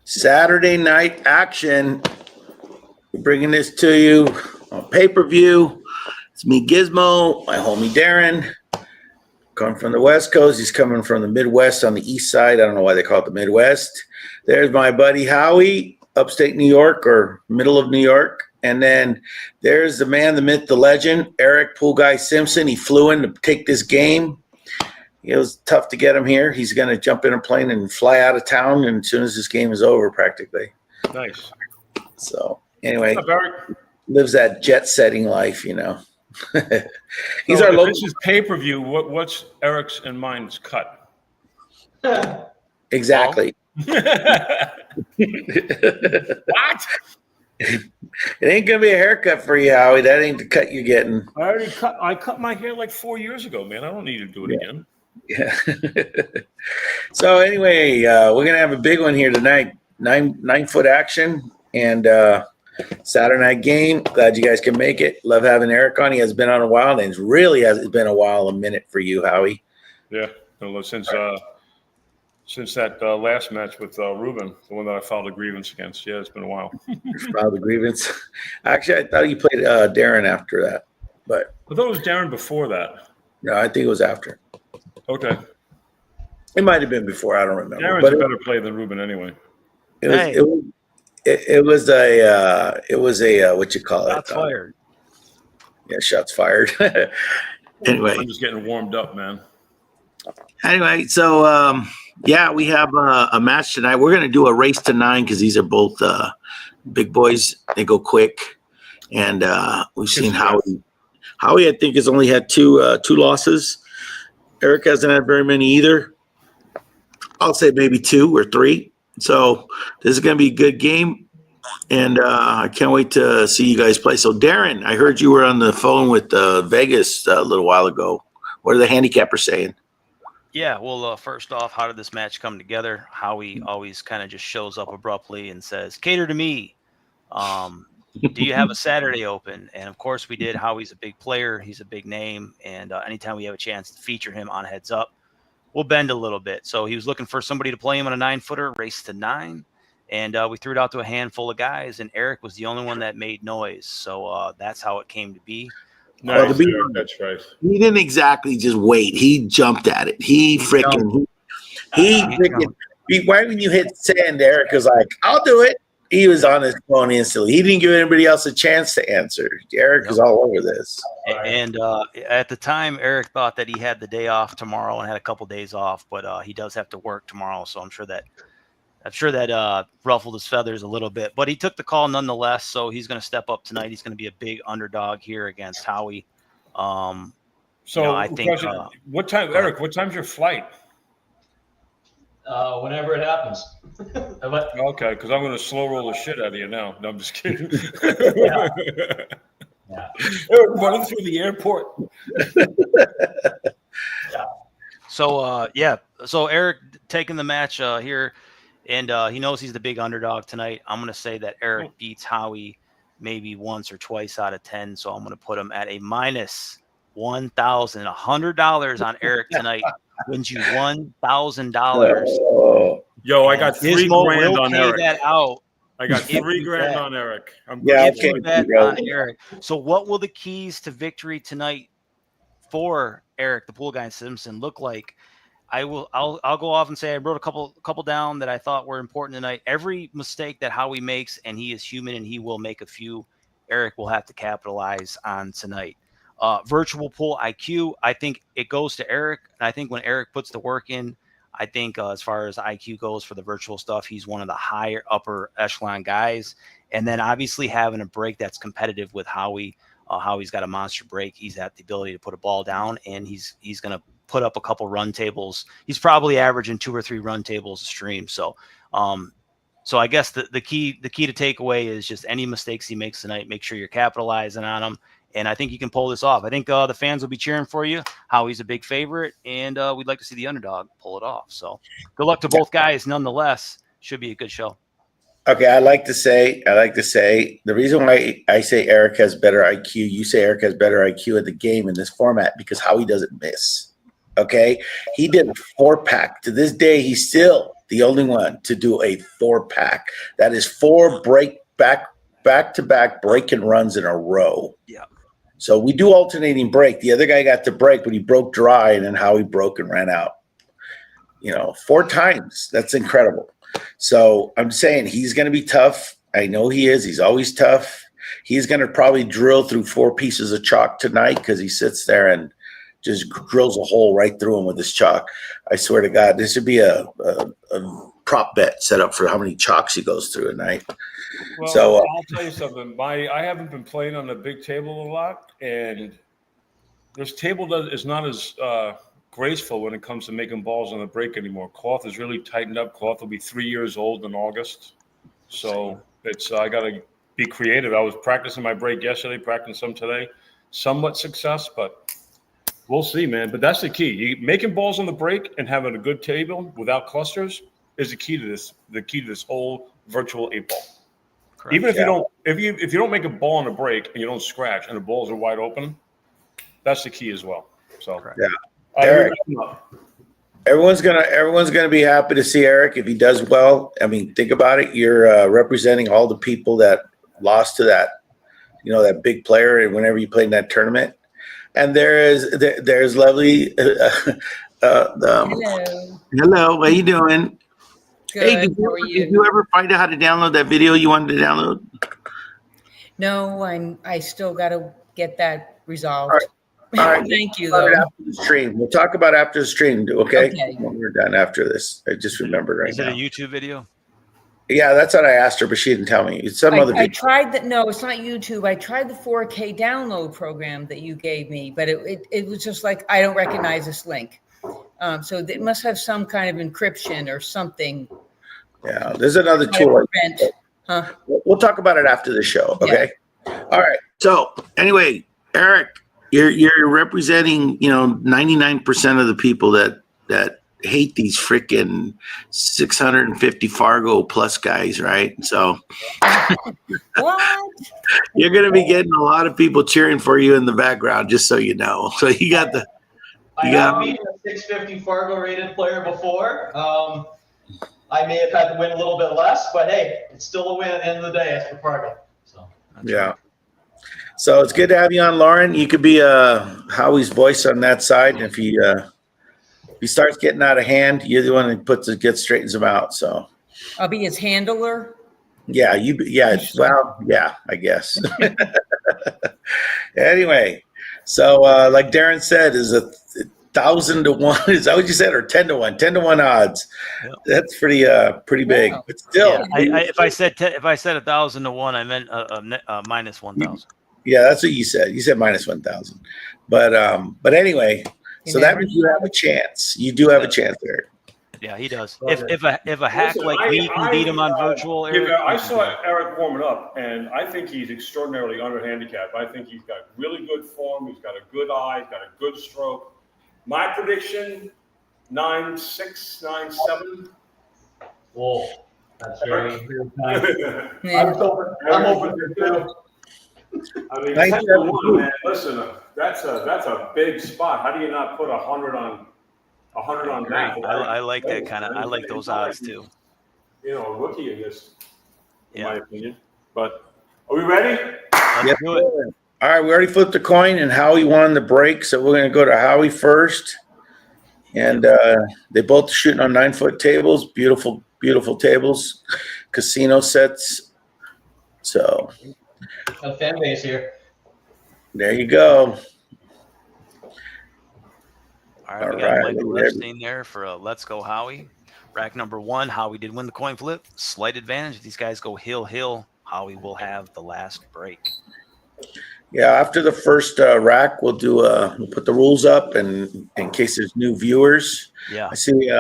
Saturday night action. We're bringing this to you on pay-per-view. It's me, Gizmo, my homie Darren. Coming from the West Coast. He's coming from the Midwest on the East Side. I don't know why they call it the Midwest. There's my buddy Howie, upstate New York or middle of New York. And then there's the man, the myth, the legend, Eric Pool Guy Simpson. He flew in to take this game. It was tough to get him here. He's going to jump in a plane and fly out of town and as soon as this game is over, practically. Nice. So, anyway, what's up, Eric? Lives that jet-setting life, you know. He's our local. This is pay-per-view. What's Eric's and mine's cut? Exactly. What? It ain't gonna be a haircut for you, Howie. That ain't the cut you're getting. I cut my hair like 4 years ago, man. I don't need to do it again. Yeah. So anyway, we're gonna have a big one here tonight. Nine foot action and Saturday night game. Glad you guys can make it. Love having Eric on. He has been on a while, and it's been a minute for you, Howie. Yeah, since that last match with Ruben, the one that I filed a grievance against. Yeah, it's been a while. You filed a grievance? Actually, I thought you played Darren after that. But I thought it was Darren before that. No, I think it was after. Okay. It might have been before. I don't remember. Darren's a better player than Ruben anyway. It was a what you call it? Shots fired. Yeah, shots fired. Anyway, I'm just getting warmed up, man. Anyway, so we have a match tonight. We're going to do a race to 9 because these are both big boys. They go quick, and we've seen Howie. Howie, I think, has only had two losses. Eric hasn't had very many either. I'll say maybe 2 or 3. So this is going to be a good game, and I can't wait to see you guys play. So, Darren, I heard you were on the phone with Vegas a little while ago. What are the handicappers saying? Yeah, well, first off, how did this match come together? Howie always kind of just shows up abruptly and says, cater to me. Do you have a Saturday open? And, of course, we did. Howie's a big player. He's a big name, and anytime we have a chance to feature him on Heads Up, we'll bend a little bit. So he was looking for somebody to play him on a 9-footer, race to 9. And we threw it out to a handful of guys, and Eric was the only one that made noise. So that's how it came to be. Nice. That's right. He didn't exactly just wait. He jumped at it. Right when you hit send, Eric was like, I'll do it. He was on his phone instantly. He didn't give anybody else a chance to answer. Eric was all over this. And at the time, Eric thought that he had the day off tomorrow and had a couple days off, but he does have to work tomorrow. So I'm sure that ruffled his feathers a little bit. But he took the call nonetheless, so he's going to step up tonight. He's going to be a big underdog here against Howie. I think. What time, Eric? What time's your flight? Whenever it happens. Okay, because I'm going to slow roll the shit out of you now. No, I'm just kidding. Yeah. Running through the airport. So Eric taking the match here, and he knows he's the big underdog tonight. I'm going to say that Eric beats Howie maybe once or twice out of 10, so I'm going to put him at a minus $1,100 on Eric tonight. Wins you $1,000. Yo, I got $3,000 on Eric. That out. I got $3,000 on Eric. On Eric. So, what will the keys to victory tonight for Eric, the pool guy, and Simpson, look like? I'll go off and say I wrote a couple down that I thought were important tonight. Every mistake that Howie makes, and he is human, and he will make a few, Eric will have to capitalize on tonight. Virtual pool IQ, I think it goes to Eric. And I think when Eric puts the work in, I think as far as IQ goes for the virtual stuff, he's one of the higher upper echelon guys. And then obviously having a break that's competitive with Howie. Howie's got a monster break. He's got the ability to put a ball down, and he's going to put up a couple run tables. He's probably averaging 2 or 3 run tables a stream. So I guess the key to take away is just any mistakes he makes tonight, make sure you're capitalizing on them. And I think you can pull this off. I think the fans will be cheering for you. Howie's a big favorite, and we'd like to see the underdog pull it off. So good luck to both guys. Nonetheless, should be a good show. Okay, I like to say the reason why I say Eric has better IQ, you say Eric has better IQ at the game in this format because Howie doesn't miss. Okay, he did a 4-pack. To this day, he still the only one to do a 4-pack. That is 4 back-to-back break and runs in a row. Yeah. So we do alternating break. The other guy got to break, but he broke dry, and then Howie broke and ran out. 4 times. That's incredible. So I'm saying he's going to be tough. I know he is. He's always tough. He's going to probably drill through 4 pieces of chalk tonight because he sits there and just drills a hole right through him with his chalk. I swear to God, this would be a prop bet set up for how many chalks he goes through a night. Well, so I'll tell you something. I haven't been playing on the big table a lot, and this table is not as graceful when it comes to making balls on the break anymore. Cloth is really tightened up. Cloth will be 3 years old in August, so I got to be creative. I was practicing my break yesterday, practicing some today. Somewhat success, but we'll see, man. But that's the key. Making balls on the break and having a good table without clusters is the key to this. The key to this whole virtual 8-ball. Correct. Even if you don't make a ball on a break and you don't scratch and the balls are wide open, that's the key as well. So yeah, Eric, everyone's gonna be happy to see Eric if he does well. I mean, think about it. You're representing all the people that lost to that, that big player, and whenever you played in that tournament. And there's lovely. Hello, how you doing? Good. Hey, did you ever find out how to download that video you wanted to download? No, I still got to get that resolved. All right. Thank you, After though. the stream, we'll talk about after the stream. Okay. Okay. When we're done after this, I just remembered right now. Is it a YouTube video? Yeah, that's what I asked her, but she didn't tell me. It's some other video. I tried that. No, it's not YouTube. I tried the 4K download program that you gave me, but it was just like, I don't recognize this link. So it must have some kind of encryption or something. Yeah, there's another tool. Huh? We'll talk about it after the show. Okay. Yeah. All right. So anyway, Eric, you're representing 99% of the people that hate these freaking 650 Fargo plus guys, right? So what? You're going to be getting a lot of people cheering for you in the background, just so you know. So you got the. I have beaten a 650 Fargo rated player before. I may have had to win a little bit less, but hey, it's still a win at the end of the day. As for Fargo, so yeah. So it's good to have you on, Lauren. You could be Howie's voice on that side, and if he starts getting out of hand, you're the one that straightens him out. So I'll be his handler. Yeah, well, yeah, I guess. Anyway, so like Darren said, is 1,000 to 1. Is that what you said, or 10 to 1? 10 to 1 odds. Yeah. That's pretty big. Wow. But still, if I said 1,000 to 1, I meant minus 1,000. Yeah, that's what you said. You said minus 1,000. But anyway, so that means you have a chance. You do have a chance there. Yeah, he does. If a hack like me can beat him on virtual, Eric, I saw Eric warming up, and I think he's extraordinarily under-handicapped. I think he's got really good form. He's got a good eye. He's got a good stroke. My prediction, 9-6, 9-7. Whoa, that's very nice. I'm open to too. I mean, 10 to 1, man. Listen, that's a big spot. How do you not put 100 on? 100 on that. I like that kind of. I like those odds too. A rookie in this, in my opinion. But are we ready? Let's do it. All right, we already flipped the coin, and Howie won the break, so we're going to go to Howie first. And they both shooting on 9-foot tables, beautiful, beautiful tables, casino sets. So, a fan base here. There you go. All right, we got Michael Epstein there for Let's Go Howie. Rack number 1, Howie did win the coin flip. Slight advantage. If these guys go hill, Howie will have the last break. Yeah, after the first rack, we'll put the rules up, and in case there's new viewers. Yeah. I see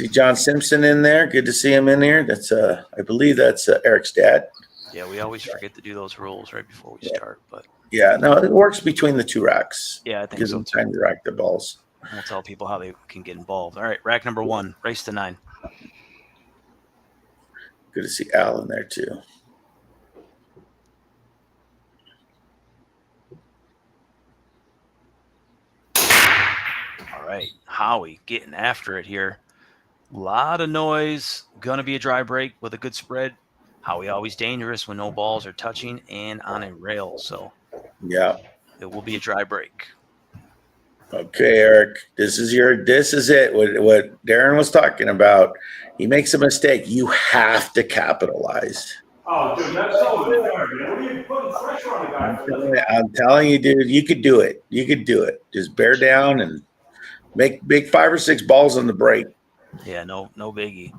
John Simpson in there. Good to see him in here. That's I believe that's Eric's dad. Yeah, we always forget to do those rules right before we start, but. Yeah, no, it works between the 2 racks. Yeah, I think gives them time to rack the balls. We'll tell people how they can get involved. All right, rack number 1, race to 9. Good to see Al in there too. All right, Howie getting after it here. Lot of noise. Gonna be a dry break with a good spread. Howie always dangerous when no balls are touching and on a rail. So Yeah. it will be a dry break. Okay, Eric, this is it. What Darren was talking about. He makes a mistake. You have to capitalize. Oh, dude, that's so unfair, man. What are you putting pressure on the guy for? I'm telling you, dude, you could do it. You could do it. Just bear down and make 5 or 6 balls on the break. Yeah, no biggie.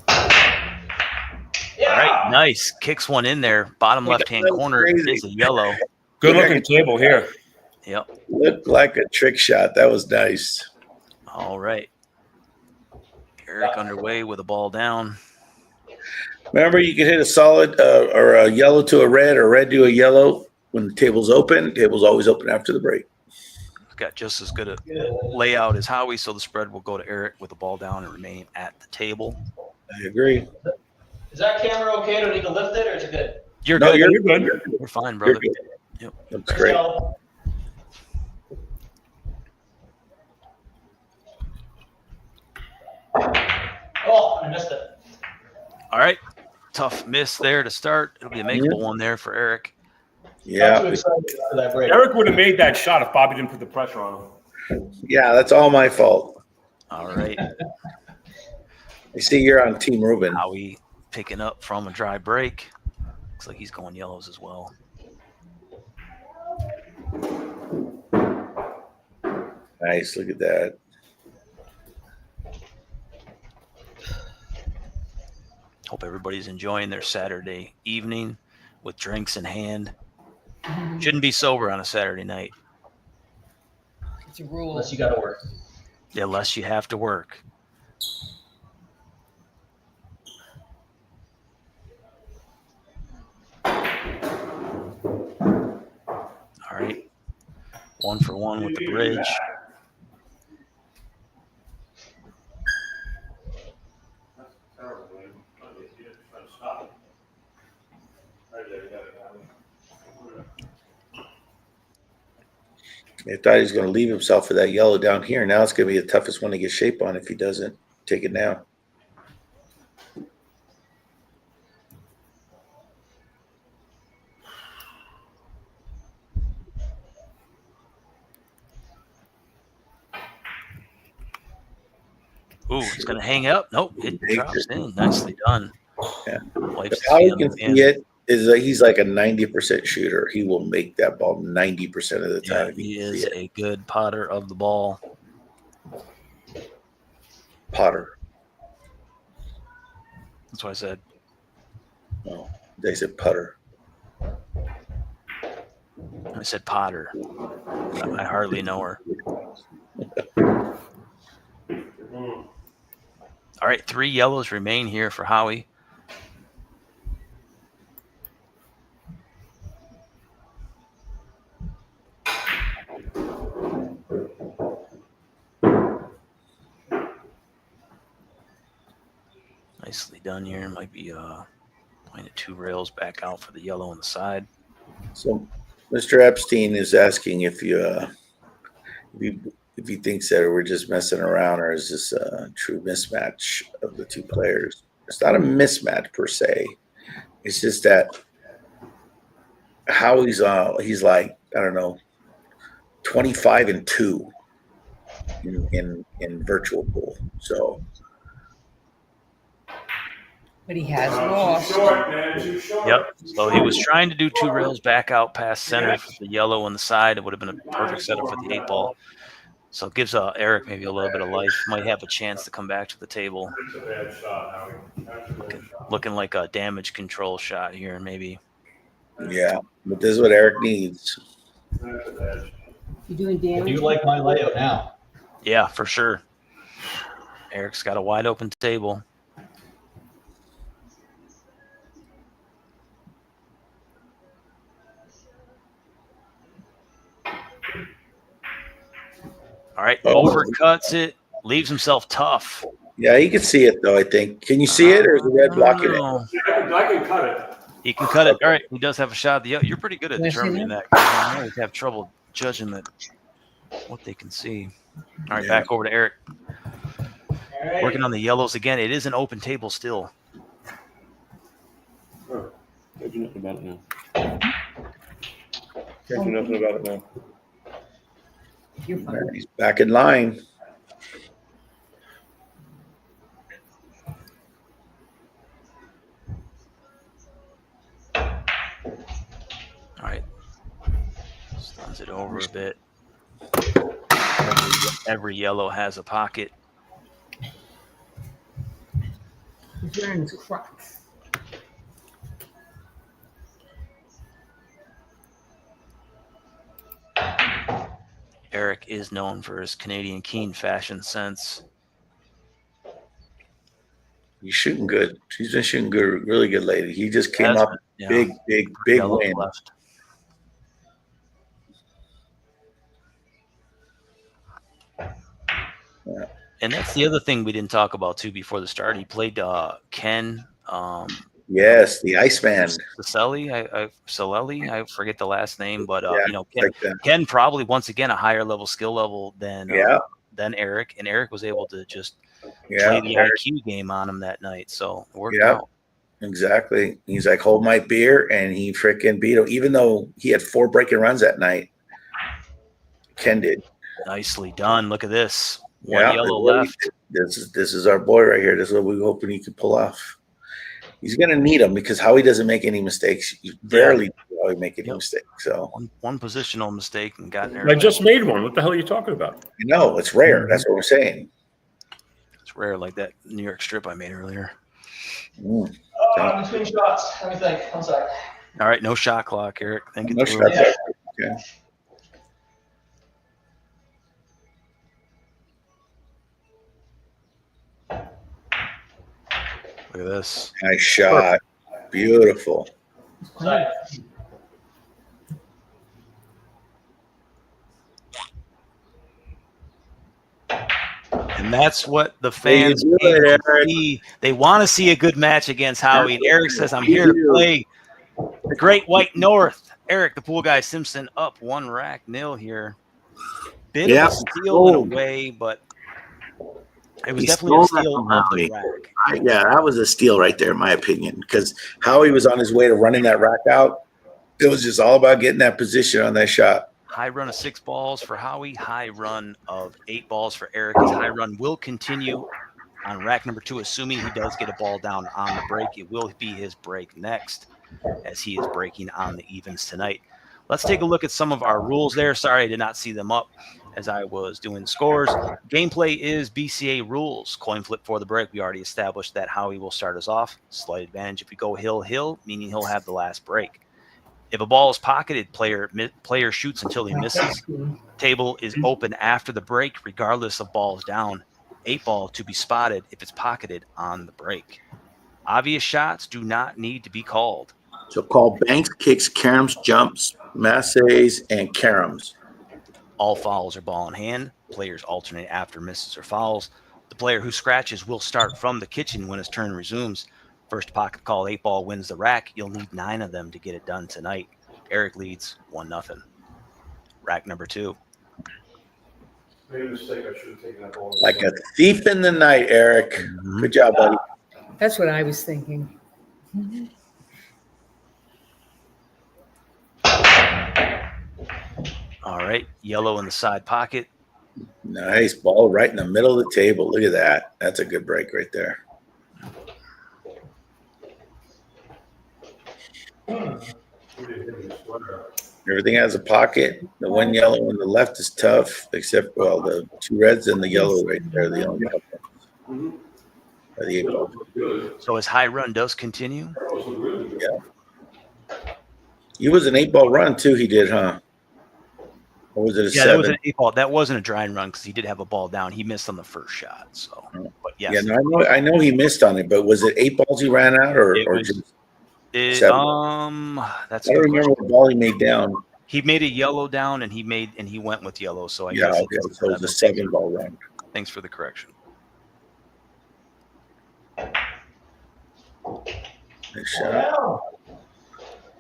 All right, nice. Kicks one in there. Bottom left-hand corner is a yellow. Good looking table here. Yep. Looked like a trick shot. That was nice. All right. Eric underway with a ball down. Remember, you can hit a solid or a yellow to a red or red to a yellow when the table's open. Table's always open after the break. Got just as good a layout as Howie, so the spread will go to Eric with the ball down and remaining at the table. I agree. Is that camera okay? Do I need to lift it, or is it good? You're No, good. you're good. We're fine, brother. You're good. Yep. That's great. Oh, I missed it. All right. Tough miss there to start. It'll be a makeable one there for Eric. I'm Yeah. too excited for that break. Eric would have made that shot if Bobby didn't put the pressure on him. Yeah, that's all my fault. All right. I see you're on Team Ruben. Howie picking up from a dry break. Looks like he's going yellows as well. Nice. Look at that. Hope everybody's enjoying their Saturday evening with drinks in hand. Shouldn't be sober on a Saturday night. It's a rule. Unless you got to work. Unless you have to work. All right. 1 for 1 with the bridge. I thought he was going to leave himself for that yellow down here. Now it's going to be the toughest one to get shape on if he doesn't take it now. Ooh, it's going to hang up. Nope, it drops in. Nicely done. Yeah. Wipes How the you feet on can the see fan. it is that he's like a 90% shooter. He will make that ball 90% of the Yeah, time. he is a good potter of the ball. Potter. That's what I said. Oh, they said putter. I said Potter. I hardly know her. All right, 3 yellows remain here for Howie. Nicely done here. Might be pointed 2 rails back out for the yellow on the side. So Mr. Epstein is asking if he thinks that we're just messing around or is this a true mismatch of the two players. It's not a mismatch per se. It's just that how he's like, I don't know, 25-2 in virtual pool. So But he has lost. Too short, man. Too short. Yep. So he was trying to do 2 rails back out past center for the yellow on the side. It would have been a perfect setup for the 8 ball. So it gives Eric maybe a little bit of life. Might have a chance to come back to the table. That's a bad shot, Howie. That's a bad shot. Looking like a damage control shot here, maybe. yeah, but this is what Eric needs. That's a bad shot. You doing I damage? do like my layout now. Yeah, for sure. Eric's got a wide open table. All right, overcuts it, leaves himself tough. Yeah, you can see it though, I think. Can you see it or is the red blocking it? Oh, I can cut it. he can cut it. All right, he does have a shot. You're pretty good at Can I see determining that? that. I always have trouble judging that. what they can see. All right, Yeah. back over to Eric. All right. Working on the yellows again. It is an open table still. Can't do nothing about it now. Can't do nothing about it now. You're fine. He's back in line. All right. Stuns it over a bit. Every yellow has a pocket. He's wearing his Crocs. Eric is known for his Canadian keen fashion sense. He's shooting good. He's been shooting good, really good lately. He just came Has up been, yeah. big Yellow win. left. Yeah. And that's the other thing we didn't talk about too before the start. He played Ken. Yes, the Iceman. Salelli, I forget the last name, but Yeah, Ken, like that. Ken probably once again a higher level skill level than Eric, and Eric was able to just play the IQ game on him that night, so it worked out. Exactly. He's like, hold my beer, and he freaking beat him, even though he had 4 breaking runs that night. Ken did. Nicely done. Look at this. One yellow left. This is our boy right here. This is what we're hoping he can pull off. He's going to need him because Howie doesn't make any mistakes. You rarely do Howie make any mistakes. So one positional mistake and got there. I just made one. What the hell are you talking about? You know, it's rare. That's what we're saying. It's rare, like that New York strip I made earlier. I'm between shots. Let me think. One sec. All right, no shot clock, Eric. Think No it through. shot. Okay. Look at this. Nice shot. Beautiful. Sorry. And that's what the fans do came it, to Eric. see. They want to see a good match against Howie. And Eric says, I'm here to play the Great White North. Eric, the pool guy, Simpson, up 1-0 here. Bit of a steal in a way, but it was definitely a steal off the rack. Yeah, that was a steal right there, in my opinion, because Howie was on his way to running that rack out. It was just all about getting that position on that shot. High run of 6 balls for Howie. High run of 8 balls for Eric. His high run will continue on rack number 2, assuming he does get a ball down on the break. It will be his break next, as he is breaking on the evens tonight. Let's take a look at some of our rules there. Sorry, I did not see them up as I was doing scores. Gameplay is BCA rules. Coin flip for the break. We already established that Howie will start us off. Slight advantage if we go hill, meaning he'll have the last break. If a ball is pocketed, player shoots until he misses. Table is open after the break, regardless of balls down. 8 ball to be spotted if it's pocketed on the break. Obvious shots do not need to be called. So call banks, kicks, caroms, jumps, masses, and caroms. All fouls are ball in hand. Players alternate after misses or fouls. The player who scratches will start from the kitchen when his turn resumes. First pocket call, 8 ball wins the rack. You'll need 9 of them to get it done tonight. Eric leads 1-0. Rack number 2. Made a mistake. I should have taken that ball. Like a thief in the night, Eric. Good job, buddy. That's what I was thinking. All right, yellow in the side pocket. Nice ball right in the middle of the table. Look at that. That's a good break right there. Everything has a pocket. The one yellow on the left is tough, except, well, the 2 reds and the yellow right there. The only the 8 ball. So his high run does continue. Yeah. He was an 8 ball run too. He did, huh? Or was it a 7? That was an 8 ball. That wasn't a drying run because he did have a ball down. He missed on the first shot. So, but yes. Yeah, no, I know he missed on it, but was it 8 balls he ran out, or just 7? That's I don't remember what ball he made down. He made a yellow down, and he went with yellow. So I Yeah, guess okay. So it was a 7 ball run. Thanks for the correction. Nice shot.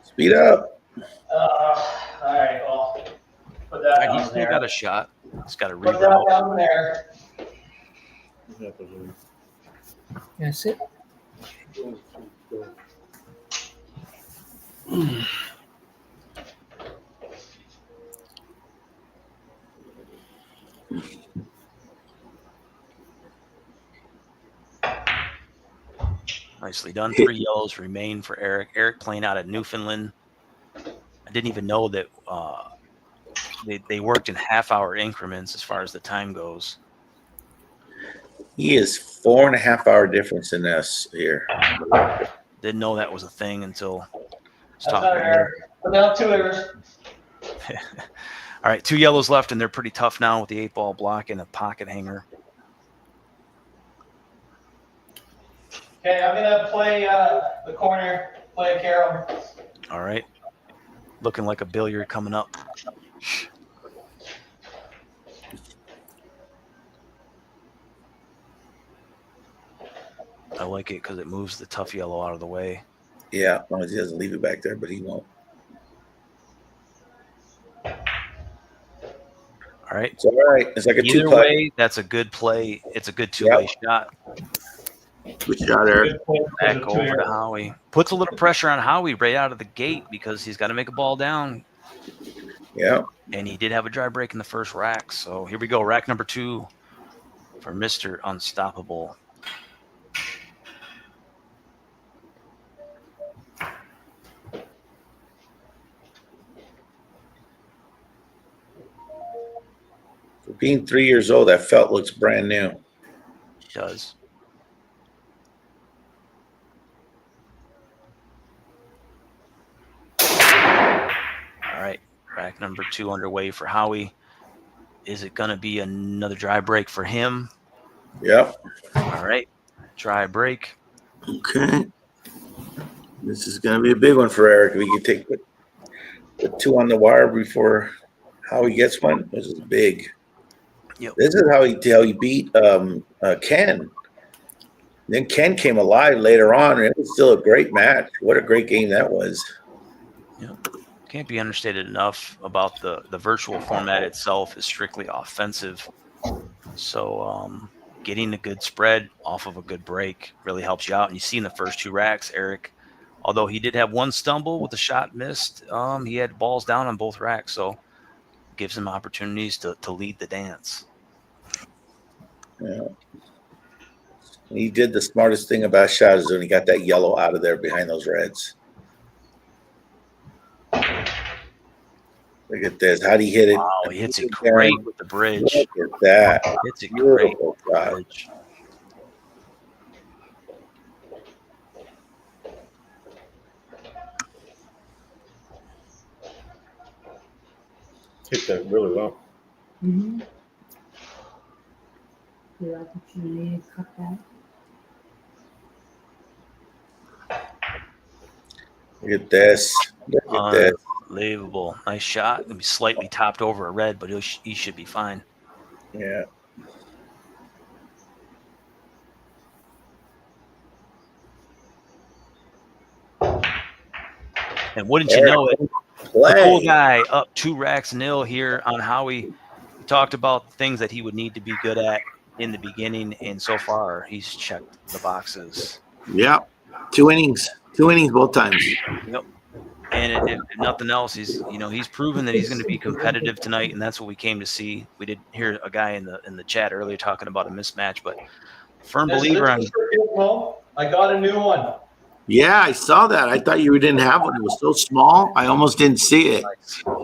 Speed up. All right. Well, Put that He's on still there. got a shot. He's got to Put that reroute. down there. That's it. Nicely done. 3 yellows remain for Eric. Eric playing out at Newfoundland. I didn't even know that they worked in half-hour increments as far as the time goes. He is 4.5 hour difference in us here. Didn't know that was a thing until I was That's talking not to him. Eric. Put down 2 errors. All right, 2 yellows left, and they're pretty tough now with the 8-ball block and a pocket hanger. Okay, I'm gonna play the corner. Play a carom. All right. Looking like a billiard coming up. I like it because it moves the tough yellow out of the way. Yeah, as long as he doesn't leave it back there, but he won't. All right. It's all right. It's like a Either 2 putt. way, that's a good play. It's a good two-way shot. Good shot, Eric. Good play. Back over to Howie. Puts a little pressure on Howie right out of the gate because he's got to make a ball down. Yeah. And he did have a dry break in the first rack. So here we go. Rack number 2 for Mr. Unstoppable. For being 3 years old, that felt looks brand new. He does. All right. Rack number 2 underway for Howie. Is it going to be another dry break for him? Yep. All right. Dry break. Okay. This is going to be a big one for Eric. We can take the 2 on the wire before Howie gets one. This is big. Yep. This is how he beat Ken. Then Ken came alive later on, and it was still a great match. What a great game that was. Yep. Can't be understated enough about the virtual format itself is strictly offensive. So getting a good spread off of a good break really helps you out. And you see in the first 2 racks, Eric, although he did have one stumble with the shot missed, he had balls down on both racks. So gives him opportunities to lead the dance. Yeah. He did the smartest thing about shot is when he got that yellow out of there behind those reds. Look at this. How'd he hit it? Wow, he hits it great with the bridge. Look at that. Hits it great Beautiful with the shot. bridge. Hit that really well. Mm-hmm. The opportunity to cut that. Look at this. Look at this. Unbelievable. Nice shot. It'll be slightly topped over a red, but he should be fine. Yeah. And wouldn't you know it, the Play. cool guy up 2 racks nil here on Howie. He talked about things that he would need to be good at in the beginning, and so far he's checked the boxes. Yep. 2 innings. 2 innings both times. Yep. And if nothing else, he's proven that he's going to be competitive tonight, and that's what we came to see. We did hear a guy in the chat earlier talking about a mismatch, but firm believer on. I got a new one. Yeah, I saw that. I thought you didn't have one. It was so small. I almost didn't see it. I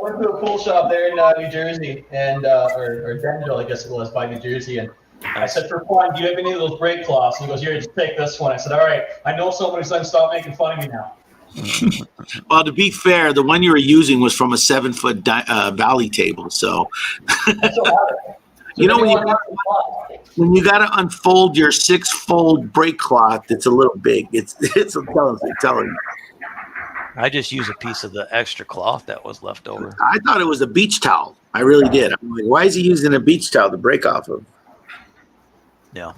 went to a pool shop there in New Jersey, and or Denville, I guess it was, by New Jersey, and I said, for fun, do you have any of those break cloths? And he goes, here, just take this one. I said, all right, I know someone who's going to stop making fun of me now. Well, to be fair, the one you were using was from a 7-foot valley table. So, That's what happened. you know, when you got to unfold your 6-fold break cloth, it's a little big. I'm telling you. I just use a piece of the extra cloth that was left over. I thought it was a beach towel. I really did. I'm like, why is he using a beach towel to break off of? Yeah.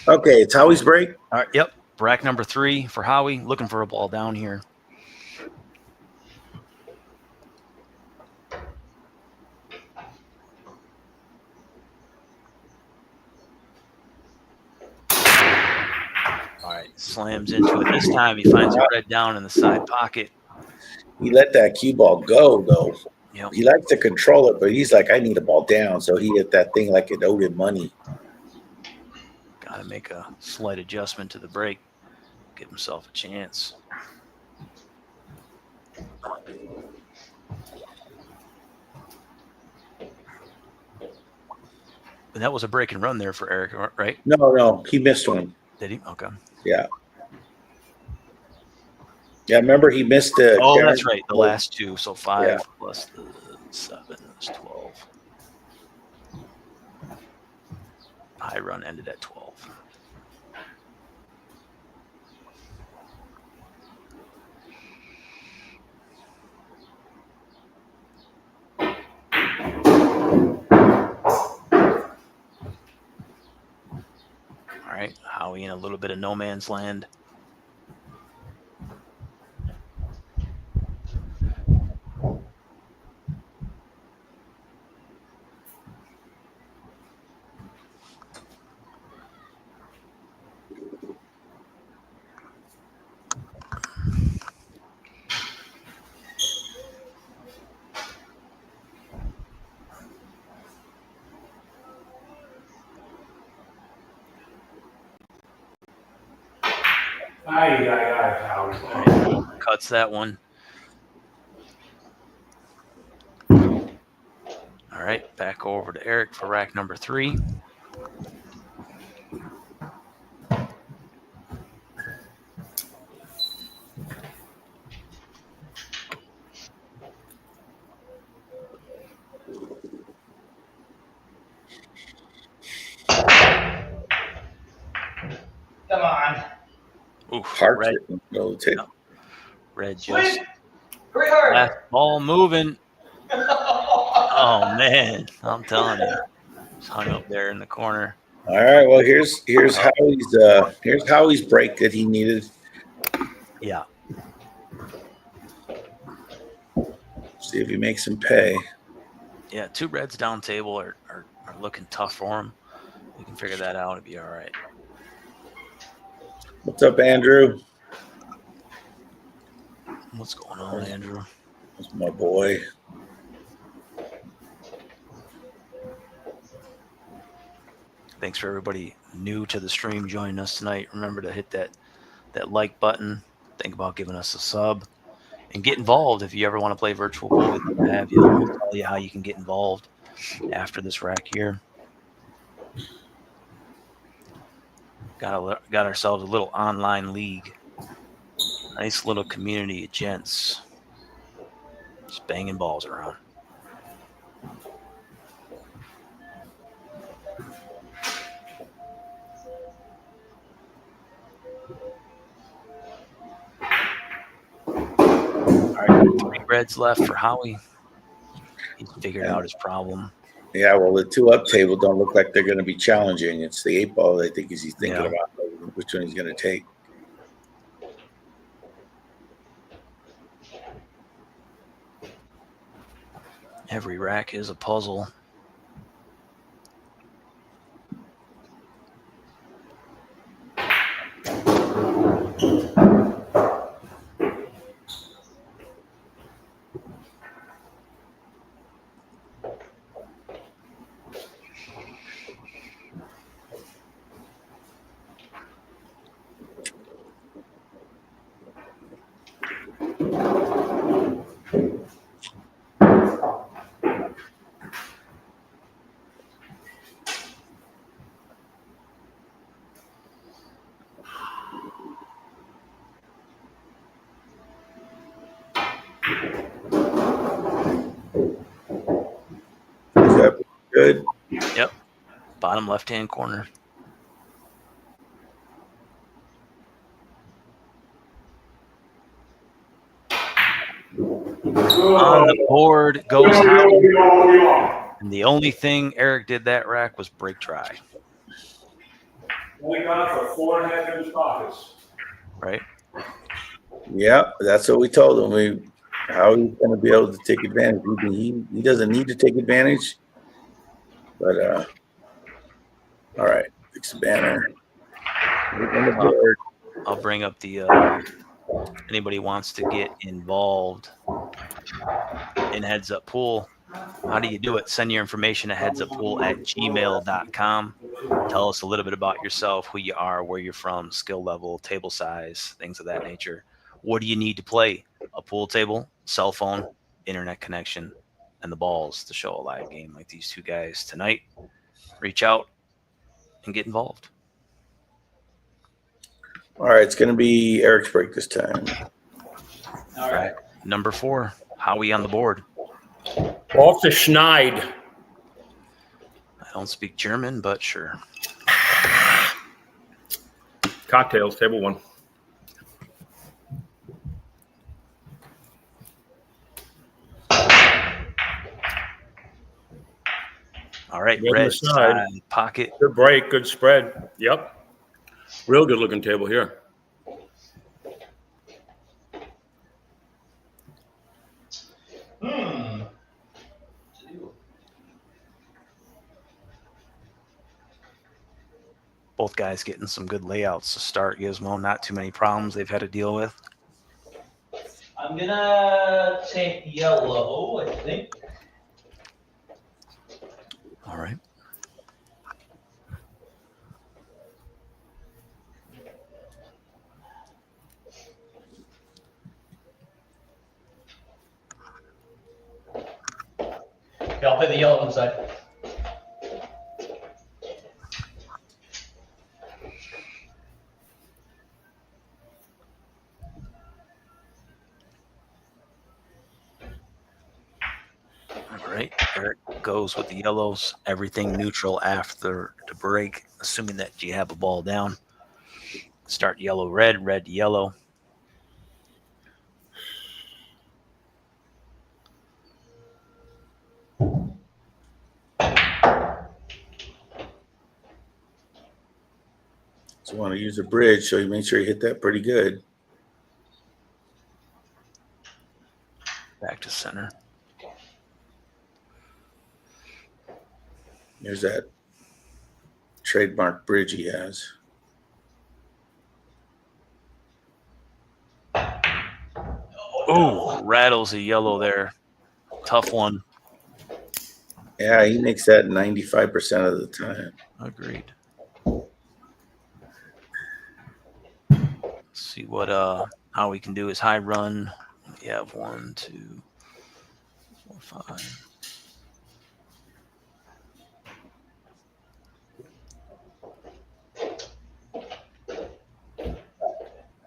Okay, it's Howie's break. All right. Yep. Rack number 3 for Howie. Looking for a ball down here. slams into it. This time he finds a red down in the side pocket. He let that cue ball go, though. Yep. He likes to control it, but he's like, I need a ball down. So he hit that thing like it owed him money. Got to make a slight adjustment to the break. Give himself a chance. And that was a break and run there for Eric, right? No, he missed one. Did he? Okay. Yeah. Yeah, remember he missed the. Oh, that's right. The last two. So 5 plus the 7 is 12. High run ended at 12. All right, Howie in a little bit of no man's land. Howie. Cuts that one. All right, back over to Eric for rack number 3. Come on. Oof, Heart red, no tip. red just Sweet. Pretty hard. left ball moving. Oh, man, I'm telling you. Just hung up there in the corner. All right. Well, here's Howie's break that he needed. Yeah. See if he makes him pay. Yeah, 2 reds down table are looking tough for him. We can figure that out. It'll be all right. What's up, Andrew? What's going on, Andrew? That's my boy. Thanks for everybody new to the stream joining us tonight. Remember to hit that like button. Think about giving us a sub. And get involved if you ever want to play virtual pool. We'd love to have you. We'll tell you how you can get involved after this rack here. Got ourselves a little online league. Nice little community of gents. Just banging balls around. All right, 3 reds left for Howie. He's figured out his problem. Yeah, well, the 2 up table don't look like they're going to be challenging. It's the 8 ball, I think, he's thinking about which one he's going to take. Every rack is a puzzle. Is that good? Yep. Bottom left-hand corner. On the board goes Howie. And the only thing Eric did that rack was break try. Only got it for 4.5 inch pockets. Right? Yeah, that's what we told him. How he's going to be able to take advantage. He doesn't need to take advantage. But, all right, fix the banner. I'll bring up the anybody wants to get involved in Heads Up Pool. How do you do it? Send your information to headsuppool@gmail.com. Tell us a little bit about yourself, who you are, where you're from, skill level, table size, things of that nature. What do you need to play? A pool table, cell phone, internet connection, and the balls to show a live game like these two guys tonight. Reach out and get involved. All right, it's going to be Eric's break this time. All right. Number 4, Howie on the board. Off the Schneid. I don't speak German, but sure. Cocktails, table 1. All right, Red red side. side pocket. Good break, good spread. Yep. Real good looking table here. Both guys getting some good layouts to start. Gizmo, not too many problems they've had to deal with. I'm gonna take yellow, I think. All right. Okay, I'll play the yellow inside. All right. Eric goes with the yellows. Everything neutral after the break, assuming that you have a ball down. Start yellow, red, red, yellow. So you want to use a bridge, so you make sure you hit that pretty good. Back to center. There's that trademark bridge he has. Oh, rattles a yellow there. Tough one. Yeah, he makes that 95% of the time. Agreed. Let's see what how we can do his high run. We have 1, 2, 4, 5.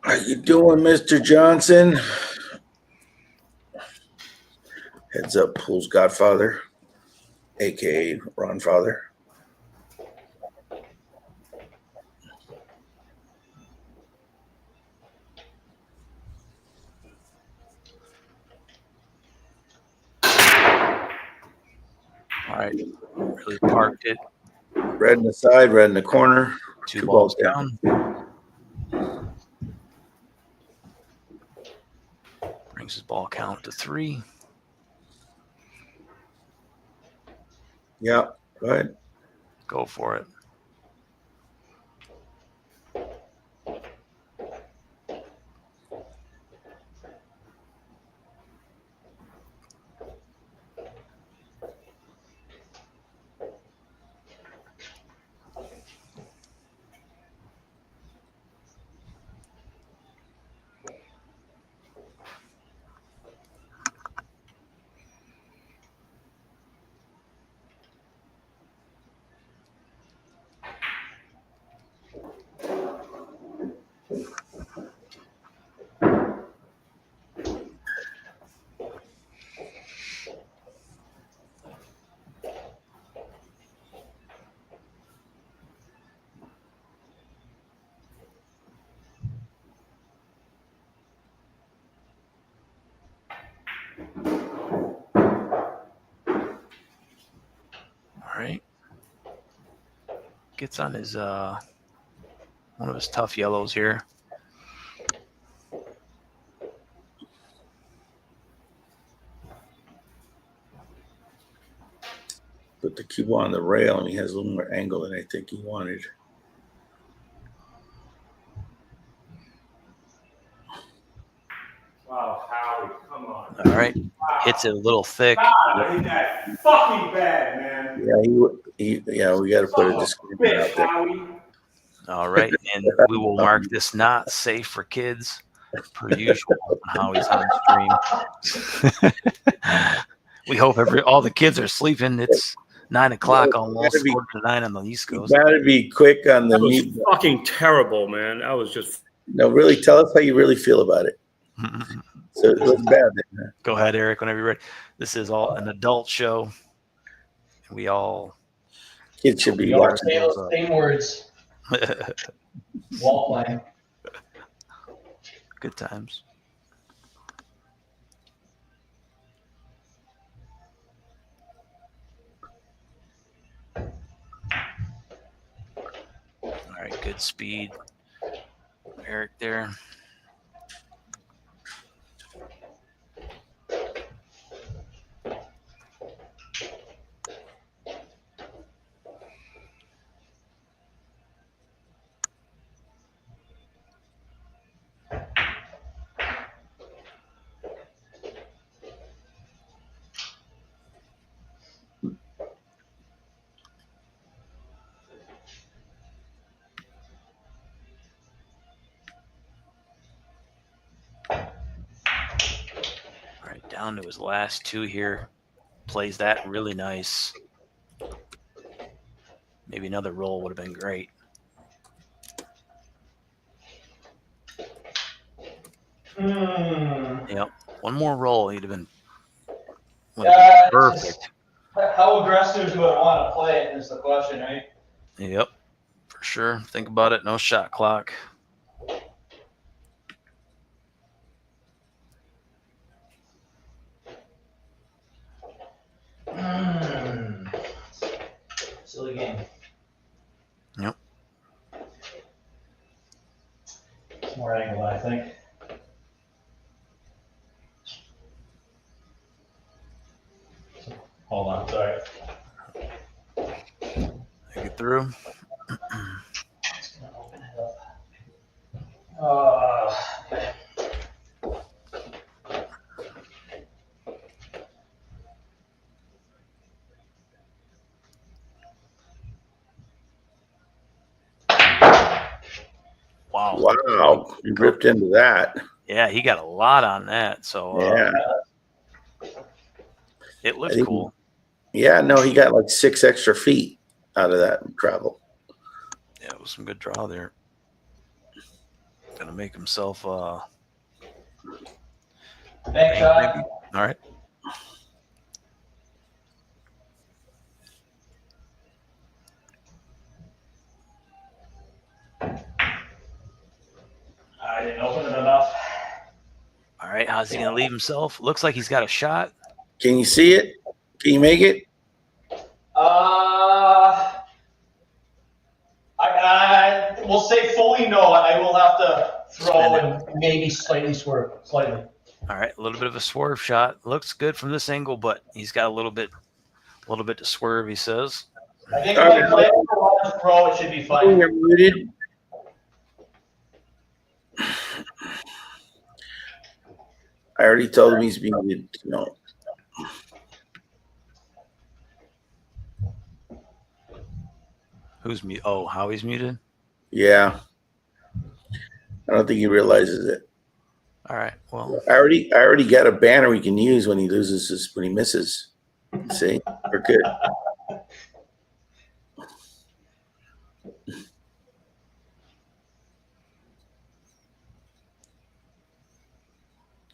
How you doing, Mr. Johnson? Heads Up Pool's Godfather, a.k.a. Ron Father. All right. Really parked it. Red in the side, red in the corner. 2 balls down. Brings his ball count to 3. Yeah, go ahead. Go for it. All right. Gets on his one of his tough yellows here. Put the cue on the rail, and he has a little more angle than I think he wanted. hits it a little thick. God, I hit that fucking bad, man. Yeah, we got to put a Son of a disclaimer out bitch, there. Howie. All right, and we will mark this not safe for kids, per usual. How he's on stream. We hope all the kids are sleeping. It's 9 o'clock almost, quarter to 9 on the East You Coast. got to be quick on the That was mute. fucking terrible, man. That was just. No, really, tell us how you really feel about it. So it looks bad then. Go ahead, Eric, whenever you're ready. This is all an adult show. We all Kids should be We all watching. say those same words while playing. good times. All right, good speed. Eric there. All right, down to his last two here. Plays that really nice. Maybe another roll would have been great. Yep, one more roll, he'd have been perfect. How aggressive do I want to play it is the question, right? Yep, for sure. Think about it. No shot clock. Silly game. Yep. It's more angle, I think. Hold on, sorry. Get through. Wow. Wow, you ripped into that. Yeah, he got a lot on that. So Yeah. It looks I think- cool. Yeah, no, he got like 6 extra feet out of that travel. Yeah, it was some good draw there. Gonna make himself Thanks, John. maybe. All right. I didn't open it enough. All right, how's he gonna leave himself? Looks like he's got a shot. Can you see it? Can you make it? I will say fully no. I will have to throw and maybe slightly swerve. Slightly. All right, a little bit of a swerve shot. Looks good from this angle, but he's got a little bit to swerve, he says. I think if I play it for one throw, it should be fine. You're muted. I already told him he's muted. No. Who's mute? Oh, Howie's muted. Yeah. I don't think he realizes it. All right. Well, I already got a banner we can use when he when he misses. See? We're good.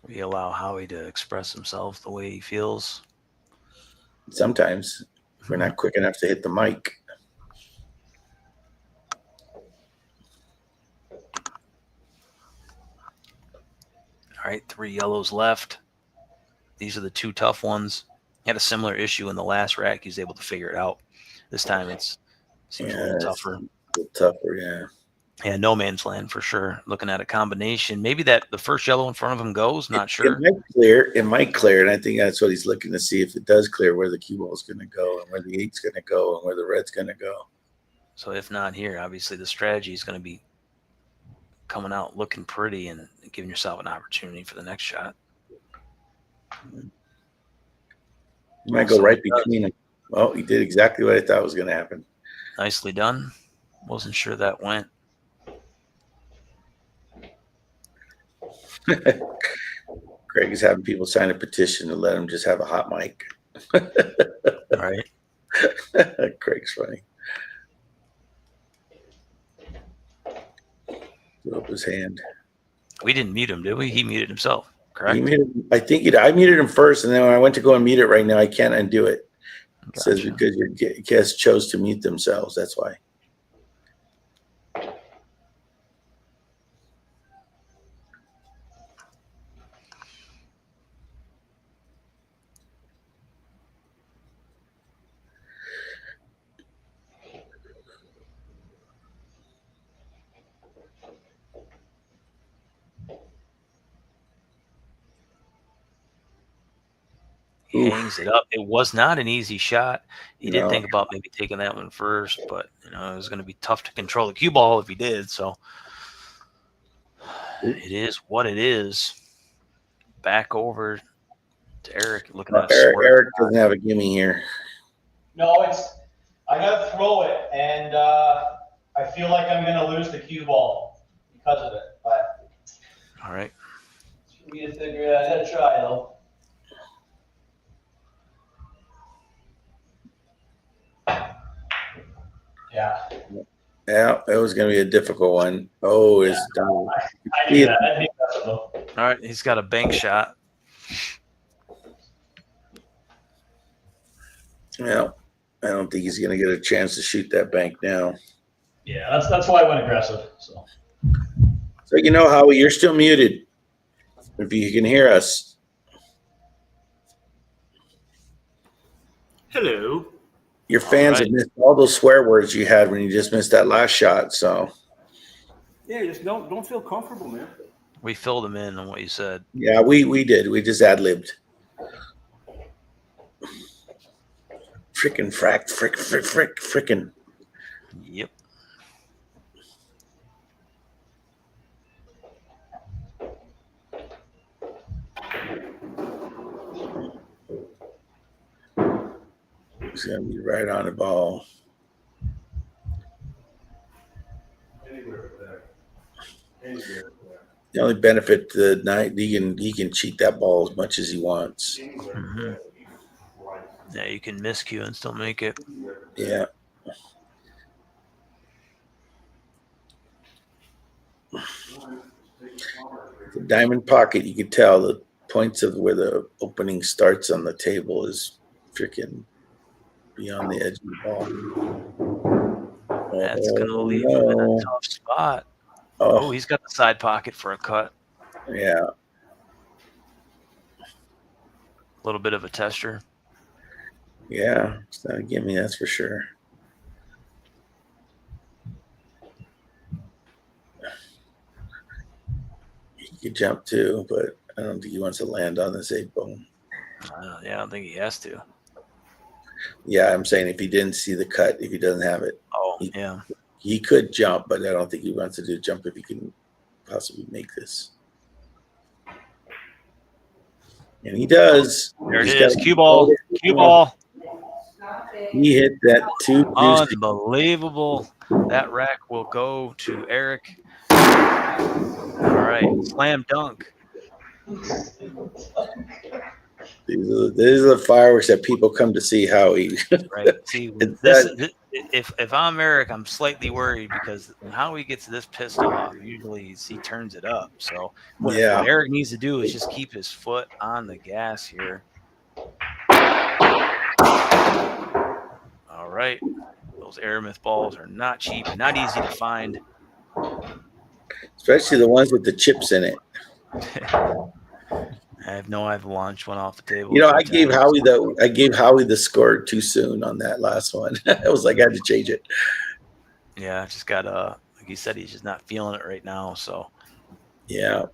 we allow Howie to express himself the way he feels. Sometimes we're not quick enough to hit the mic. All right, 3 yellows left. These are the 2 tough ones. He had a similar issue in the last rack. He was able to figure it out. This time seems a little tougher. A little tougher, yeah. Yeah, no man's land for sure. Looking at a combination. Maybe the first yellow in front of him goes. Not sure. It might clear. It might clear, and I think that's what he's looking to see if it does clear, where the cue ball is going to go, and where the 8's going to go, and where the red's going to go. So if not here, obviously the strategy is going to be coming out looking pretty and giving yourself an opportunity for the next shot. You might go right between them. Well, he did exactly what I thought was going to happen. Nicely done. Wasn't sure that went. Craig is having people sign a petition to let him just have a hot mic. Right. Craig's funny. Threw up his hand. We didn't mute him, did we? He muted himself, correct? He muted, I think I muted him first, and then when I went to go and mute it right now, I can't undo it. It says because your guests chose to mute themselves. That's why. He hangs it up. It was not an easy shot. He did No. think about maybe taking that one first, but it was going to be tough to control the cue ball if he did. So it is what it is. Back over to Eric. Looking at Eric doesn't have a gimme here. No, I gotta throw it, and I feel like I'm gonna lose the cue ball because of it. But all right. for me to figure it out, I gotta try though. Yeah. Yeah, it was going to be a difficult one. Oh, it's done. I knew that. I think that's though. All right. He's got a bank shot. Yeah, I don't think he's going to get a chance to shoot that bank now. Yeah, that's why I went aggressive. So you know, Howie, you're still muted. If you can hear us. Hello. Your fans have missed all those swear words you had when you just missed that last shot. So Yeah, just don't feel comfortable, man. We filled him in on what you said. yeah, we did. We just ad-libbed. Frickin' frickin'. Yep. He's gonna be right on the ball. The only benefit to the night, he can cheat that ball as much as he wants. Mm-hmm. Yeah, you can miscue and still make it. Yeah. The diamond pocket, you could tell the points of where the opening starts on the table is freaking beyond the edge of the ball. That's going to leave him in a tough spot. Oh, he's got the side pocket for a cut. Yeah. A little bit of a tester. Yeah. It's not a gimme, that's for sure. He could jump too, but I don't think he wants to land on this 8-bone. Yeah, I don't think he has to. Yeah, I'm saying if he didn't see the cut, if he doesn't have it. Oh, yeah. He could jump, but I don't think he wants to do jump if he can possibly make this. And he does. There it is. Cue ball. Cue ball. He hit that too. Unbelievable. That rack will go to Eric. All right. Slam dunk. These are the fireworks that people come to see Howie. Right. See, if I'm Eric, I'm slightly worried because how he gets this pissed off, usually he turns it up. So what Eric needs to do is just keep his foot on the gas here. All right. Those aramith balls are not cheap, not easy to find. Especially the ones with the chips in it. I have no avalanche went off the table. You know, I gave Howie the score too soon on that last one. I was like, I had to change it. Yeah, I just got like you said, he's just not feeling it right now. So yeah.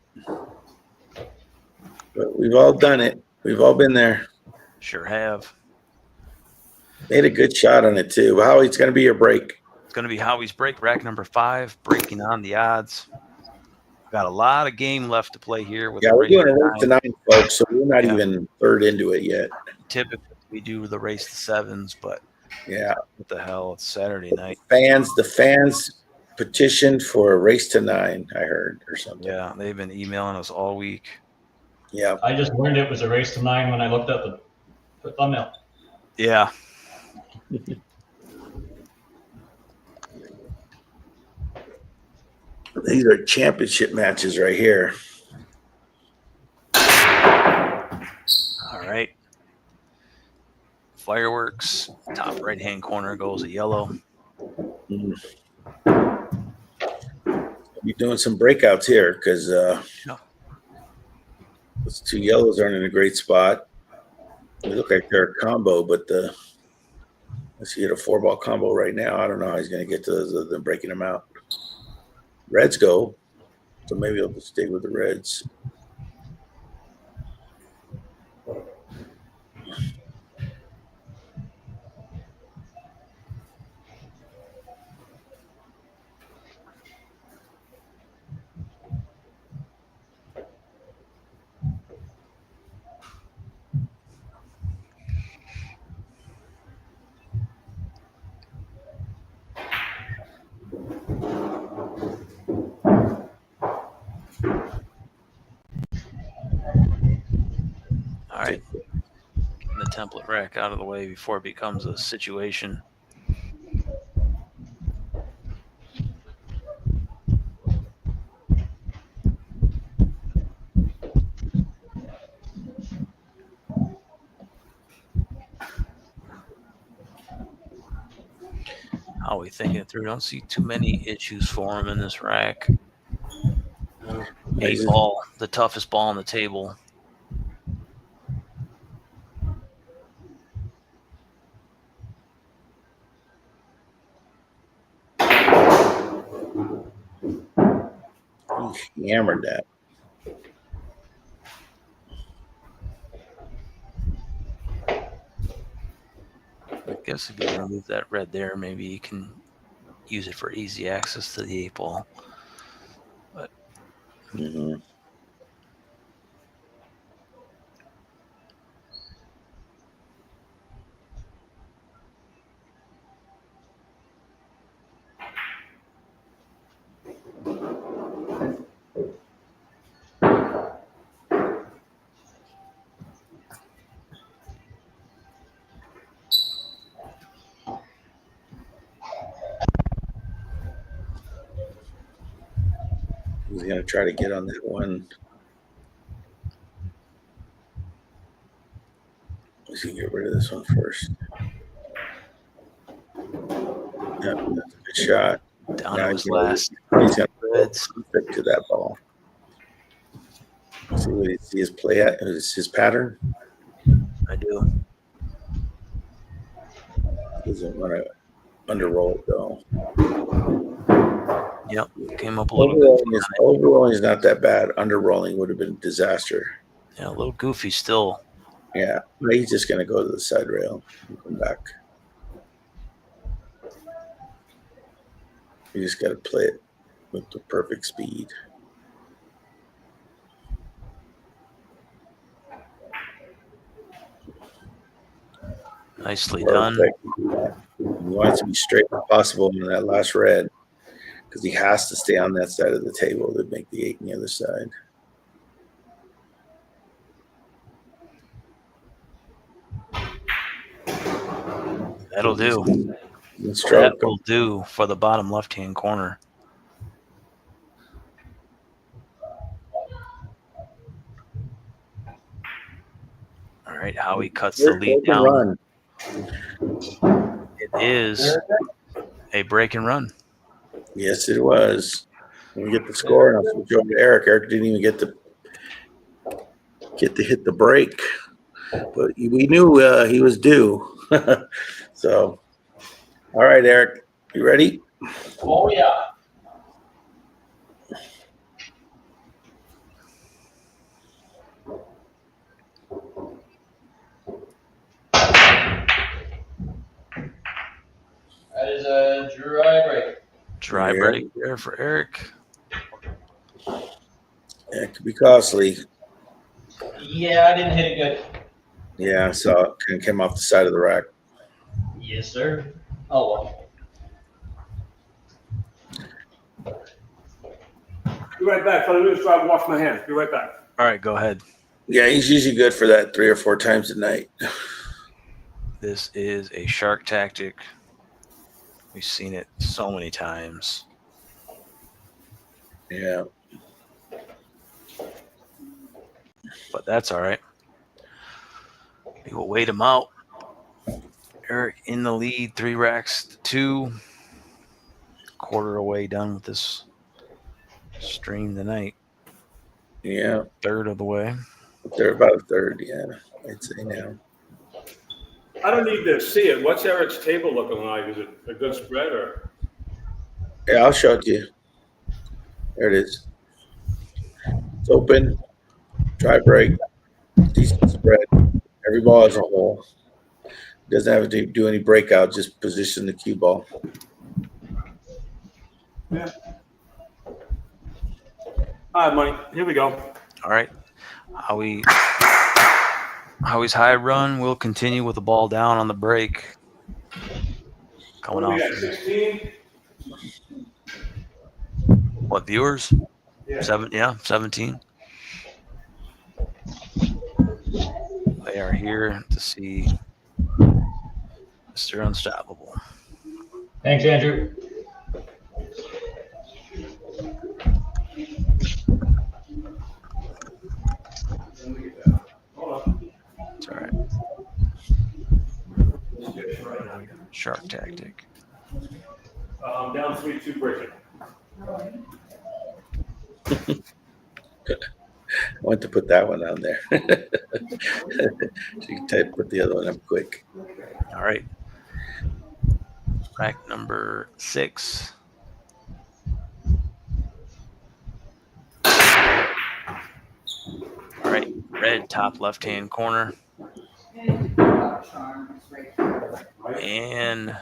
But we've all done it. We've all been there. Sure have. Made a good shot on it too. Howie, it's gonna be your break. It's gonna be Howie's break, rack number 5, breaking on the odds. Got a lot of game left to play here. With we're doing a race to 9, folks, so we're not even third into it yet. we do the race to sevens, but Yeah. what the hell? It's Saturday night. The fans petitioned for a race to 9, I heard, or something. Yeah, they've been emailing us all week. Yeah. I just learned it was a race to 9 when I looked at the thumbnail. Yeah. These are championship matches right here. All right. Fireworks. Top right-hand corner goes a yellow. You're doing some breakouts here because No. those 2 yellows aren't in a great spot. They look like they're a combo, but let's see, a 4-ball combo right now. I don't know how he's going to get to those other than breaking them out. Reds go, so maybe he'll just stay with the Reds. All right. Getting the template rack out of the way before it becomes a situation. How are we thinking it through? Don't see too many issues for him in this rack. 8 ball, the toughest ball on the table. He hammered that. I guess if you remove that red there, maybe you can use it for easy access to the 8 ball. But He's going to try to get on that one. Let's see, get rid of this one first. Yeah, that's a good shot. down Now to his he's gonna- last. He's going Reds. to stick to that ball. See what he see his play at? Is his pattern? I do. Doesn't want to underroll it though. Yep. Came up a little goofy. Overrolling is not that bad. Underrolling would have been a disaster. Yeah, a little goofy still. Yeah, he's just going to go to the side rail and come back. You just got to play it with the perfect speed. Nicely done. You want it to be straight as possible in that last red because he has to stay on that side of the table to make the 8 on the other side. That'll do. Stroke. That will do for the bottom left-hand corner. All right, Howie cuts the lead down. Run. It is a break and run. Yes, it was. When we get the score, and I'll switch over to Eric. Eric didn't even get to hit the break, but we knew he was due. So, all right, Eric, you ready? Oh, yeah. That is a dry break. Dry break there for Eric. Yeah, it could be costly. Yeah, I didn't hit it good. Yeah, I saw it came off the side of the rack. Yes, sir. Oh, well. Be right back. Let me just try to wash my hands. Be right back. All right, go ahead. Yeah, he's usually good for that 3 or 4 times a night. This is a shark tactic. We've seen it so many times. Yeah. But that's all right. We will wait him out. Eric in the lead, 3 racks to 2. Quarter away done with this stream tonight. Yeah. Third of the way. They're about a third, yeah, I'd say now. I don't need to see it. What's Eric's table looking like? Is it a good spread or? Yeah, I'll show it to you. There it is. It's open, dry break, decent spread. Every ball has a hole. Doesn't have to do any breakout, just position the cue ball. Yeah. All right, Money. Here we go. All right. Howie's high run will continue with the ball down on the break. Coming off. 16? What, viewers? Yeah. 17. They are here to see Mr. Unstoppable. Thanks, Andrew. It's all right. Shark tactic. Down 3-2 breaking. I want to put that one on there. So you can put the other one up quick. All right. Rack number 6. All right. Red top left-hand corner. And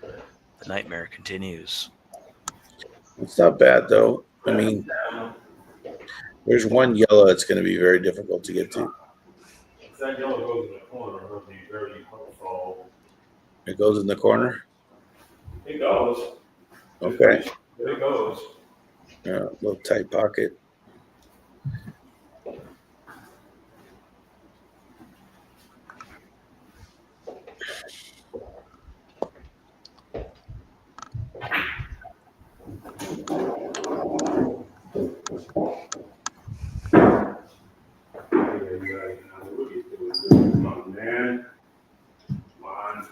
the nightmare continues. It's not bad, though. I mean, there's one yellow that's going to be very difficult to get to. If that yellow goes in the corner, it'll be very helpful. It goes in the corner? It goes. Okay. It goes. Yeah, little tight pocket. Come on, man. Come on.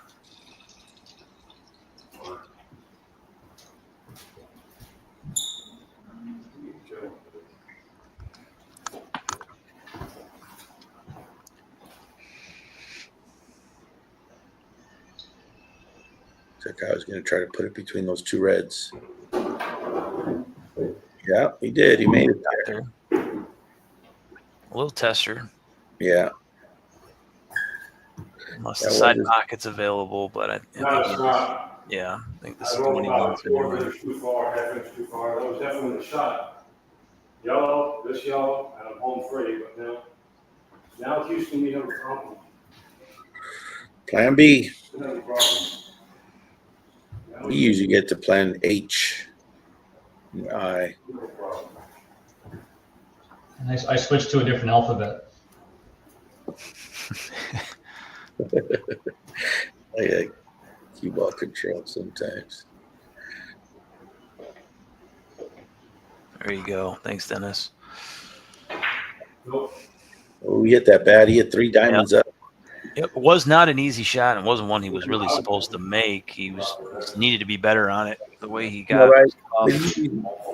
Come on. Like I was going to try to put it between those 2 reds. Yeah, he did. He made it there. A little tester. Yeah. Unless That the side was- pocket's available, but I think I think this is the I one he rolled needs about to 4 do. inches too far, half inch too far. That was definitely a shot. Yellow, this yellow, and I'm home free. But now Houston, we have a problem. Plan B. We have a problem. Now We usually get to plan H. And I. we have a problem. I switched to a different alphabet. I like cue ball control sometimes. There you go. Thanks, Dennis. Nope. Oh, he hit that bad. He hit 3 diamonds up. It was not an easy shot. It wasn't one he was really supposed to make. He needed to be better on it. The way he got. All right. Off.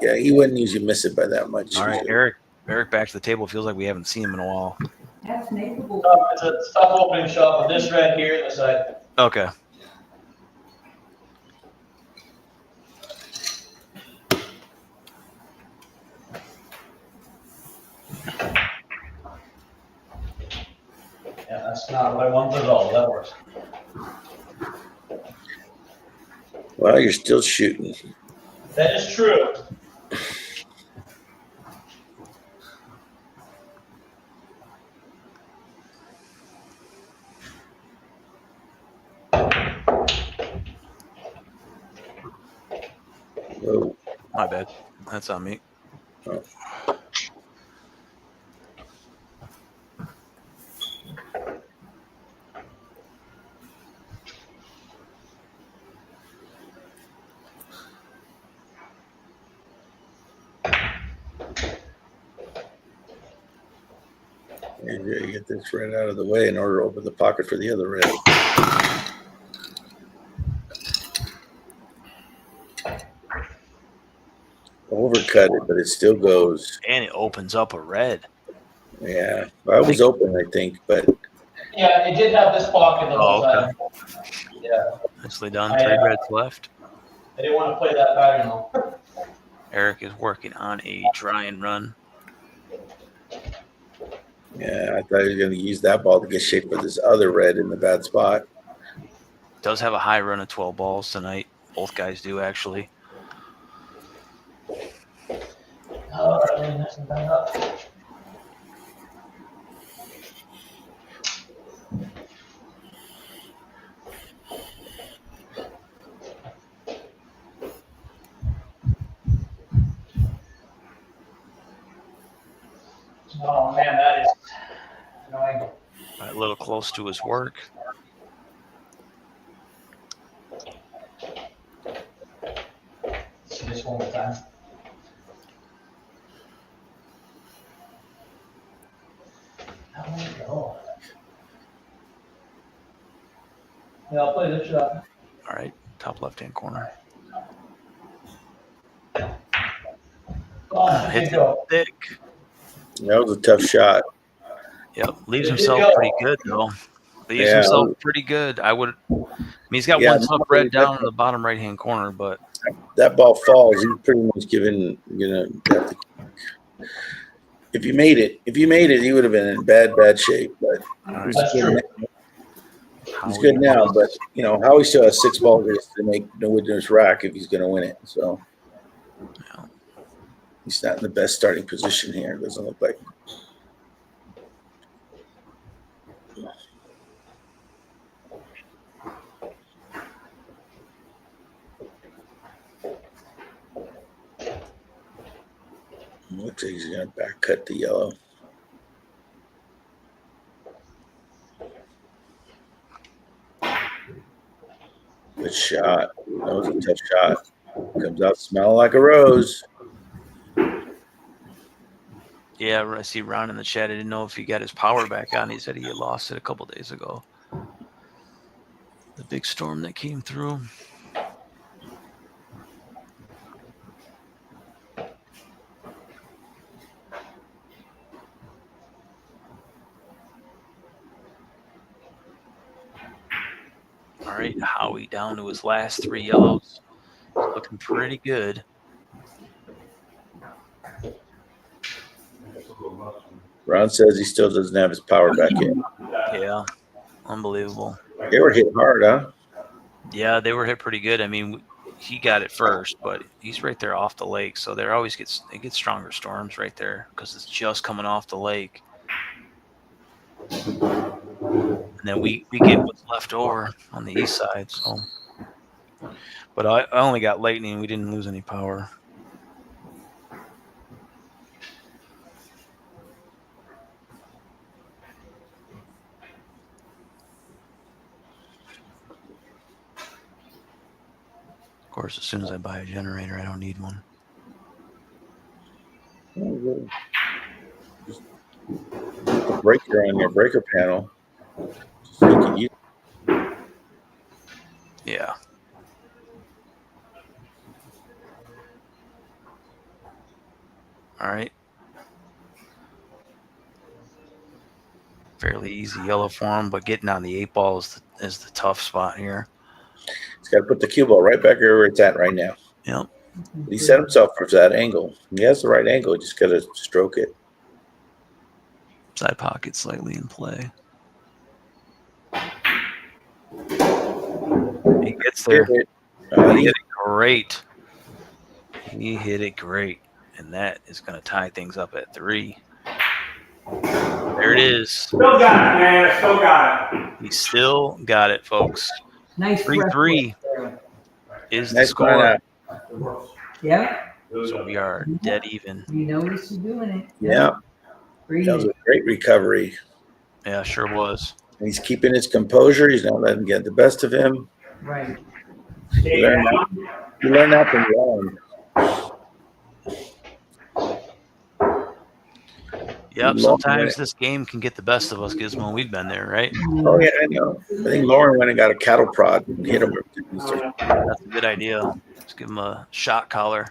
Yeah, he wouldn't usually miss it by that much. All right, Eric back to the table. Feels like we haven't seen him in a while. That's makeable. It's a tough opening shot, but this red here, this side. Okay. Yeah, that's not what I wanted at all. That works. Well, you're still shooting. That is true. Oh, My bad. That's on me. oh. You get this red out of the way in order to open the pocket for the other red. Overcut it, but it still goes. And it opens up a red. Yeah, well, I was open, I think, but Yeah, it did have this pocket the whole okay. time. Yeah, Nicely done. I, 3 reds left. I didn't want to play that pattern though. Eric is working on a try and run. yeah, I thought he was going to use that ball to get shaped with this other red in the bad spot. Does have a high run of 12 balls tonight. Both guys do, actually. Oh, I really messed that up. Oh man, that is annoying. A little close to his work. Let's see this one more time. How do we go? Yeah, I'll play this shot. All right, top left-hand corner. Oh, Hits it go. it thick. That was a tough shot. Yep, leaves It did himself go. pretty good, though. Leaves Yeah. himself pretty good. I meuld. I mean, he's got Yeah, one tough red down in the bottom right-hand corner, but That ball falls. He's pretty much given, if you made it, he would have been in bad shape. But he's That's good true. now. He's good now, but Howie still has 6 balls to make no winner's rack if he's going to win it. So Yeah. he's not in the best starting position here. It doesn't look like. Looks like he's going to back cut the yellow. Good shot. That was a tough shot. Comes out smelling like a rose. yeah, I see Ron in the chat. I didn't know if he got his power back on. He said he had lost it a couple days ago. The big storm that came through. All right, Howie down to his last 3 yellows. Looking pretty good. Ron says he still doesn't have his power back in. Yeah, unbelievable. They were hit hard, huh? Yeah, they were hit pretty good. I mean, he got it first, but he's right there off the lake, so there always get stronger storms right there because it's just coming off the lake. And then we get what's left over on the east side. So, but I only got lightning. We didn't lose any power. Of course, as soon as I buy a generator, I don't need one. Just put the breaker on your breaker panel. So you can use. Yeah. All right. Fairly easy yellow for him, but getting on the 8 ball is the tough spot here. He's got to put the cue ball right back where it's at right now. Yep. He set himself for that angle. He has the right angle. Just got to stroke it. Side pocket slightly in play. He gets there. He hit it great. He hit it great. And that is going to tie things up at 3. There it is. Still got it, man. Still got it. He still got it, folks. Nice 3-3 is the Nice score. Yeah, So we are dead even. you notice you're doing it. Yeah, Breathe. that was a great recovery. Yeah, sure was. And he's keeping his composure. He's not letting get the best of him. Right. You learn that from Ron. Yep. Lauren Sometimes went- this game can get the best of us, Gizmo. We've been there, right? Oh yeah, I know. I think Lauren went and got a cattle prod and hit him. That's a good idea. Let's give him a shot collar.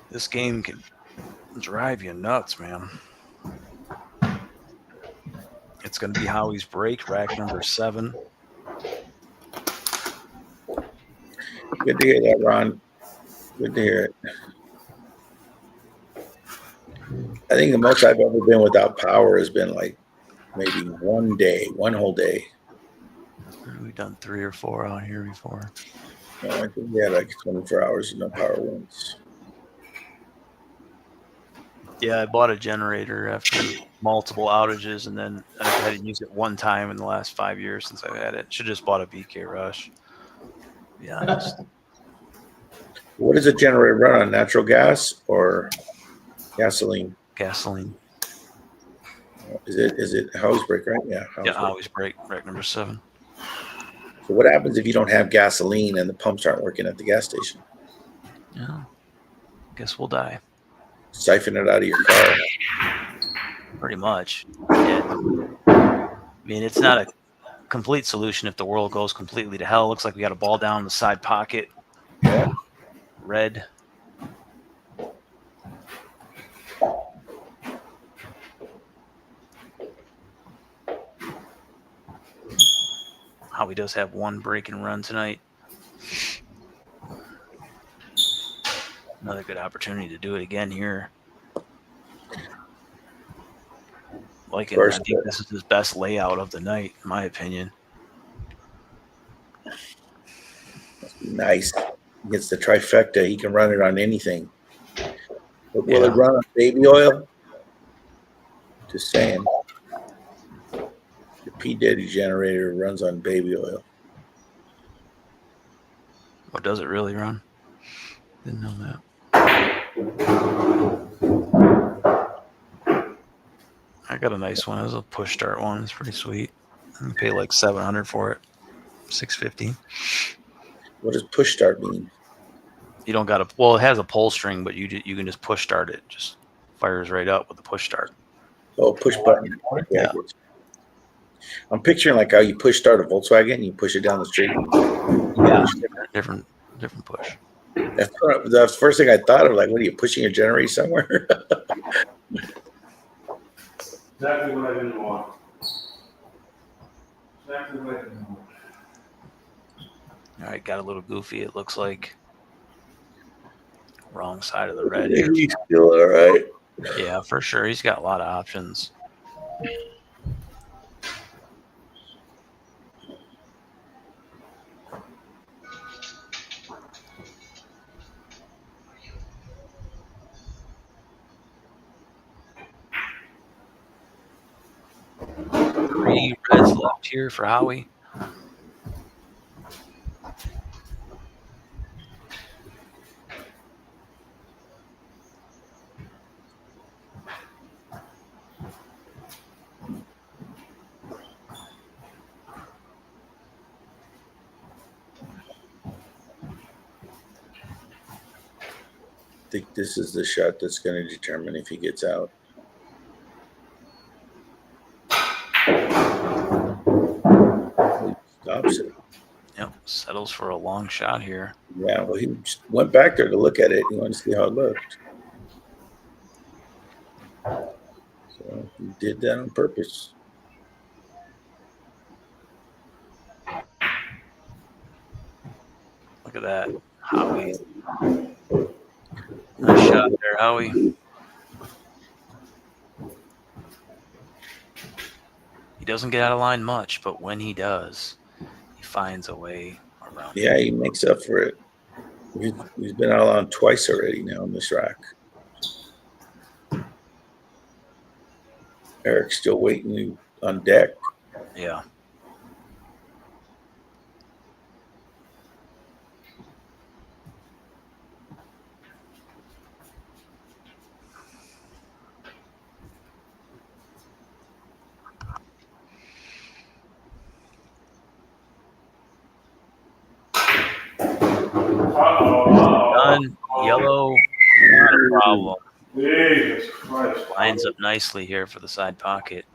This game can drive you nuts, man. It's going to be Howie's break, rack number 7. Good to hear that, Ron. Good to hear it. I think the most I've ever been without power has been like maybe one whole day. We've done 3 or 4 out here before. No, I think we had like 24 hours of no power once. Yeah, I bought a generator after multiple outages, and then I've had to use it one time in the last 5 years since I've had it. Should have just bought a BK Rush. To be honest. What does a generator run on? Natural gas or gasoline? Gasoline. Is it hose brake, right? Yeah. Yeah, Howie's break, rack number 7. So what happens if you don't have gasoline and the pumps aren't working at the gas station? Yeah. Guess we'll die. Siphon it out of your car. Pretty much. Yeah. I mean, it's not a complete solution if the world goes completely to hell. Looks like we got a ball down in the side pocket. Yeah. Red. Howie does have one break and run tonight. Another good opportunity to do it again here. Like it, I think this is his best layout of the night, in my opinion. Nice. He gets the trifecta. He can run it on anything. But will it run on baby oil? Just saying. The P. Diddy generator runs on baby oil. What does it really run? Didn't know that. I got a nice one. It was a push start one. It's pretty sweet. I pay like $700 for it. $650. What does push start mean? You don't got to. Well, it has a pull string, but you can just push start it. Just fires right up with the push start. Oh, push button. Yeah. I'm picturing like how you push start a Volkswagen and you push it down the street. Yeah, different push. That's the first thing I thought of. Like, what are you pushing your generator somewhere? Exactly what I didn't want. Exactly what I didn't want. All right, got a little goofy. It looks like wrong side of the red here. He's still all right. Yeah, for sure. He's got a lot of options. Three reds left here for Howie. I think this is the shot that's going to determine if he gets out. He stops it. Yep, settles for a long shot here. Yeah, well, he just went back there to look at it. He wanted to see how it looked. So he did that on purpose. Look at that, Howie. Nice shot there, Howie. He doesn't get out of line much, but when he does, he finds a way around. Yeah, he makes up for it. He's been out on twice already now in this rack. Eric's still waiting on deck. Yeah. Done. Yellow. Not a problem. Jesus Christ. Lines up nicely here for the side pocket.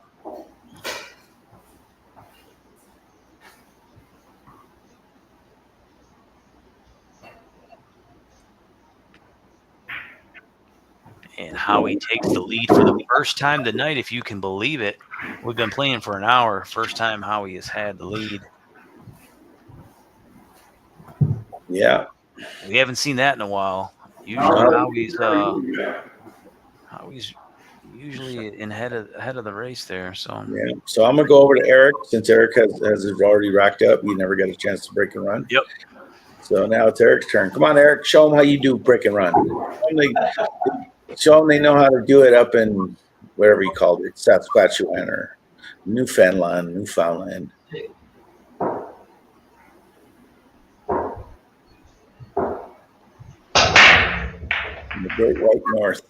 And Howie takes the lead for the first time tonight, if you can believe it. We've been playing for an hour. First time Howie has had the lead. Yeah. We haven't seen that in a while. Usually Howie's usually ahead of the race there. So Yeah. So I'm gonna go over to Eric since Eric has it already racked up. He never got a chance to break and run. Yep. So now it's Eric's turn. Come on, Eric. Show them how you do break and run. Show them they know how to do it up in wherever he called it, Saskatchewan or Newfoundland. In the great white north.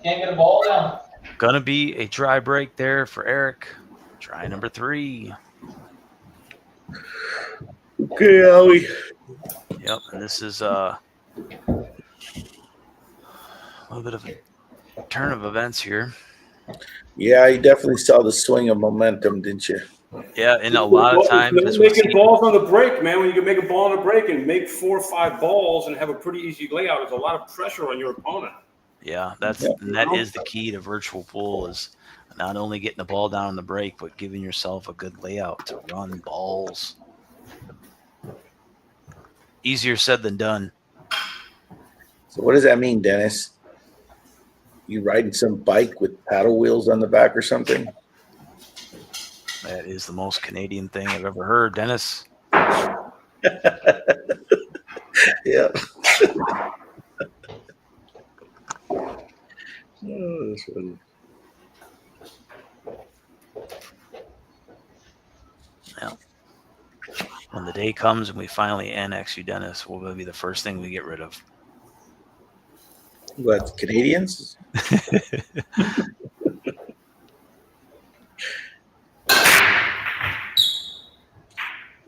Can't get a ball down. gonna be a dry break there for Eric. Try number 3. Okay, Howie. Yep, and this is a little bit of a turn of events here. Yeah, you definitely saw the swing of momentum, didn't you? Yeah, and a lot of times as we making see, balls on the break, man. When you can make a ball on the break and make 4 or 5 balls and have a pretty easy layout, there's a lot of pressure on your opponent. yeah, that is the key to virtual pool is not only getting the ball down on the break, but giving yourself a good layout to run balls. Easier said than done. So what does that mean, Dennis? You riding some bike with paddle wheels on the back or something? That is the most Canadian thing I've ever heard, Dennis. Yeah. Oh, that's funny. Now, when the day comes and we finally annex you, Dennis, will be the first thing we get rid of. What, Canadians?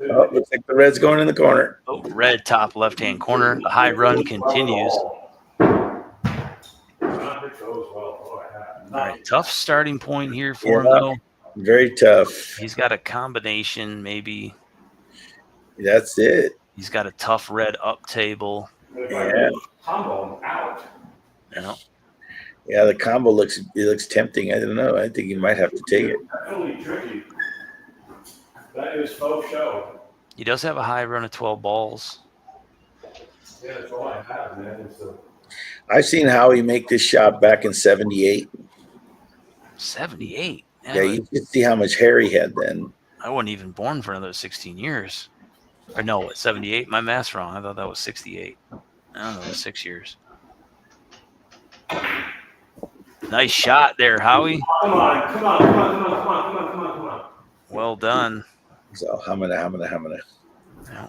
Oh, looks like the red's going in the corner. Oh, red top left-hand corner. The high run continues. All right, tough starting point here for him, though. Very tough. He's got a combination, maybe. That's it. He's got a tough red up table. Yeah. Combo out. You know, Yeah, the combo looks tempting. I don't know. I think you might have to take it. Definitely tricky. That is faux show. he does have a high run of 12 balls. Yeah, that's all I have, man. I've seen Howie make this shot back in 78. 78. Yeah, you can see how much hair he had then. I wasn't even born for another 16 years. Or no, what, 78? My math's wrong. I thought that was 68. I don't know, it was 6 years. Nice shot there, Howie. Come on. Well done. So, hamina. Yeah.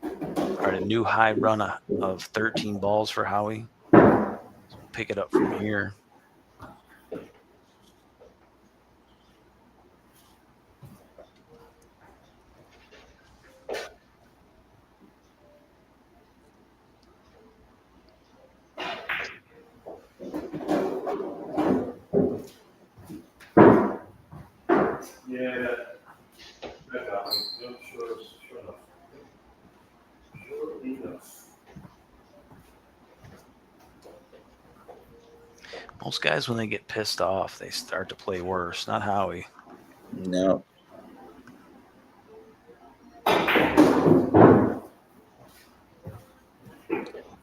All right, a new high run of 13 balls for Howie. So pick it up from here. Yeah, that got me. Sure enough. Most guys, when they get pissed off, they start to play worse. Not Howie. No.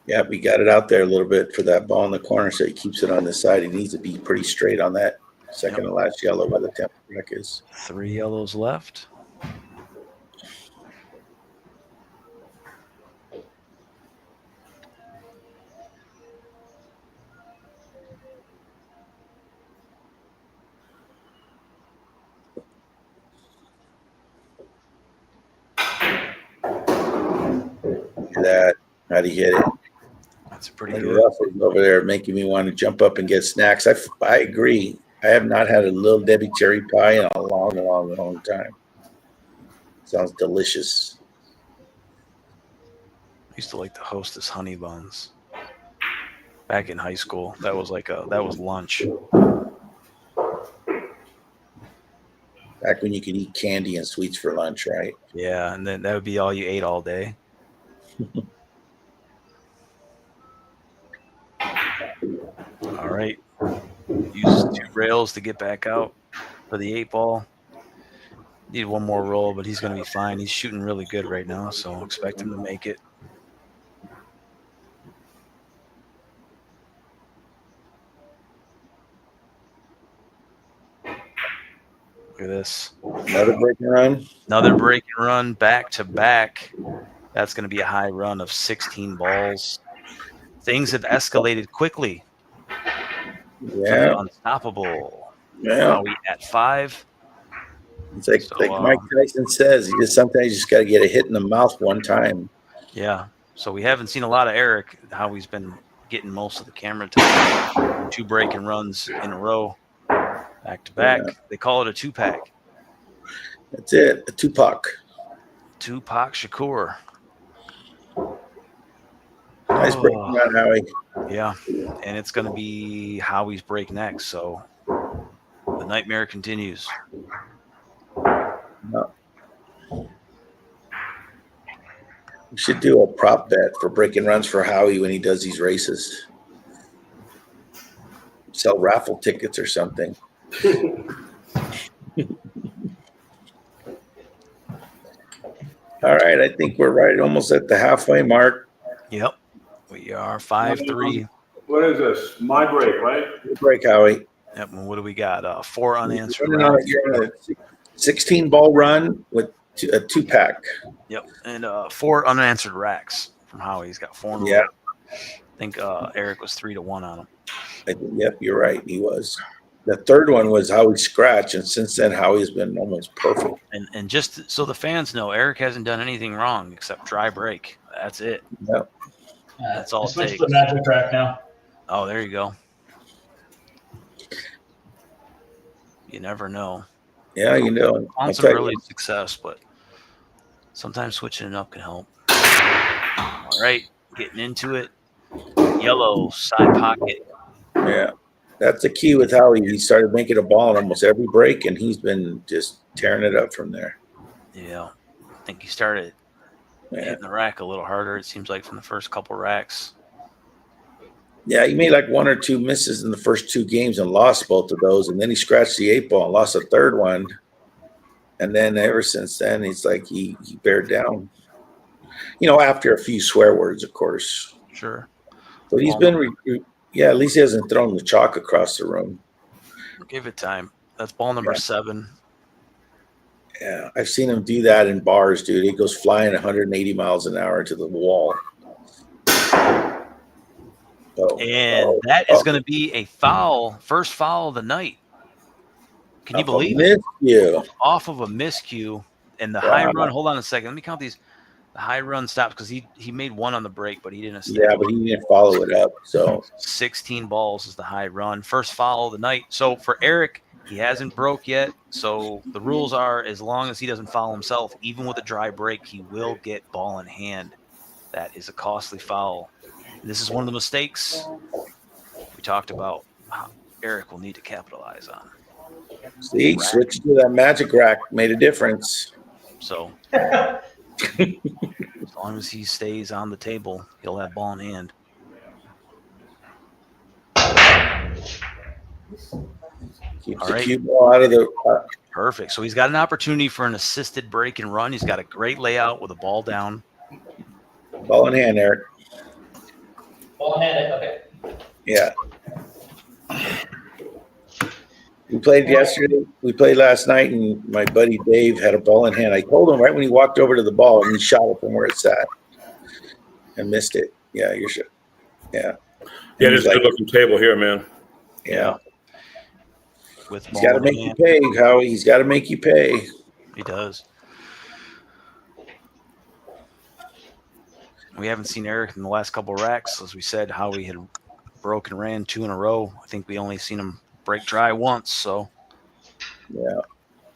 Yeah, we got it out there a little bit for that ball in the corner, so he keeps it on the side. He needs to be pretty straight on that second to last yellow where the temp deck is. 3 yellows left. That, how do you hit it? That's pretty And good. Russell's over there making me want to jump up and get snacks. I agree. I have not had a Little Debbie cherry pie in a long time. Sounds delicious. I used to like the Hostess honey buns back in high school. That was lunch. Back when you could eat candy and sweets for lunch, right? Yeah, and then that would be all you ate all day. All right. Uses 2 rails to get back out for the 8 ball. Need one more roll, but he's going to be fine. He's shooting really good right now, so expect him to make it. Look at this. Another break and run. Another break and run back to back. That's going to be a high run of 16 balls. Things have escalated quickly. Yeah. Unstoppable. Yeah. Now we at 5. It's like Mike Tyson says, sometimes you just got to get a hit in the mouth one time. Yeah. So we haven't seen a lot of Eric, how he's been getting most of the camera time. 2 break and runs in a row. Back to back. Yeah. They call it a 2-pack. That's it. A Tupac. Tupac Shakur. Nice break run, Howie. Yeah. And it's going to be Howie's break next. So the nightmare continues. No. We should do a prop bet for break and runs for Howie when he does these races. Sell raffle tickets or something. All right, I think we're right almost at the halfway mark. Yep. We are 5-3. What is this? My break, right? Good break, Howie. Yep. And what do we got? 4 unanswered. You're on a 16-ball run with a 2-pack. Yep. And 4 unanswered racks from Howie. He's got 4 in a row. Yeah. I think Eric was 3-1 on him. Yep, you're right. He was. The third one was Howie's scratch, and since then Howie's been almost perfect. And just so the fans know, Eric hasn't done anything wrong except dry break. That's it. Yep. That's all it switch takes. to the magic track now. Oh, there you go. You never know. Yeah, you know. On some early success, but sometimes switching it up can help. All right, getting into it. Yellow side pocket. Yeah, that's the key with Howie. He started making a ball in almost every break, and he's been just tearing it up from there. Yeah, I think he started hitting the rack a little harder, it seems like, from the first couple racks. Yeah, he made like 1 or 2 misses in the first 2 games and lost both of those, and then he scratched the 8 ball and lost a third one. And then ever since then, he's like he bared down. You know, after a few swear words, of course. Sure. But he's been yeah, at least he hasn't thrown the chalk across the room. Give it time. That's ball number 7. Yeah, I've seen him do that in bars, dude. He goes flying 180 miles an hour to the wall. That is going to be a foul, first foul of the night. Can you believe it? Off of a miscue. And the high run, hold on a second. Let me count these. The high run stops because he made 1 on the break, but he didn't. Yeah, but he didn't follow it up. So 16 balls is the high run. First foul of the night. So for Eric, he hasn't broke yet. So the rules are, as long as he doesn't foul himself, even with a dry break, he will get ball in hand. That is a costly foul. And this is one of the mistakes we talked about Eric will need to capitalize on. See, switch to that magic rack made a difference. So as long as he stays on the table, he'll have ball in hand. Keeps the cue ball out of the perfect. So he's got an opportunity for an assisted break and run. He's got a great layout with a ball down. Ball in hand, Eric. Ball in hand, okay. Yeah. We played yesterday. We played last night, and my buddy Dave had a ball in hand. I told him right when he walked over to the ball, and he shot it from where it sat and missed it. Yeah, you should. Yeah. Yeah, there's a good-looking table here, man. Yeah. With he's got to make you pay, Howie. He's got to make you pay. He does. We haven't seen Eric in the last couple of racks. As we said, Howie had broke and ran 2 in a row. I think we only seen him break dry once. So Yeah.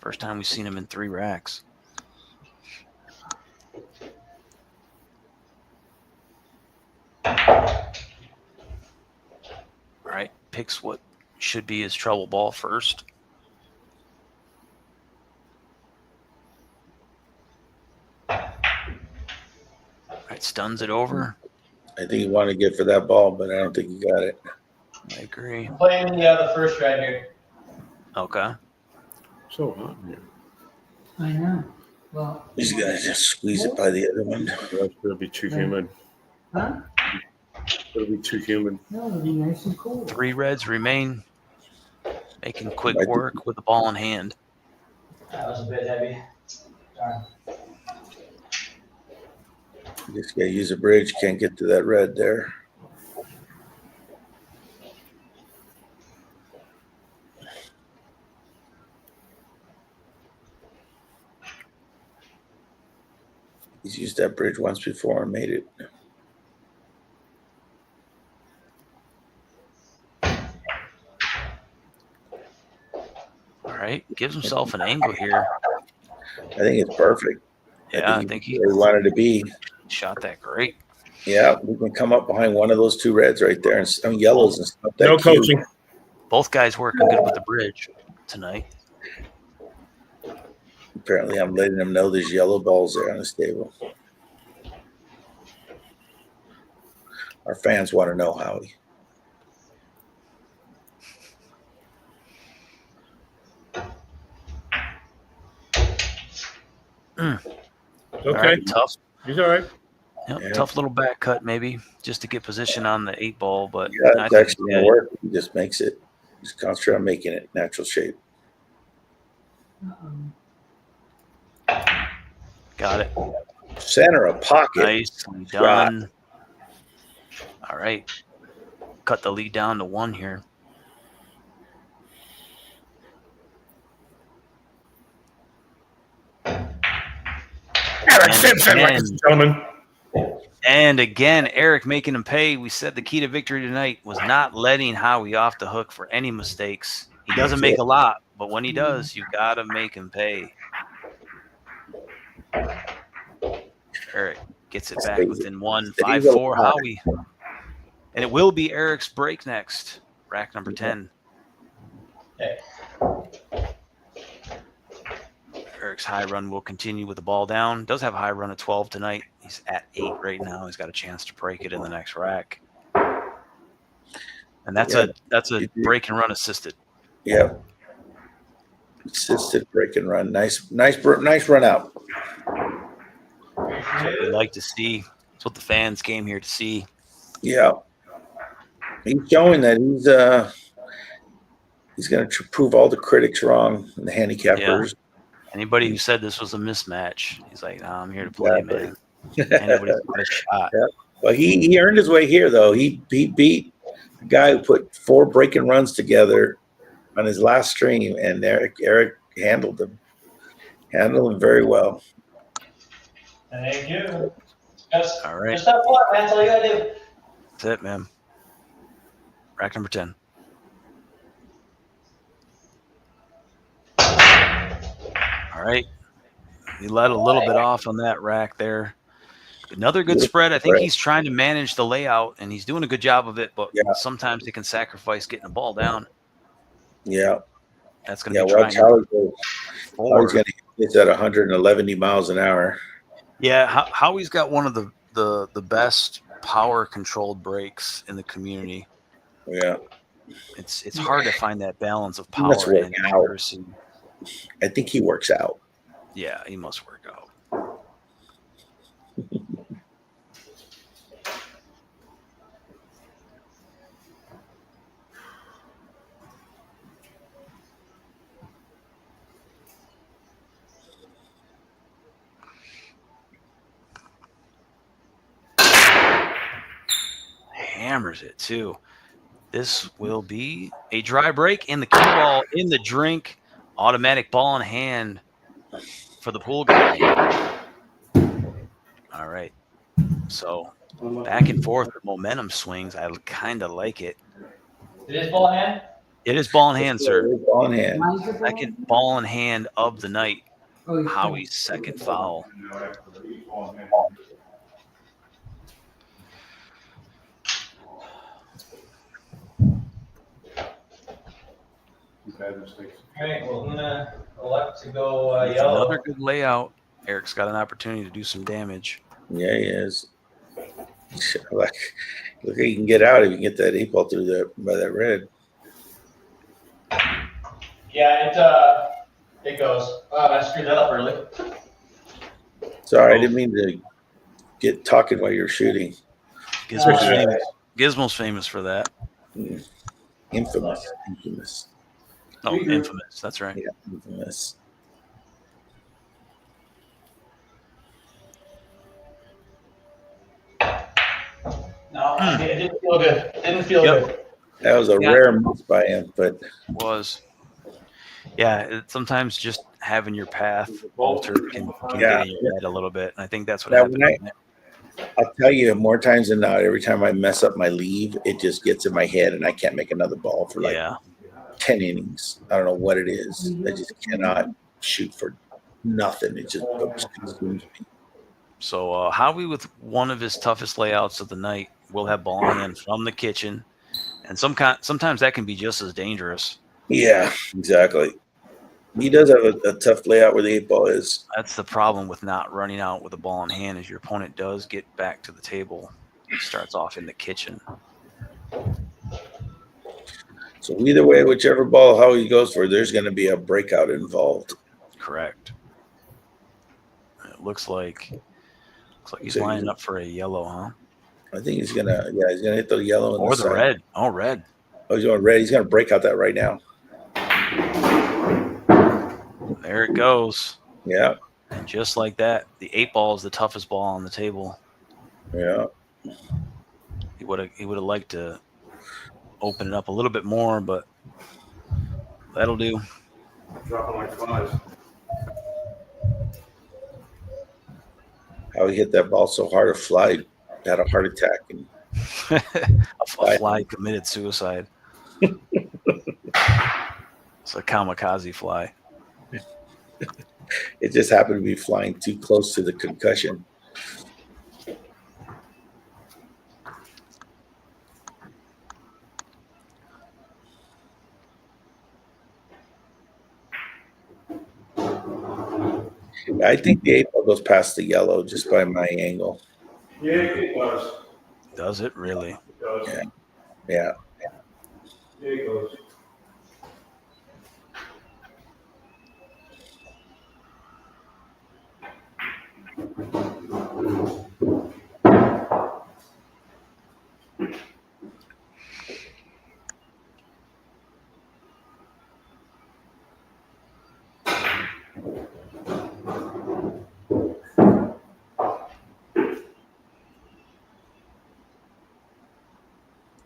first time we've seen him in 3 racks. All right. Picks what should be his trouble ball first. All right. Stuns it over. I think he wanted to get for that ball, but I don't think he got it. I agree. I'm playing the first red here. Okay. So hot in here. I know. Well, He's gonna just squeeze it by the other one. That's gonna be too humid. huh? It'll be too humid. No, it'll be nice and cool. 3 reds remain. Making quick I think- work with the ball in hand. That was a bit heavy. Darn. You just gotta use a bridge. Can't get to that red there. He's used that bridge once before and made it. All right. Gives himself an angle here. I think it's perfect. Yeah, I think he where he wanted to be. shot that great. Yeah, we can come up behind one of those 2 reds right there and some yellows and stuff. No coaching. Both guys working good with the bridge tonight. Apparently, I'm letting them know there's yellow balls there on the table. Our fans want to know, Howie. It's All okay. right, tough. He's all right. Yep, Yeah. tough little back cut maybe just to get position on the 8 ball, but Yeah, I it's think actually going to work. He just makes it. Just concentrate on making it natural shape. Uh-oh. got it. Center of pocket. Nicely done. All right. Cut the lead down to 1 here. Eric Simpson, again- ladies and gentlemen. And again, Eric making him pay. We said the key to victory tonight was not letting Howie off the hook for any mistakes. He doesn't make a lot, but when he does, you got to make him pay. Eric gets it back within 1, 5-4 Howie. And it will be Eric's break next. Rack number 10. Okay. Eric's high run will continue with the ball down. Does have a high run of 12 tonight. He's at 8 right now. He's got a chance to break it in the next rack. And that's a break and run assisted. Yeah. Assisted break and run. Nice run out. That's what we like to see. That's what the fans came here to see. Yeah. He's showing that he's going to prove all the critics wrong and the handicappers. Anybody who said this was a mismatch, he's like, nah, I'm here to play, Exactly. man. Anybody's got a shot. Yeah. Well, he earned his way here, though. He beat a guy who put 4 break and runs together on his last stream, and Eric handled him very well. Thank you. Just, All right. just have fun, man. That's all you gotta do. That's it, man. Rack number 10. All right. He let a little bit off on that rack there. Another good spread. I think he's trying to manage the layout, and he's doing a good job of it, but sometimes he can sacrifice getting the ball down. Yeah. That's going to be watch trying how he's forward. going to hit at 111 miles an hour. Yeah, Howie's got one of the best power-controlled breaks in the community. Yeah. It's hard to find that balance of He must power work and out. accuracy. I think he works out. Yeah, he must work out. Hammers it too. This will be a dry break and the cue ball in the drink. Automatic ball in hand for the pool guy. All right. So back and forth with momentum swings. I kind of like it. It is ball hand? It is ball in hand, sir. Ball in hand. Mine's a ball. Second ball in hand of the night. Oh, he's Howie's second foul. All right, well, I'm gonna elect to go yellow. Another good layout. Eric's got an opportunity to do some damage. Yeah, he is. Like, look, he can get out if you can get that 8-ball through there by that red. Yeah, it goes. Oh, I screwed that up early. Sorry, I didn't mean to get talking while you're shooting. Gizmo's famous. Gizmo's famous for that. Infamous. Oh, infamous. That's right. Yeah, infamous. No, it didn't feel good. Didn't feel good. That was a rare miss by him, but Was. Yeah, sometimes just having your path altered can get in your head a little bit. And I think that's what happened. I'll tell you, more times than not, every time I mess up my leave, it just gets in my head and I can't make another ball for like 10 innings. I don't know what it is. I just cannot shoot for nothing. It just consumes me. So Howie, with one of his toughest layouts of the night, will have ball in hand from the kitchen. And sometimes that can be just as dangerous. Yeah, exactly. He does have a tough layout where the 8-ball is. That's the problem with not running out with a ball in hand, is your opponent does get back to the table. It starts off in the kitchen. So either way, whichever ball Howie goes for, there's going to be a breakout involved. Correct. It looks like he's lining up for a yellow, huh? I think he's gonna hit the yellow and or the side. red. Oh, red. Oh, he's going red. He's gonna break out that right now. There it goes. Yeah. And just like that, the 8-ball is the toughest ball on the table. Yeah. He would have liked to open it up a little bit more, but that'll do. Dropping like flies. How he hit that ball so hard, a fly had a heart attack. And a fly committed suicide. It's a kamikaze fly. It just happened to be flying too close to the concussion. I think the 8-ball goes past the yellow just by my angle. Yeah, it does. Does it really? It does. Yeah. Yeah, it goes.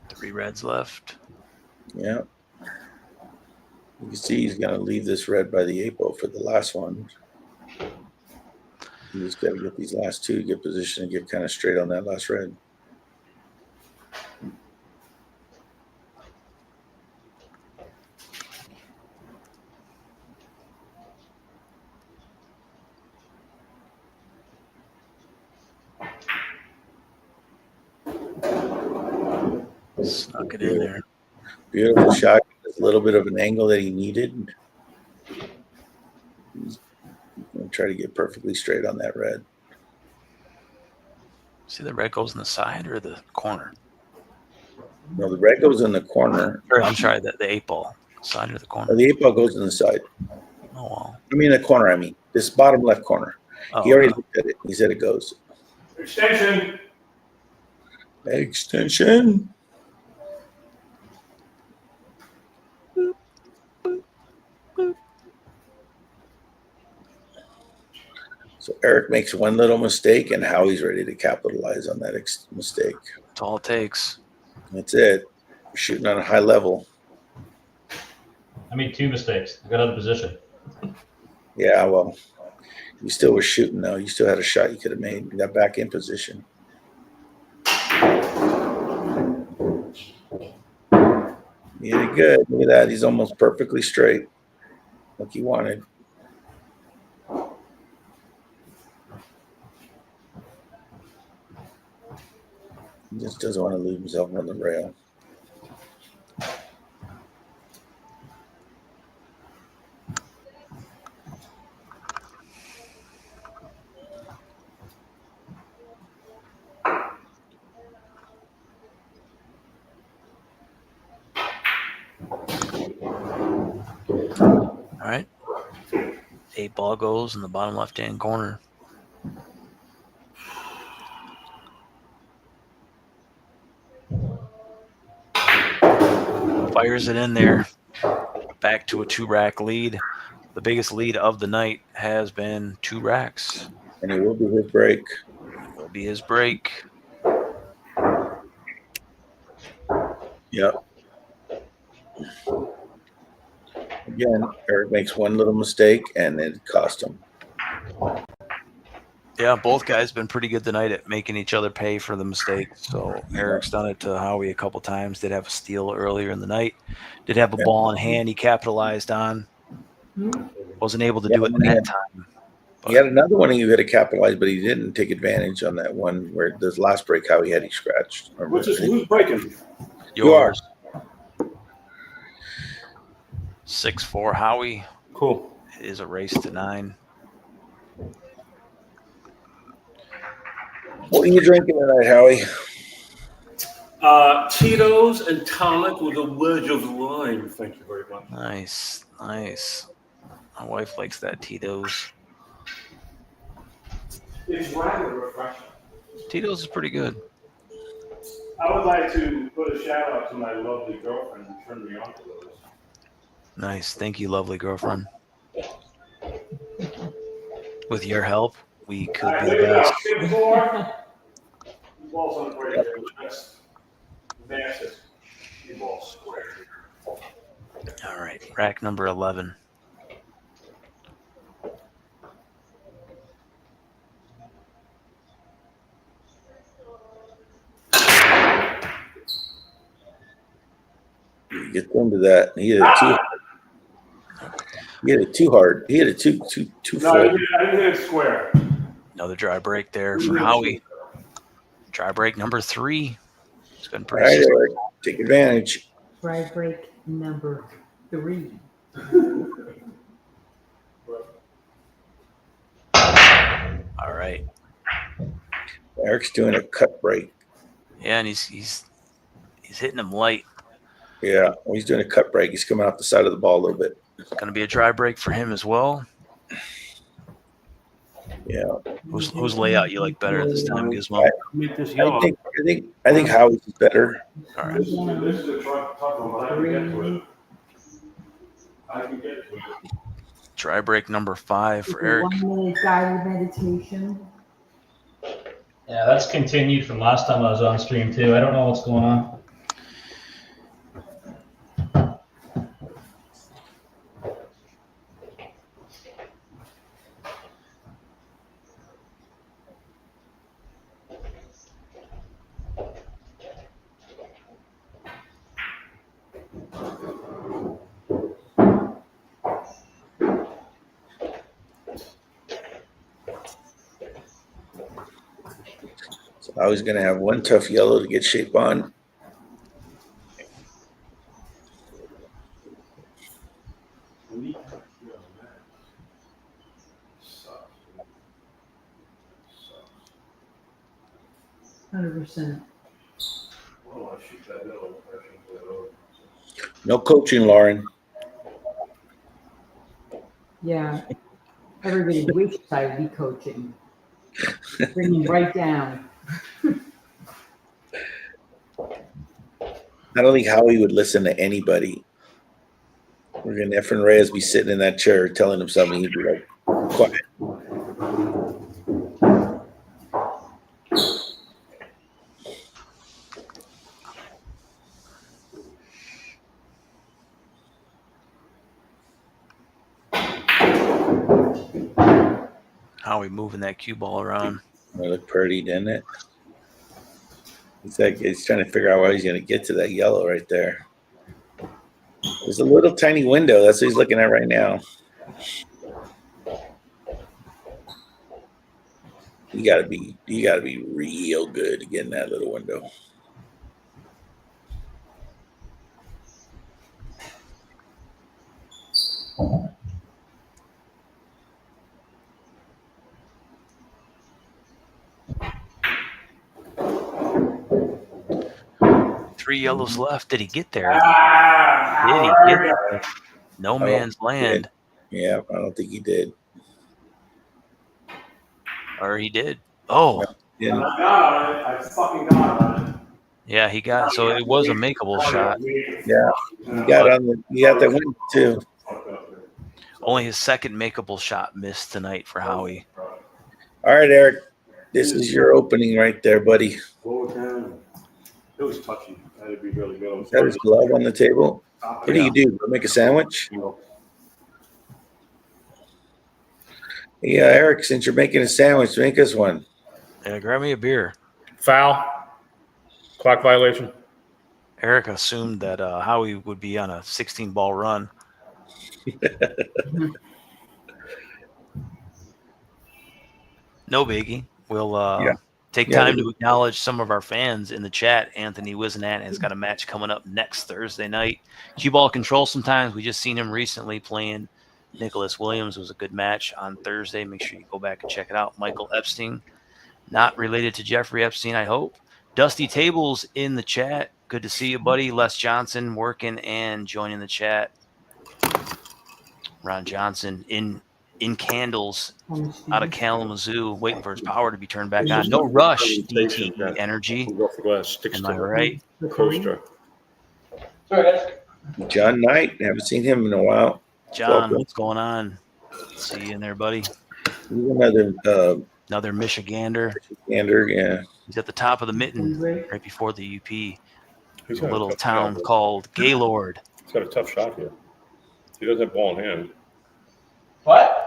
Three reds left. Yeah. You can see he's going to leave this red by the 8-ball for the last one. You just got to get these last two, get position, and get kind of straight on that last red. Snuck it in there. Beautiful shot. A little bit of an angle that he needed. He's going to try to get perfectly straight on that red. See, the red goes in the side or the corner? No, the red goes in the corner. Or, I'm sorry, the 8-ball. Side or the corner? The 8-ball goes in the side. Oh, well. I mean, the corner, This bottom left corner. Oh, He already looked at it. He said it goes. Extension. Extension. So Eric makes one little mistake, and Howie's ready to capitalize on that mistake. That's all it takes. That's it. We're shooting on a high level. I made two mistakes. I got out of position. Yeah, well, you still were shooting, though. You still had a shot you could have made. You got back in position. He hit it good. Look at that. He's almost perfectly straight, like he wanted. He just doesn't want to leave himself on the rail. All right. 8 ball goes in the bottom left-hand corner. Fires it in there. Back to a 2-rack lead. The biggest lead of the night has been 2 racks. And it will be his break. It will be his break. Yep. Again, Eric makes one little mistake and it cost him. Yeah, both guys been pretty good tonight at making each other pay for the mistakes. So Eric's done it to Howie a couple times. Did have a steal earlier in the night. Did have a ball in hand he capitalized on. Wasn't able to do it that time. But He had another one he could have capitalized, but he didn't take advantage on that one where this last break, how he had scratched. Who's breaking? yours. 6-4 Howie. Cool. It is a race to 9. What are you drinking tonight, Howie? Tito's and tonic with a wedge of lime. Thank you very much. Nice. Nice. My wife likes that Tito's. It's rather refreshing. Tito's is pretty good. I would like to put a shout out to my lovely girlfriend who turned me on to those. Nice. Thank you, lovely girlfriend. With your help, we could be the best. Balls on the break. Advances. Ball square. All right. Rack number 11. Get into that. He hit it too. He hit it too hard. He hit it too No, full. I didn't hit it square. Another dry break there for Howie. Dry break number 3. It's been All pretty right, successful. Eric, take advantage. Dry break number 3. All right. Eric's doing a cut break. Yeah, and he's hitting him light. Yeah, well, he's doing a cut break. He's coming off the side of the ball a little bit. It's going to be a dry break for him as well. Yeah, Whose layout you like better this time, Gizmo? Make this I yellow. think Howie's is better. All right. This is a truck one. I can get to it. I can get to it. Dry break number 5 for Eric. 1 minute guided meditation. Yeah, that's continued from last time I was on stream too. I don't know what's going on. So Howie's going to have one tough yellow to get shape on. Sucks. 100%. Well, I shoot that yellow. I should put it over. No coaching, Lauren. Yeah. Everybody wishes I would be coaching. Bring him right down. I don't think Howie would listen to anybody. We're going to Efren Reyes be sitting in that chair telling him something. He'd be like, quiet. Howie moving that cue ball around. It looked pretty, didn't it? He's trying to figure out how he's going to get to that yellow right there. There's a little tiny window. That's what he's looking at right now. You gotta be real good to get in that little window. Three yellows left. Did he get there? Ah, Did he how get are ya? there? No man's land. Yeah, I don't think he did. Or he did. Oh, Yeah. I got on it. I fucking got on it. yeah, he got. So it was a makeable shot. Yeah. You got that win too. Only his second makeable shot missed tonight for Howie. All right, Eric. This is your opening right there, buddy. It was touchy. I had to be really good. Got his glove on the table. What do you do? Go make a sandwich? Yeah, Eric, since you're making a sandwich, make us one. Yeah, grab me a beer. Foul. Clock violation. Eric assumed that Howie would be on a 16-ball run. No biggie. We'll take time to acknowledge some of our fans in the chat. Anthony Wizenat has got a match coming up next Thursday night. Cue ball control sometimes. We just seen him recently playing Nicholas Williams. It was a good match on Thursday. Make sure you go back and check it out. Michael Epstein, not related to Jeffrey Epstein, I hope. Dusty Tables in the chat. Good to see you, buddy. Les Johnson working and joining the chat. Ron Johnson in candles out of Kalamazoo, waiting for his power to be turned back on. No rush, DTE Energy. Am I right? Coaster. Sorry, guys. John Knight. Haven't seen him in a while. John, Welcome. what's going on? See you in there, buddy. Another Michigander. yeah. He's at the top of the mitten right before the UP. He's There's a got little tough town shot. called Gaylord. He's got a tough shot here. He doesn't have ball in hand. What?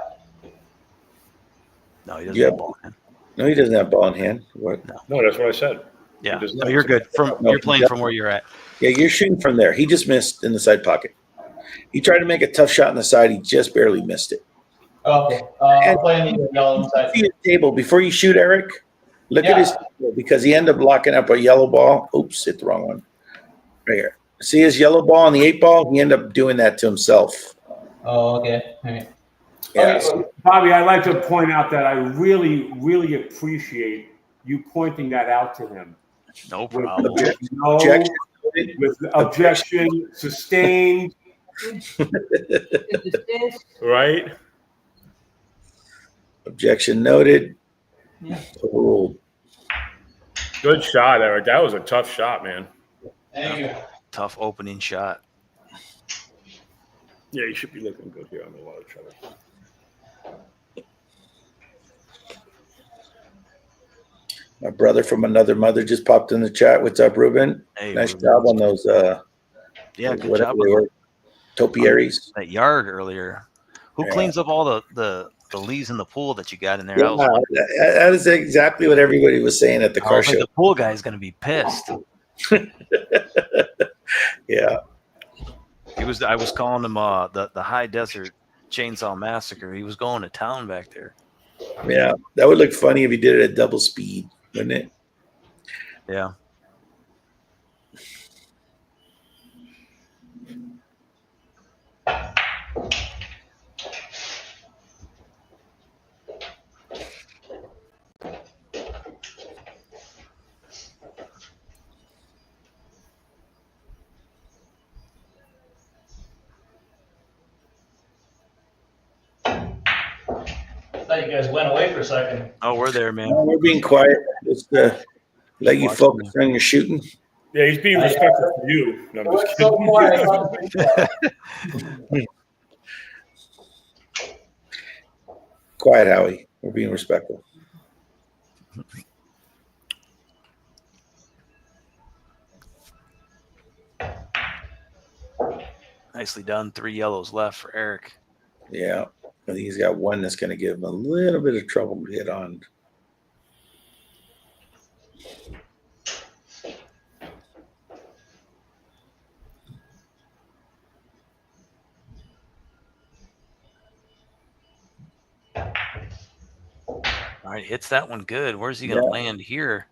No, he doesn't Yep. have ball. Man. No, he doesn't have ball in hand. What? No, that's what I said. Yeah, He does no, not. you're good. You're playing from where you're at. Yeah, you're shooting from there. He just missed in the side pocket. He tried to make a tough shot in the side. He just barely missed it. Okay. I'm playing the yellow inside. See his table before you shoot, Eric. Look at Yeah. his table because he ended up locking up a yellow ball. Oops, hit the wrong one. Right here. See his yellow ball and the 8-ball? He ended up doing that to himself. Oh, okay. All right. Yeah. Okay, Bobby, I'd like to point out that I really, really appreciate you pointing that out to him. No problem. No, Objection. with objection sustained, Right? Objection noted. Yeah. Overruled. Good shot, Eric. That was a tough shot, man. Thank you. Tough opening shot. Yeah, you should be looking good here. I'm in a lot of trouble. My brother from another mother just popped in the chat. What's up, Ruben? Hey, Nice Ruben. job on those Yeah, good whatever job they on were. Topiaries. that yard earlier. Who Yeah. cleans up all the leaves in the pool that you got in there? Yeah, that is exactly what everybody was saying at the I car was like, show. the pool guy is going to be pissed. Yeah. I was calling him the High Desert Chainsaw Massacre. He was going to town back there. Yeah. That would look funny if he did it at double speed, wouldn't it? Yeah. I thought you guys went away for a second. Oh, we're there, man. No, we're being quiet. Just let you focus on your shooting. Yeah, he's being respectful for you. No, I'm It just was so kidding. quiet. I thought it was quiet. Quiet, Howie. We're being respectful. Nicely done. 3 yellows left for Eric. Yeah. I think he's got one that's going to give him a little bit of trouble to hit on. right, hits that one good. Where's he going to land here?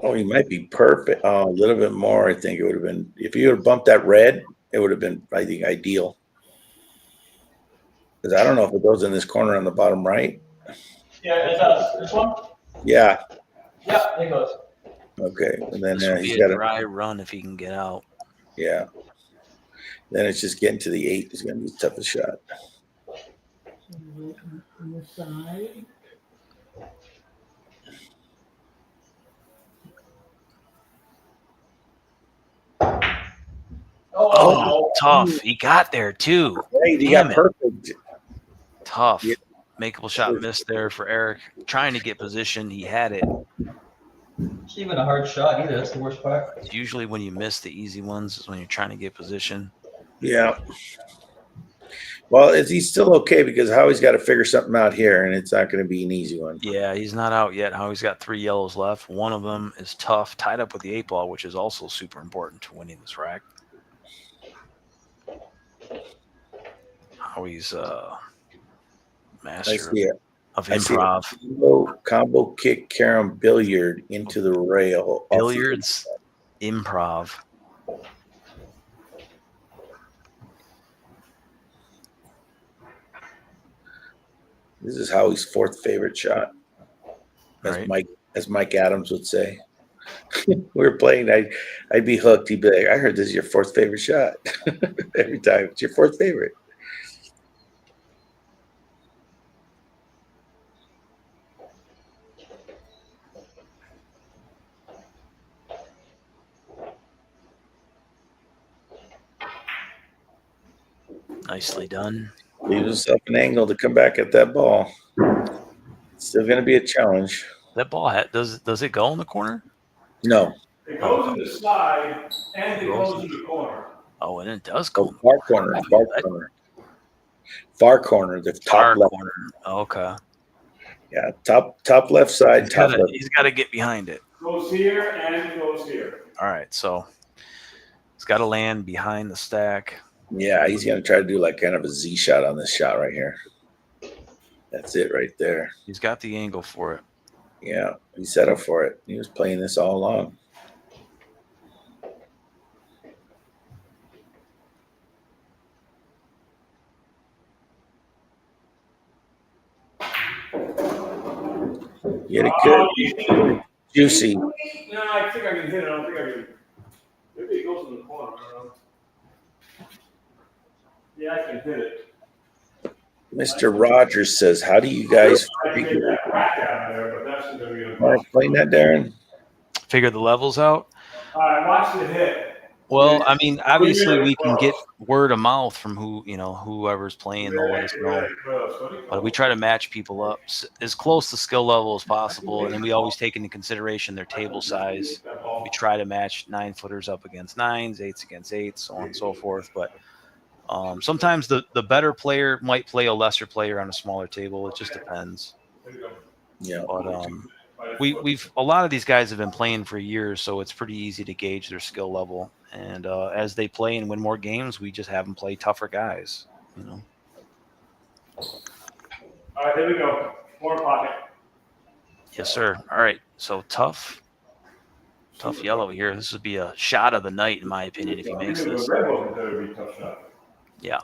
Oh, he might be perfect. Oh, a little bit more. I think it would have been, if you would have bumped that red, it would have been, I think, ideal. Because I don't know if it goes in this corner on the bottom right. Yeah, it does. This one? Yeah. Yeah, it goes. Okay. And then This would he's be a got dry run if he can get out. Yeah. Then it's just getting to the 8 is going to be the toughest shot. On the side. Oh, tough. He got there too. Right, he Damn got it. perfect. Tough. Yeah. Makeable shot missed there for Eric. Trying to get position. He had it. It's even a hard shot either. That's the worst part. It's usually when you miss the easy ones is when you're trying to get position. Yeah. Well, he's still okay because Howie's got to figure something out here, and it's not going to be an easy one. Yeah, he's not out yet. Howie's got 3 yellows left. One of them is tough, tied up with the 8 ball, which is also super important to winning this rack. Howie's master of improv. Combo kick, carom, billiard into the rail. Billiards, improv. This is Howie's 4th favorite shot, as Right. Mike Adams would say. We were playing, I'd be hooked. He'd be like, "I heard this is your 4th favorite shot." Every time, it's your 4th favorite. Nicely done. Leaves himself an angle to come back at that ball. It's still going to be a challenge. That ball does it go in the corner? No. It goes in the side and it goes in the corner. Oh, and it does go. Far corner. Far corner. The top left corner. Oh, okay. Yeah, top left side. He's got to get behind it. Goes here and goes here. All right, so he's got to land behind the stack. Yeah, he's going to try to do like kind of a Z shot on this shot right here. That's it right there. He's got the angle for it. Yeah, he set up for it. He was playing this all along. Get it good. Juicy. No, I think I can hit it. I don't think I can. Maybe it goes in the corner. I don't know. Yeah, I can hit it. Mr. Rogers says, "How do you guys I can get that whack out of there, but that's going to be a want to explain that, Darren?" Figure the levels out. All right, watch the hit. Well, I mean, obviously we can get word of mouth from whoever's playing. They'll let us know. But we try to match people up as close to skill level as possible, and then we always take into consideration their table size. We try to match 9-footers up against 9s, 8s against 8s, so on and so forth. But sometimes the better player might play a lesser player on a smaller table. It just depends. Yeah. But we've a lot of these guys have been playing for years, so it's pretty easy to gauge their skill level. And as they play and win more games, we just have them play tougher guys. All right, here we go. More pocket. Yes, sir. All right. So tough yellow here. This would be a shot of the night, in my opinion, if he makes this. Red wasn't there to be a tough shot. Yeah.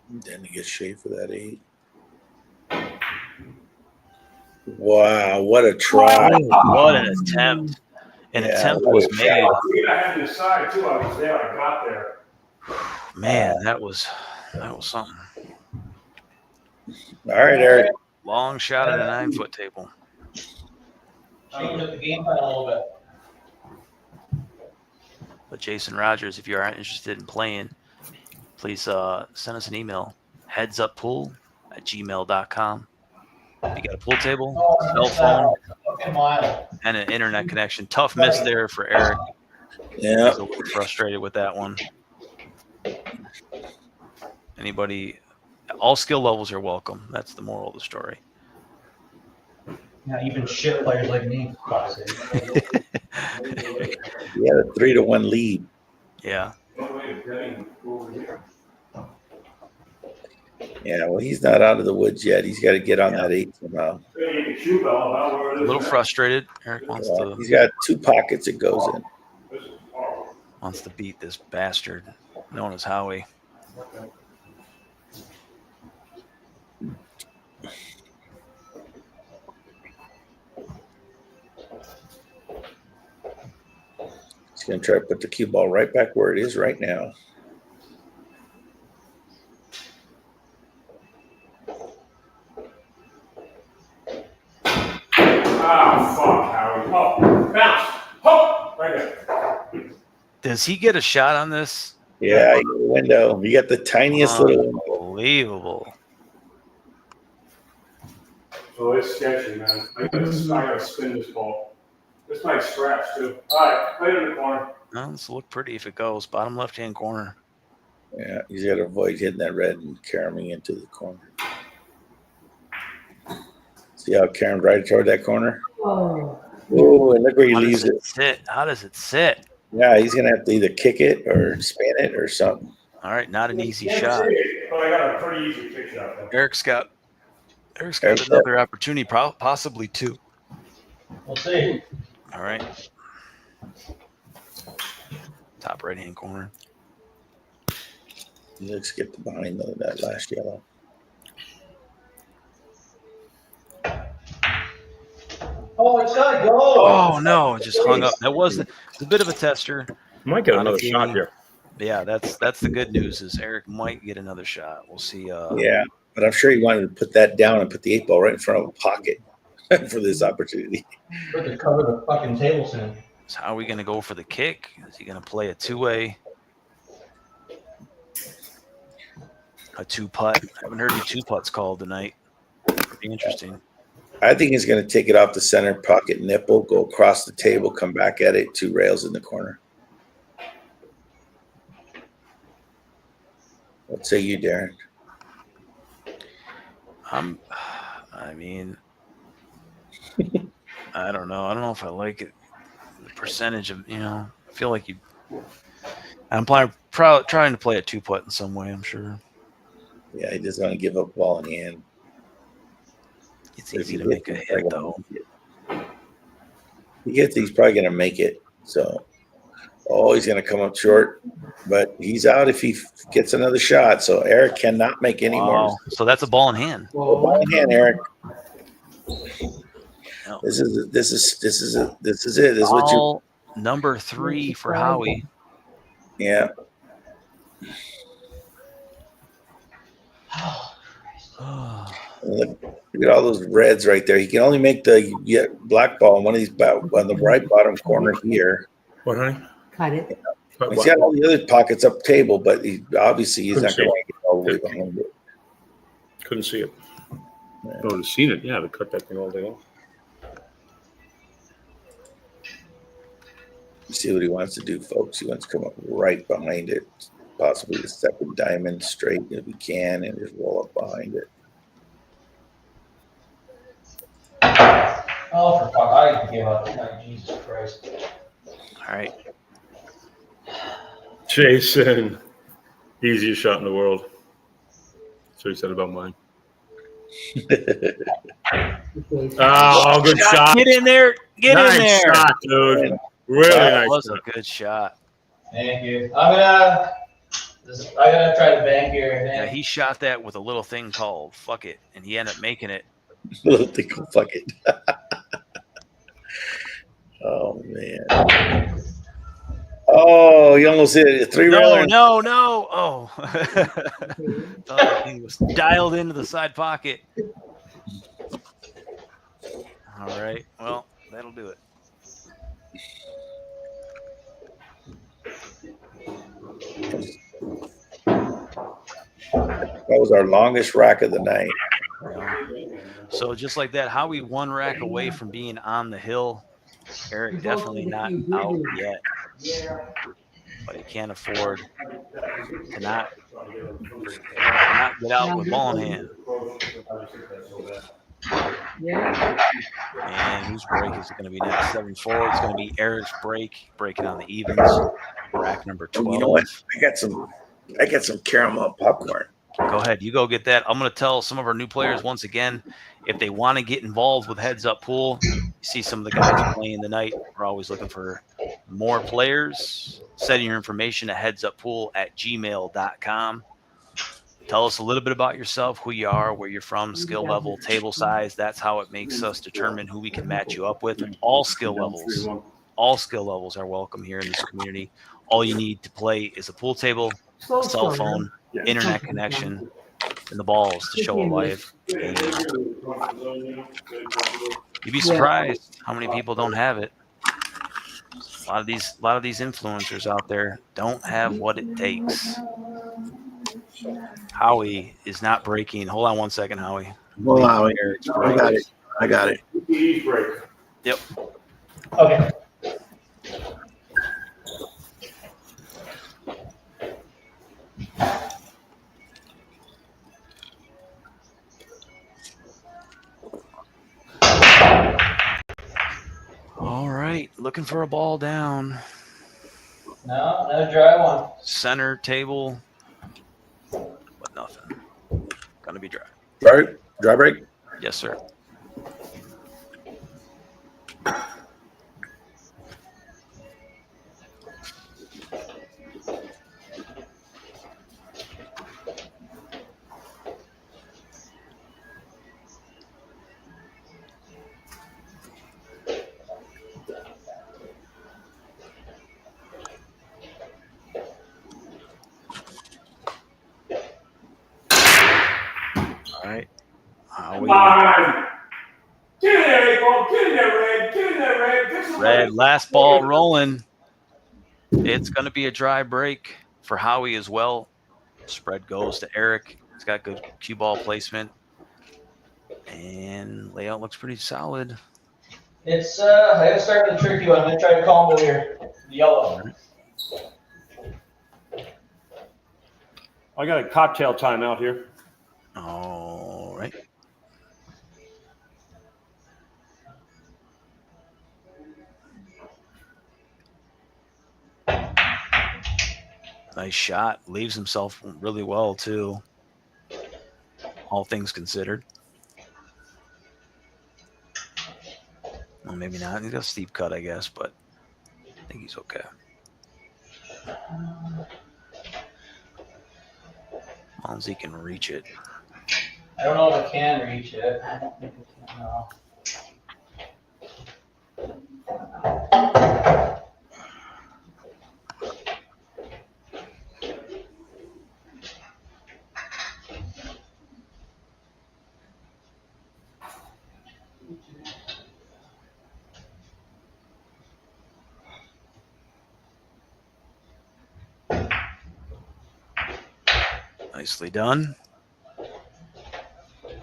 Then he gets shaved for that 8. Wow, what a try. What an attempt. An attempt was made. I had to decide, too. I was there. I got there. Man, that was something. All right, Eric. Long shot at a 9-foot table. Change up the game plan a little bit. But Jason Rogers, if you are interested in playing, please send us an email, headsuppool@gmail.com. If you got a pool table, cell phone, and an internet connection. Tough miss there for Eric. Yeah. He's a little frustrated with that one. Anybody, all skill levels are welcome. That's the moral of the story. Yeah, even shit players like me. He had a 3-1 lead. Yeah. Yeah, well, he's not out of the woods yet. He's got to get on that 8 somehow. Hey, shoe bell, how where it A is little now? frustrated. Eric wants He's to got 2 pockets it goes in. This is horrible. beat this bastard known as Howie. He's going to try to put the cue ball right back where it is right now. Ah, fuck, Howie. Oh, bounce. Oh, right there. Does he get a shot on this? Yeah, you got the window. You got the tiniest little window. Unbelievable. So it's sketchy, man. I gotta spin this ball. This might scratch too. All right, play it in the corner. No, this will look pretty if it goes. Bottom left-hand corner. Yeah, he's got to avoid hitting that red and caroming into the corner. See how Karen right toward that corner? Oh, Oh, and look where he How leaves does it. it sit? How does it sit? Yeah, he's going to have to either kick it or spin it or something. All right, not an easy Can't shot. see it, but I got a pretty easy kick shot. Though. Eric's got Eric's another opportunity, possibly 2. We'll see. All right. Top right-hand corner. Let's get behind that last yellow. Oh, it's gotta go. Oh no, it just hung up. That was a bit of a tester. Might get On another the shot team. here. Yeah, that's the good news is Eric might get another shot. We'll see. Yeah, but I'm sure he wanted to put that down and put the 8 ball right in front of a pocket for this opportunity. We have to cover the fucking table soon. So how are we going to go for the kick? Is he going to play a 2-way? A 2-putt? I haven't heard any 2-putts called tonight. Pretty interesting. I think he's going to take it off the center pocket nipple, go across the table, come back at it, 2 rails in the corner. What say you, Darren? I mean, I don't know. I don't know if I like it. The percentage of, I feel like I'm trying to play a 2-putt in some way, I'm sure. Yeah, he doesn't want to give up ball in hand. It's easy to make a hit, though. He gets, he's probably going to make it. So, he's going to come up short, but he's out if he gets another shot. So Eric cannot make any more. So that's a ball in hand. Ball in hand, Eric. No. This is it. This is what you. Ball number 3 for Howie. Yeah. Look at all those reds right there. He can only make the black ball on one of these on the right bottom corner here. What, honey? cut it. He's got all the other pockets up table, but he's not going to get all the way behind it. Couldn't see it. I would have seen it. Yeah, they cut that thing all day long. See what he wants to do, folks. He wants to come up right behind it, possibly the second diamond straight if he can, and just roll up behind it. Oh, for fuck! I gave up tonight. Jesus Christ. All right. Jason, easiest shot in the world. That's what he said about mine. Oh, good shot. Get in there. Get in there. Nice shot, dude. Really That nice was shot. a good shot. Thank you. I gotta try the bank here. Yeah, he shot that with a little thing called fuck it, and he ended up making it. Little thing, fuck it. Oh, man. Oh, he almost hit it. 3-railer. No. Oh. Thought that thing was dialed into the side pocket. All right. Well, that'll do it. That was our longest rack of the night. So just like that, Howie 1 rack away from being on the hill. Eric definitely not out yet, but he can't afford to not get out with ball in hand. And whose break is it going to be next? 7-4. It's going to be Eric's breaking on the evens. Rack number 12. You know what? I got some caramel popcorn. Go ahead. You go get that. I'm going to tell some of our new players once again, if they want to get involved with Heads Up Pool, you see some of the guys playing tonight. We're always looking for more players. Send your information to headsuppool@gmail.com. Tell us a little bit about yourself, who you are, where you're from, skill level, table size. That's how it makes us determine who we can match you up with. All skill levels are welcome here in this community. All you need to play is a pool table, a cell phone, internet connection, and the balls to show a live game. You'd be surprised how many people don't have it. A lot of these influencers out there don't have what it takes. Howie is not breaking. Hold on one second, Howie. Well, Howie, I got it. Ease break. Yep. Okay. All right. Looking for a ball down. No, no dry one. Center table. But nothing. Gonna be dry. Dry break. Yes, sir. All right. Come on. Get in there, April. Get in there, Red. Get in there, Red. Get some Red, last ball rolling. It's going to be a dry break for Howie as well. Spread goes to Eric. He's got good cue ball placement. And layout looks pretty solid. It's I gotta start with the tricky one. I'm gonna try to combo here. The yellow. I got a cocktail timeout here. All right. Nice shot. Leaves himself really well, too. All things considered. Well, maybe not. He's got a steep cut, I guess, but I think he's okay. As long as he can reach it. I don't know if I can reach it. I don't think I can. No. Nicely done.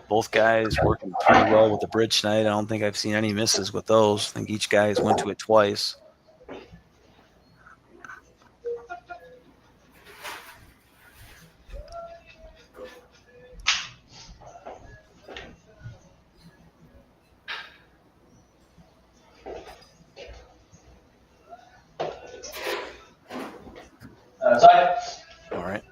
Both guys working pretty well with the bridge tonight. I don't think I've seen any misses with those. I think each guy has went to it twice. Side. All right.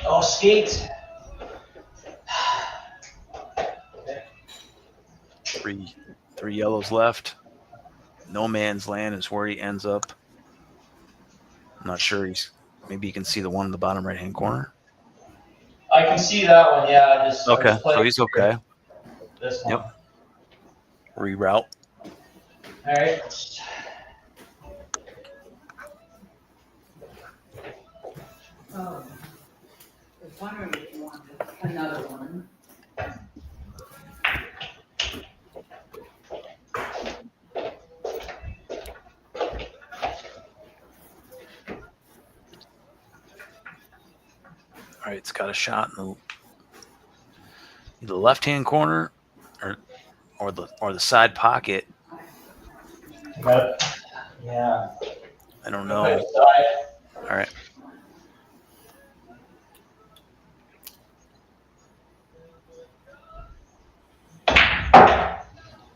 Oh, skate. Three yellows left. No man's land is where he ends up. I'm not sure. Maybe you can see the one in the bottom right-hand corner. I can see that one. Yeah, just Okay, so he's okay. This one. Yep. Reroute. All right. Oh, I was wondering if you wanted another one. All right, it's got a shot in the left-hand corner or the side pocket. But, yeah. I don't I'll put know. it aside. All right.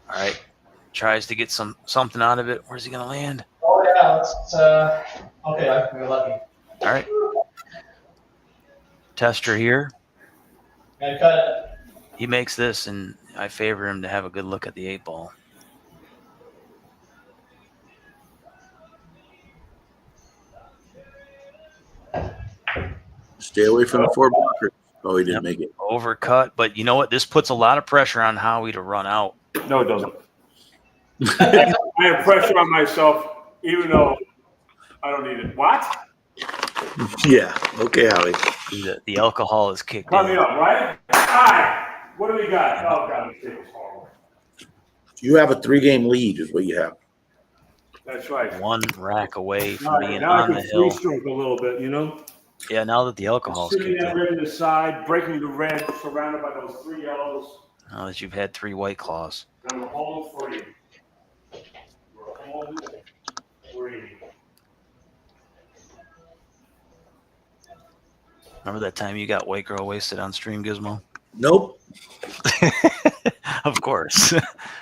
All right. Tries to get something out of it. Where's he gonna land? Oh yeah, okay, I'm lucky. All right. Tester here. And cut it. He makes this, and I favor him to have a good look at the 8-ball. Stay away from the 4 blockers. Oh, he didn't make it. Overcut, but you know what? This puts a lot of pressure on Howie to run out. No, it doesn't. I have pressure on myself, even though I don't need it. What? Yeah. Okay, Howie. The alcohol is kicked Coming in. up, right? All right. What do we got? Oh, God, this thing is horrible. You have a 3-game lead, is what you have. That's right. One rack away All from right, being now I on the can hill. three-stroke a little bit, you know? Yeah, now that the alcohol's Sitting kicked that in. red to the side, breaking the red, surrounded by those 3 yellows. Now that you've had 3 White Claws. And we're home free. We're home free. Remember that time you got white girl wasted on stream, Gizmo? Nope. Of course.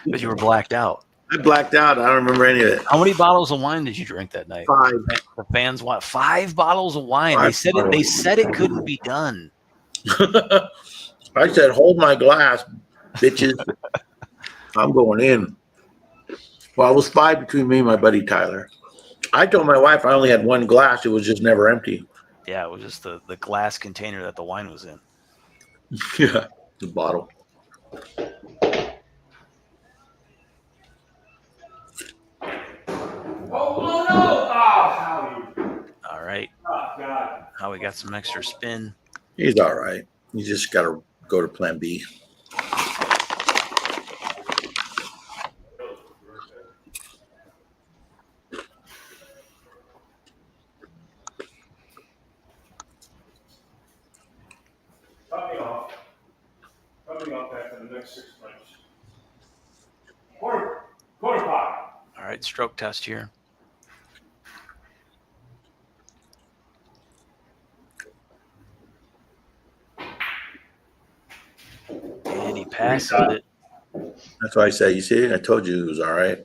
Because you were blacked out. I blacked out. I don't remember any of it. How many bottles of wine did you drink that night? 5. The fans want 5 bottles of wine. 5 They said it. They bottles. said it couldn't be done. I said, hold my glass, bitches. I'm going in. Well, it was 5 between me and my buddy Tyler. I told my wife I only had 1 glass. It was just never empty. Yeah, it was just the glass container that the wine was in. Yeah, the bottle. Oh, no! Oh, Howie. All right. Oh, God. How we got some extra spin. He's all right. You just got to go to plan B. Cut me off. Cut me off after the next 6 months. Quarter pot. All right, stroke test here. And he passes it. That's why I said, you see, I told you it was all right.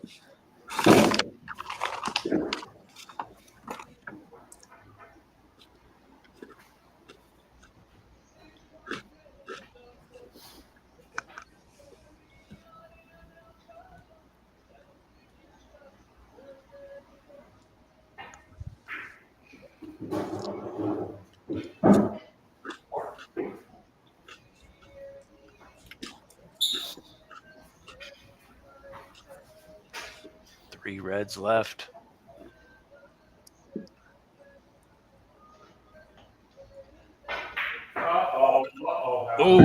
Three reds left. Uh-oh. Oh,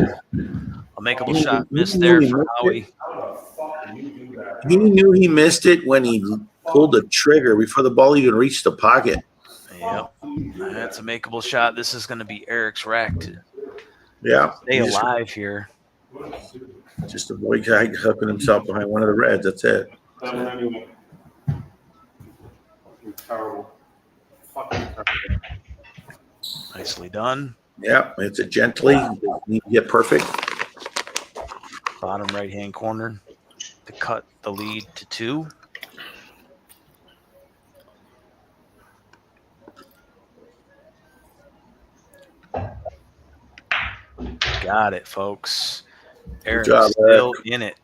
a makeable shot missed there for Howie. How the fuck can you do that? He knew he missed it when he pulled the trigger before the ball even reached the pocket. Yep, that's a makeable shot. This is going to be Eric's rack to Yeah. stay He just- alive here. Just a boy guy hooking himself behind one of the reds. That's it. That one anyway. You're terrible. Fucking terrible. Nicely done. Yeah. It's a gently. Need to get perfect. Bottom right-hand corner to cut the lead to 2. Got it, folks. Eric's job, still in it.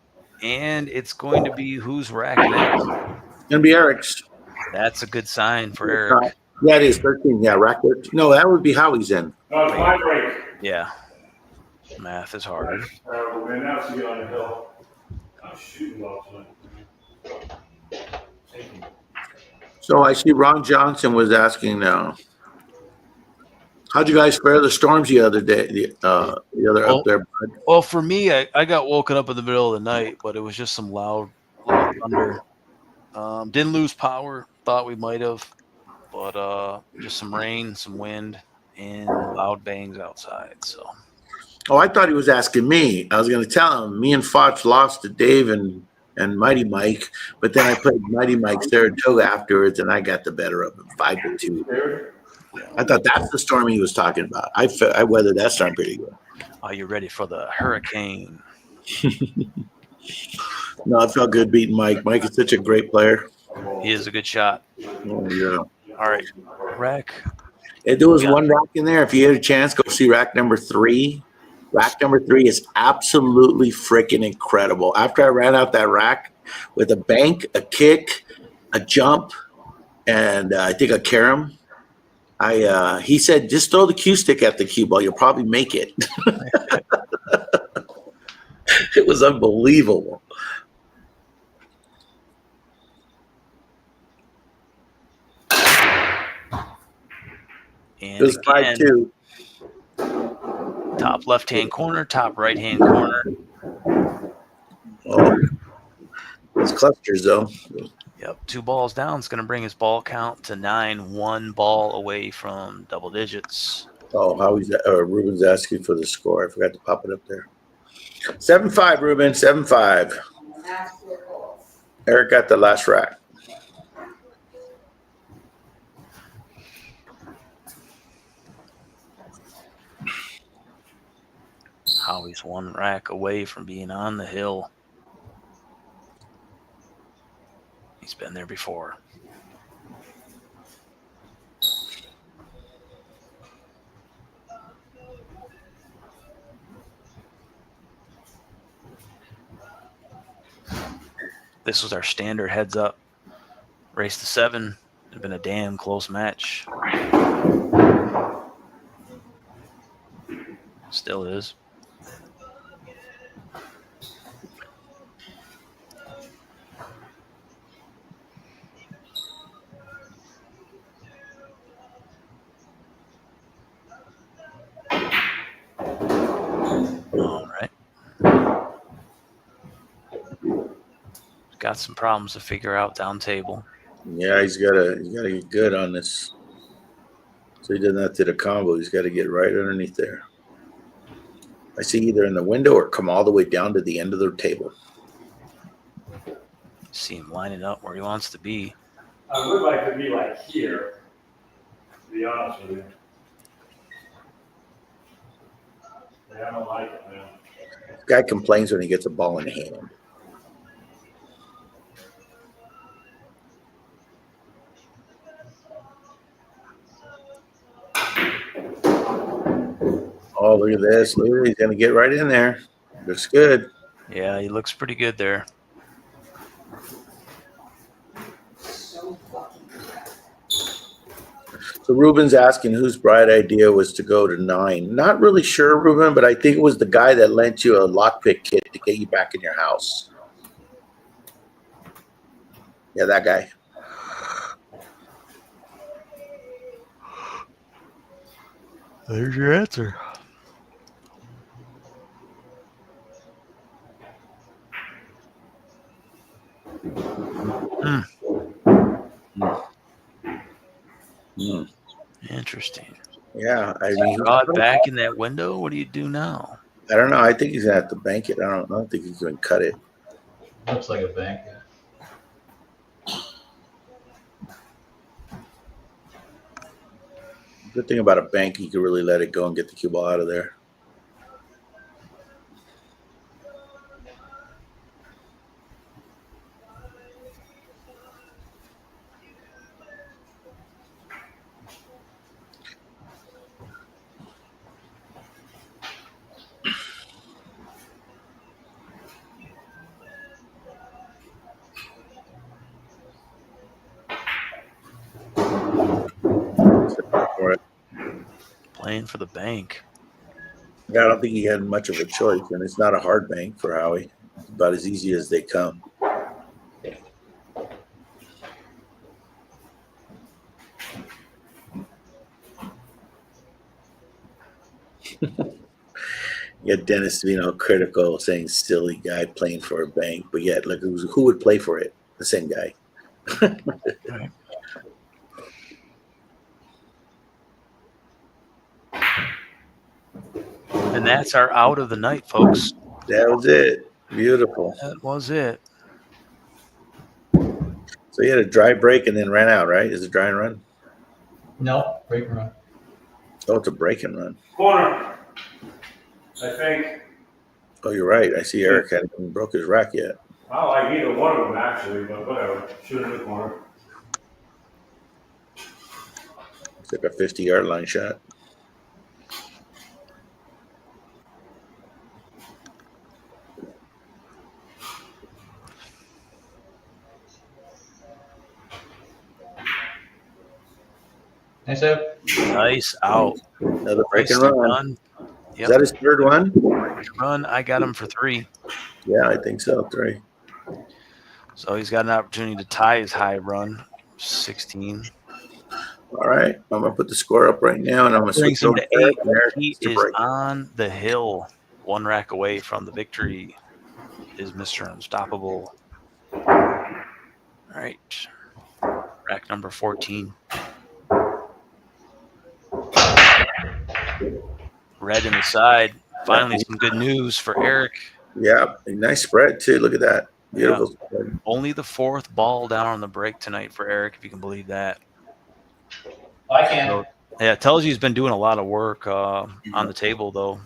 And it's going to be who's rack next. Gonna be Eric's. That's a good sign for Eric. Yeah, it is 13. Yeah, rack 13. No, that would be Howie's in. No, it's my break. Yeah. Math is harder. That's terrible, man. Now it's you on the hill. I'm shooting well tonight. Thank you. So I see Ron Johnson was asking now. How'd you guys fare the storms the other day? The other up there, bud? Well, for me, I got woken up in the middle of the night, but it was just some loud thunder. Didn't lose power. Thought we might have, but just some rain, some wind, and loud bangs outside. So Oh, I thought he was asking me. I was going to tell him. Me and Foch lost to Dave and and Mighty Mike, but then I played Mighty Mike Saratoga afterwards, and I got the better of him, 5-2. I thought that's the storm he was talking about. I weathered that storm pretty good. Are you ready for the hurricane? No, it felt good beating Mike. Mike is such a great player. He is a good shot. Oh, yeah. All right, rack. If there was one rack in there, if you had a chance, go see rack number 3. Rack number 3 is absolutely freaking incredible. After I ran out that rack with a bank, a kick, a jump, and I think a carom, he said, just throw the cue stick at the cue ball. You'll probably make it. It was unbelievable. And It was again, 5-2. top left-hand corner, top right-hand corner. Oh, it's clusters, though. Yep, 2 balls down. It's going to bring his ball count to 9, 1 ball away from double digits. Oh, Ruben's asking for the score. I forgot to pop it up there. 7-5, Ruben, 7-5. Eric got the last rack. Howie's 1 rack away from being on the hill. He's been there before. This was our standard heads up. Race to 7. It's been a damn close match. Still is. All right. Got some problems to figure out down table. Yeah, he's gotta get good on this. So he doesn't have to do the combo. He's got to get right underneath there. I see either in the window or come all the way down to the end of the table. See him lining up where he wants to be. I would like to be like here, to be honest with you. Yeah, I don't like it, man. This guy complains when he gets a ball in hand. Oh, look at this. Look at it. He's going to get right in there. Looks good. Yeah, he looks pretty good there. So Ruben's asking whose bright idea was to go to 9. Not really sure, Ruben, but I think it was the guy that lent you a lockpick kit to get you back in your house. Yeah, that guy. There's your answer. Interesting. Yeah, I mean, Draw it back in that window. What do you do now? I don't know. I think he's gonna have to bank it. I don't think he's gonna cut it. Looks like a bank. Good thing about a bank, you can really let it go and get the cue ball out of there. Playing for the bank. Yeah, I don't think he had much of a choice, and it's not a hard bank for Howie. It's about as easy as they come. You got Dennis being all critical, saying silly guy playing for a bank, but yet, look, who would play for it? The same guy. Right. And that's our out of the night, folks. That was it. Beautiful. That was it. So you had a dry break and then ran out, right? Is it dry and run? No, break and run. Oh, it's a break and run. Corner. I think. Oh, you're right. I see Eric hadn't even broke his rack yet. I don't like either one of them actually, but whatever. Shoot in the corner. It's like a 50-yard line shot. Nice out. Nice out. Another break and Nicely run. done. Is that his third one? Run. I got him for 3. Yeah, I think so. 3. So he's got an opportunity to tie his high run, 16. All right. I'm going to put the score up right now, and I'm going to Brings switch him over to 8. and Eric He to is break. on the hill, 1 rack away from the victory. Is Mr. Unstoppable. All right. Rack number 14. Red in the side. Finally, some good news for Eric. Yeah, a nice spread, too. Look at that. Beautiful spread. Only the 4th ball down on the break tonight for Eric, if you can believe that. I can. So, yeah, it tells you he's been doing a lot of work on the table, though.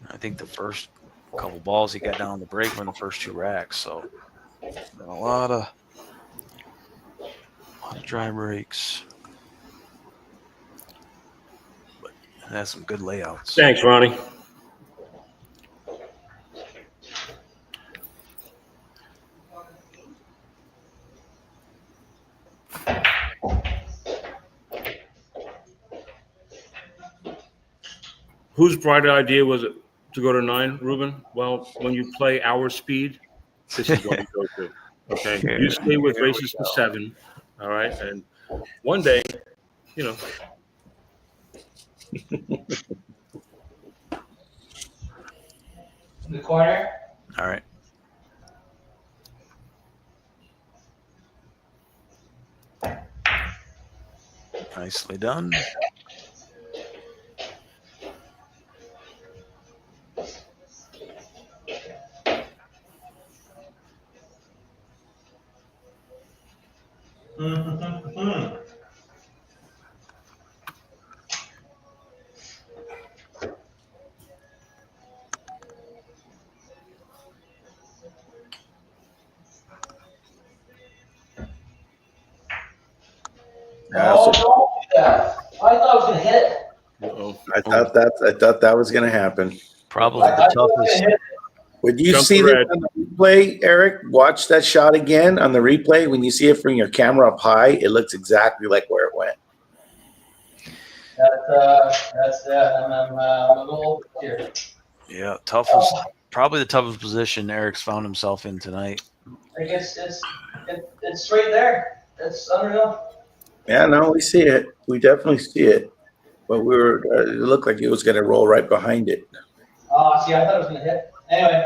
I think the first couple balls he got down on the break were in the first 2 racks, so a lot of dry breaks. But it has some good layouts. Thanks, Ronnie. Whose bright idea was it to go to 9, Ruben? Well, when you play our speed, this is what we go to. Okay, you stay with races to 7, all right, and one day, you know. In the corner. All right. Nicely done. Mm-hmm. Yeah, so don't do that. I thought I was gonna hit it. Uh-oh. I thought that was going to happen. Probably I the thought I was toughest. gonna hit it. Would you Jump see the this red. on the replay, Eric? Watch that shot again on the replay. When you see it from your camera up high, it looks exactly like where it went. That's I'm a little here. Yeah, toughest. Probably the toughest position Eric's found himself in tonight. Like it's right there. It's unreal. Yeah, no, we see it. We definitely see it. But we were. It looked like it was going to roll right behind it. See, I thought it was gonna hit. Anyway,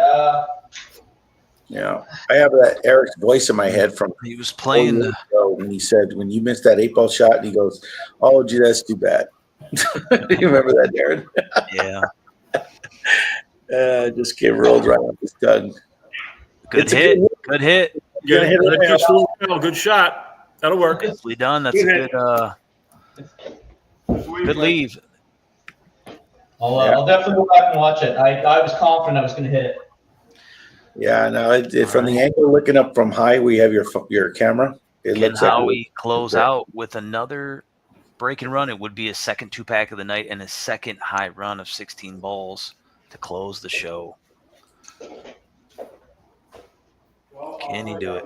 Yeah, I have that Eric's voice in my head from He was 4 playing. years ago when he said, "When you missed that 8-ball shot," and he goes, "Oh, gee, that's too bad." Do you remember that, Darren? Yeah, Just came rolled right off his tongue. good It's a hit. good Good hit. You're gonna hit it right Just off. flew. Good shot. That'll work. Nicely done. That's a good leave. I'll definitely go back and watch it. I was confident I was gonna hit it. Yeah, no, from the angle looking up from high, we have your camera. It Can looks like Howie close out with another break and run? It would be a second 2-pack of the night and a second high run of 16 balls to close the show. Can he do it?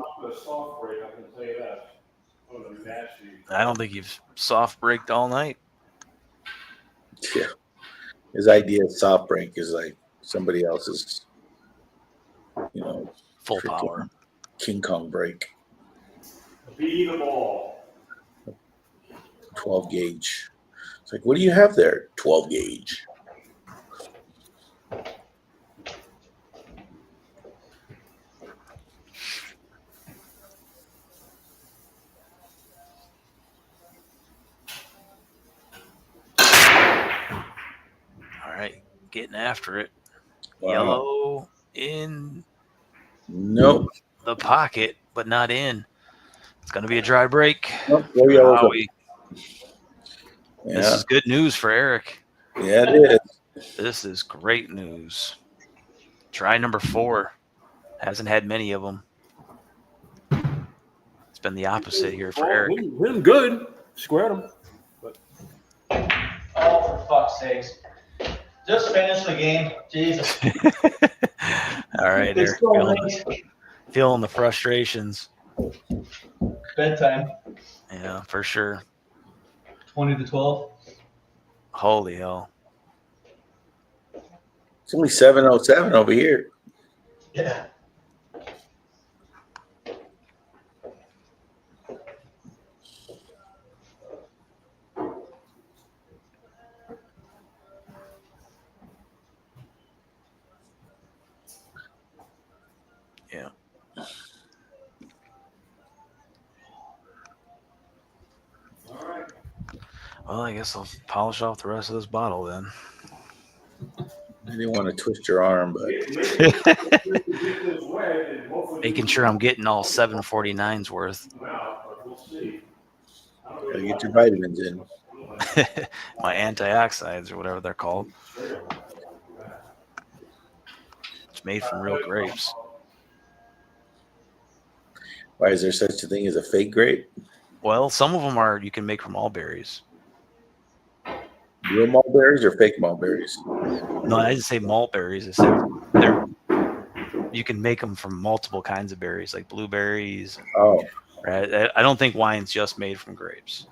I don't think you've soft braked all night. yeah. His idea of soft break is like somebody else's, Full freaking power. King Kong break, Be the ball. 12 gauge. It's like, what do you have there? 12 gauge. getting after it. Wow. Yellow in Nope. the pocket, but not in. It's going to be a dry break. Nope. Go yellows up. Howie. Yeah. This is good news for Eric. Yeah, it is. This is great news. Try number 4. Hasn't had many of them. It's been the opposite here for Eric. Hit him good. Squared him. Oh, for fuck's sakes. Just finish the game. Jesus. All right, It's Eric. so late. Feeling the frustrations. Bedtime. Yeah, for sure. 20 to 12. Holy hell. It's only 7:07 over here. Yeah. Yeah. Well, I guess I'll polish off the rest of this bottle then. I didn't want to twist your arm, but Making sure I'm getting all 749's worth. gotta get your vitamins in. My antioxidants or whatever they're called. It's made from real grapes. Why is there such a thing as a fake grape? Well, some of them are you can make from all berries. Real mulberries or fake mulberries? No, I didn't say malt berries. I said they're you can make them from multiple kinds of berries, like blueberries. Oh, Right? I don't think wine's just made from grapes.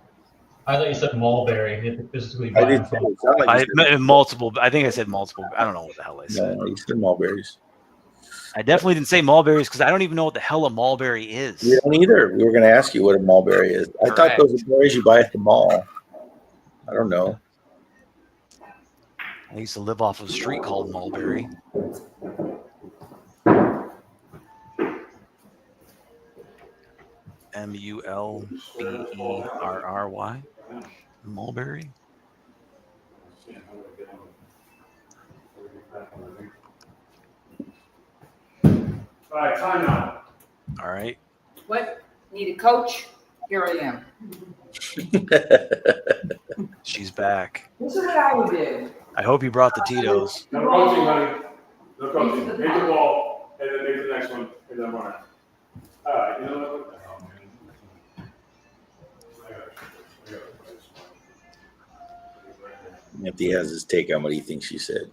I thought you said mulberry. You have to physically I buy did. them from. It sounded like you said, Multiple. I think I said multiple. I don't know what the hell I said. no, you said mulberries. I definitely didn't say mulberries because I don't even know what the hell a mulberry is. We don't either. We were going to ask you what a mulberry is. I thought Correct. those are berries you buy at the mall. I don't know. I used to live off of a street called Mulberry. Mulberry. Mulberry. All right, time out. All right. What? Need a coach? Here I am. She's back. This is what I would do. I hope you brought the Tito's. No coaching, honey. No coaching. Make the ball, and then make the next one, and then run it. All right, you know what? What the hell, man? If he has his take on what he thinks she said.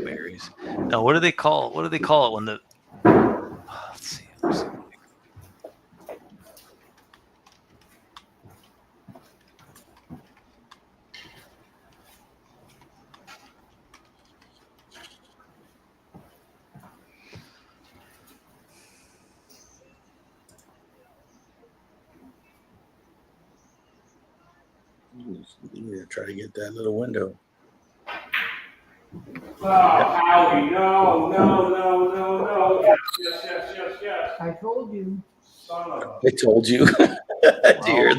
Berries. No, what do they call it? What do they call it when the let's see. You need to try to get that little window. Oh, Howie, no. Yes. I told you. Son of a. I told you. Dear.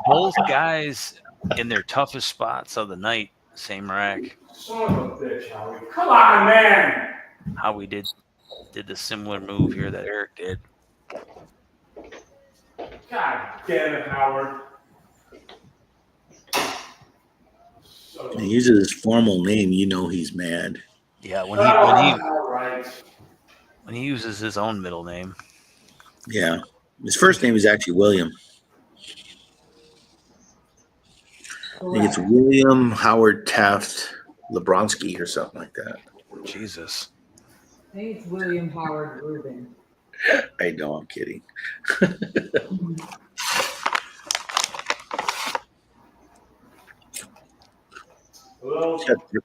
Both guys in their toughest spots of the night, same rack. Son of a bitch, Howie. Come on, man. How we did the similar move here that Eric did. God damn it, Howard. He uses his formal name, you know he's mad. Yeah, All right. when he uses his own middle name. Yeah. His first name is actually William. I think it's William Howard Taft Lebronsky or something like that. Jesus. I think it's William Howard Rubin. I know, I'm kidding. Well,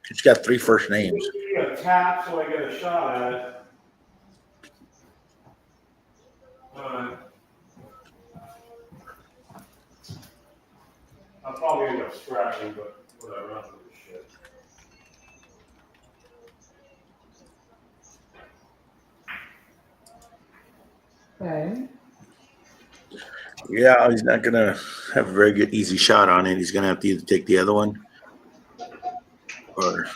She's got 3 first names. give me a tap so I get a shot at it. I'll probably end up scratching, but whatever. I don't give a shit. Okay. Yeah, he's not gonna have a very good easy shot on it. He's gonna have to either take the other one, or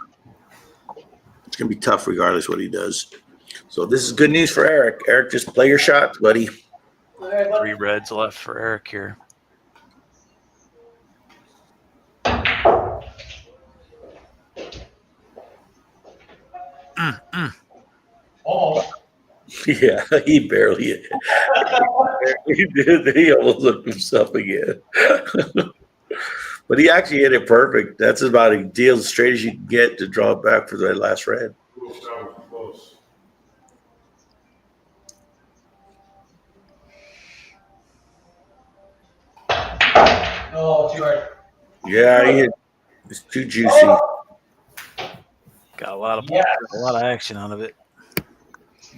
it's gonna be tough regardless what he does. So this is good news for Eric. Eric, just play your shots, buddy. 3 reds left for Eric here. Oh, Yeah, he barely hit. He did. He almost looked himself again. But he actually hit it perfect. That's about a deal as straight as you can get to draw it back for the last red. Ooh, that was close. oh, too hard. Yeah, he hit. It's too juicy. Got a lot of Yes. a lot of action out of it.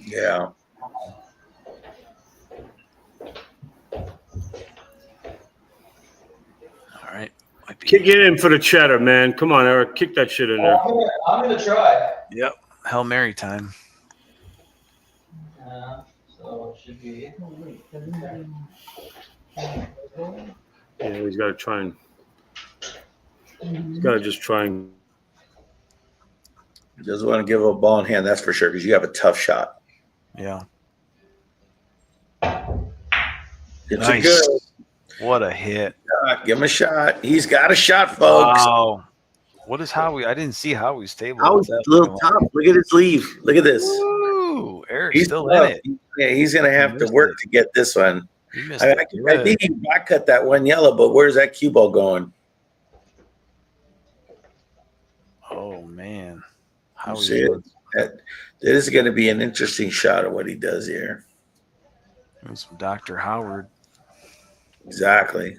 Yeah. All right. Might be. Kick it in for the cheddar, man. Come on, Eric. Kick that shit in there. I'm gonna try. Yep. Hail Mary time. So it should be. Yeah, he's got to try and. He's got to just try and. He doesn't want to give a ball in hand, that's for sure, because you have a tough shot. Yeah. It's Nice. a good What a hit. shot. Give him a shot. He's got a shot, folks. Wow. What is Howie? I didn't see Howie's table. Howie's a little tough. Look at his sleeve. Look at this. Ooh, Eric's He's still tough. in it. Yeah, he's going to have to missed work it. to get this one. He missed I, it. I think he back cut that one yellow, but where's that cue ball going? Oh man. You Howie. see it? That is going to be an interesting shot of what he does here. Some Dr. Howard. Exactly.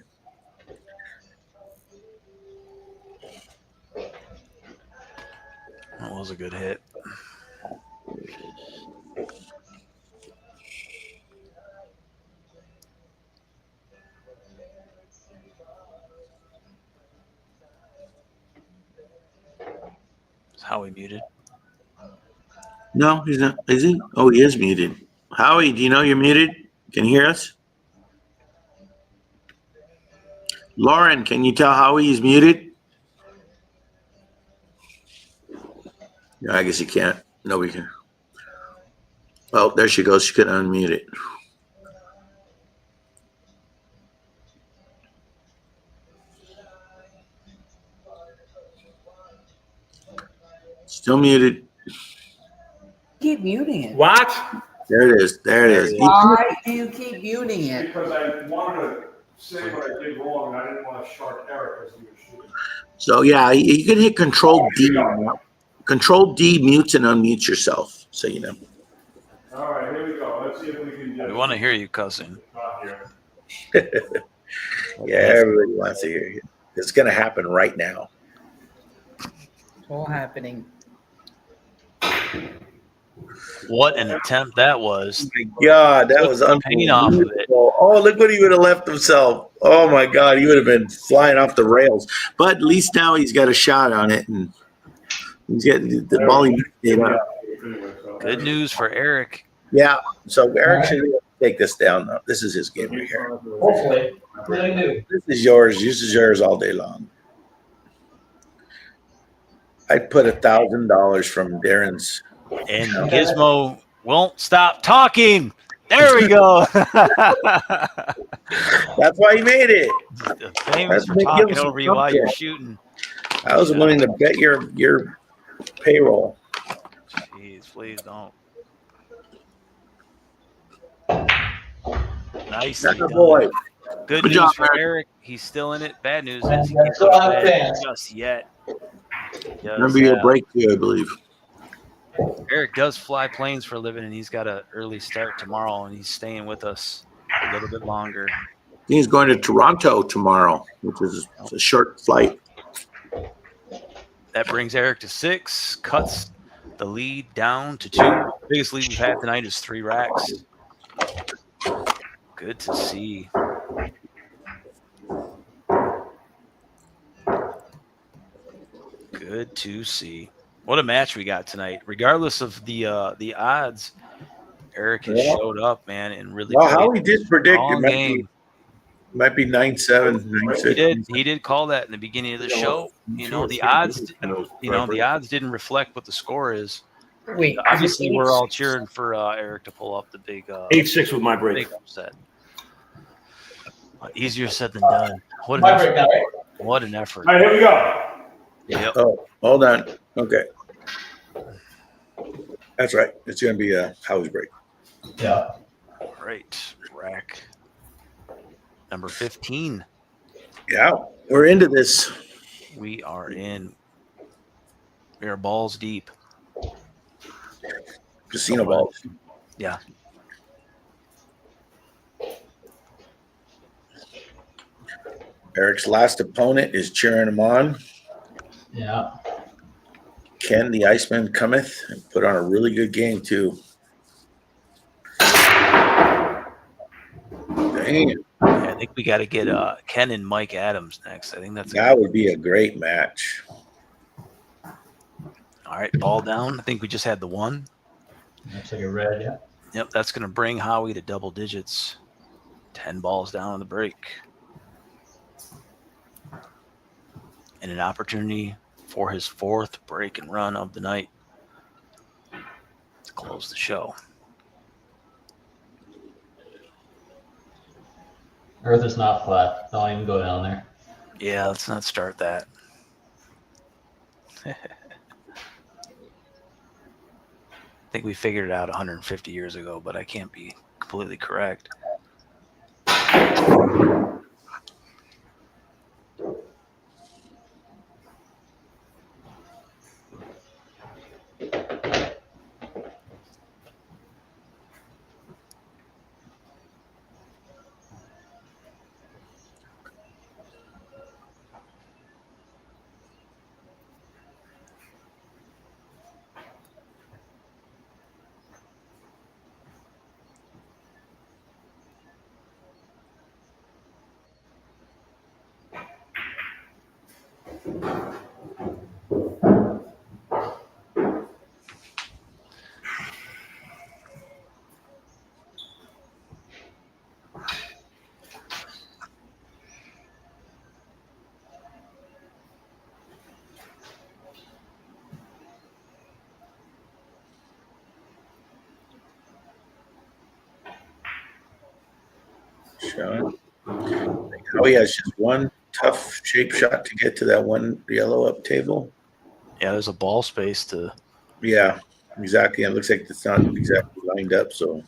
That was a good hit. Is Howie muted? No, he's not. Is he? Oh, he is muted. Howie, do you know you're muted? Can you hear us? Lauren, can you tell Howie he's muted? No, I guess he can't. Nobody can. Oh, there she goes. She couldn't unmute it. Still muted. Keep muting it. What? There it is. There it is. Why do you keep muting it? Because I wanted to say what I did wrong, and I didn't want to shark Eric as he was shooting. So yeah, you can hit Control D. Control D mutes and unmutes yourself. So you know. All right, here we go. Let's see if we can get We want to hear you, cousin. out here. Yeah, everybody wants to hear you. It's going to happen right now. It's all happening. What an attempt that was. Oh my God, that was Took the paint off of it. unbelievable. Oh, look what he would have left himself. Oh my God, he would have been flying off the rails. But at least now he's got a shot on it, and he's getting the ball. He made up. Good news for Eric. Yeah, so Eric should take this down though. This is his game right here. Hopefully. Really new. This is yours. This is yours all day long. I'd put $1,000 from Darren's. And Gizmo won't stop talking. There we go. That's why he made it. Famous That's for what talking gives him over you while you're comfort. shooting. I was willing to bet your payroll. Jeez, please don't. Nicely That's a done. boy. Good Good news job, for Eric. Eric. He's still in it. Bad news is And he can't still go to have a bed chance. just yet. He does Remember your have- break too, I believe. Eric does fly planes for a living, and he's got an early start tomorrow, and he's staying with us a little bit longer. He's going to Toronto tomorrow, which is a short flight. That brings Eric to 6, cuts the lead down to 2. Biggest lead we've had tonight is 3 racks. Good to see. Good to see. What a match we got tonight. Regardless of the odds, Eric has Yeah. showed up, man, and really Well, played Howie did predict. strong Remember, game. Might be 9-7, 9-6. He did call that in the beginning of the show. You know, the odds didn't reflect what the score is. Wait, Obviously, we're all cheering for Eric to pull up the big 8-6 with my break. big upset. Easier said than done. What an My effort! break now, right? What an effort! All right, here we go. Yep. Oh, hold on. Okay. That's right. It's going to be a Howie's break. Yeah. All right, rack number 15. Yeah, we're into this. We are in. We are balls deep. Casino balls. Yeah. Eric's last opponent is cheering him on. Yeah. Ken, the Iceman, cometh and put on a really good game, too. Dang. I think we got to get Ken and Mike Adams next. I think That would be a great match. All right, ball down. I think we just had the one. Looks like a red, yeah. Yep, that's going to bring Howie to double digits. 10 balls down on the break. And an opportunity for his fourth break and run of the night to close the show. Earth is not flat. Don't even go down there. Yeah, let's not start that. I think we figured it out 150 years ago, but I can't be completely correct. Sean. Howie has just one tough shape shot to get to that one yellow up table. Yeah, there's a ball space to. Yeah, exactly. And it looks like it's not exactly lined up. So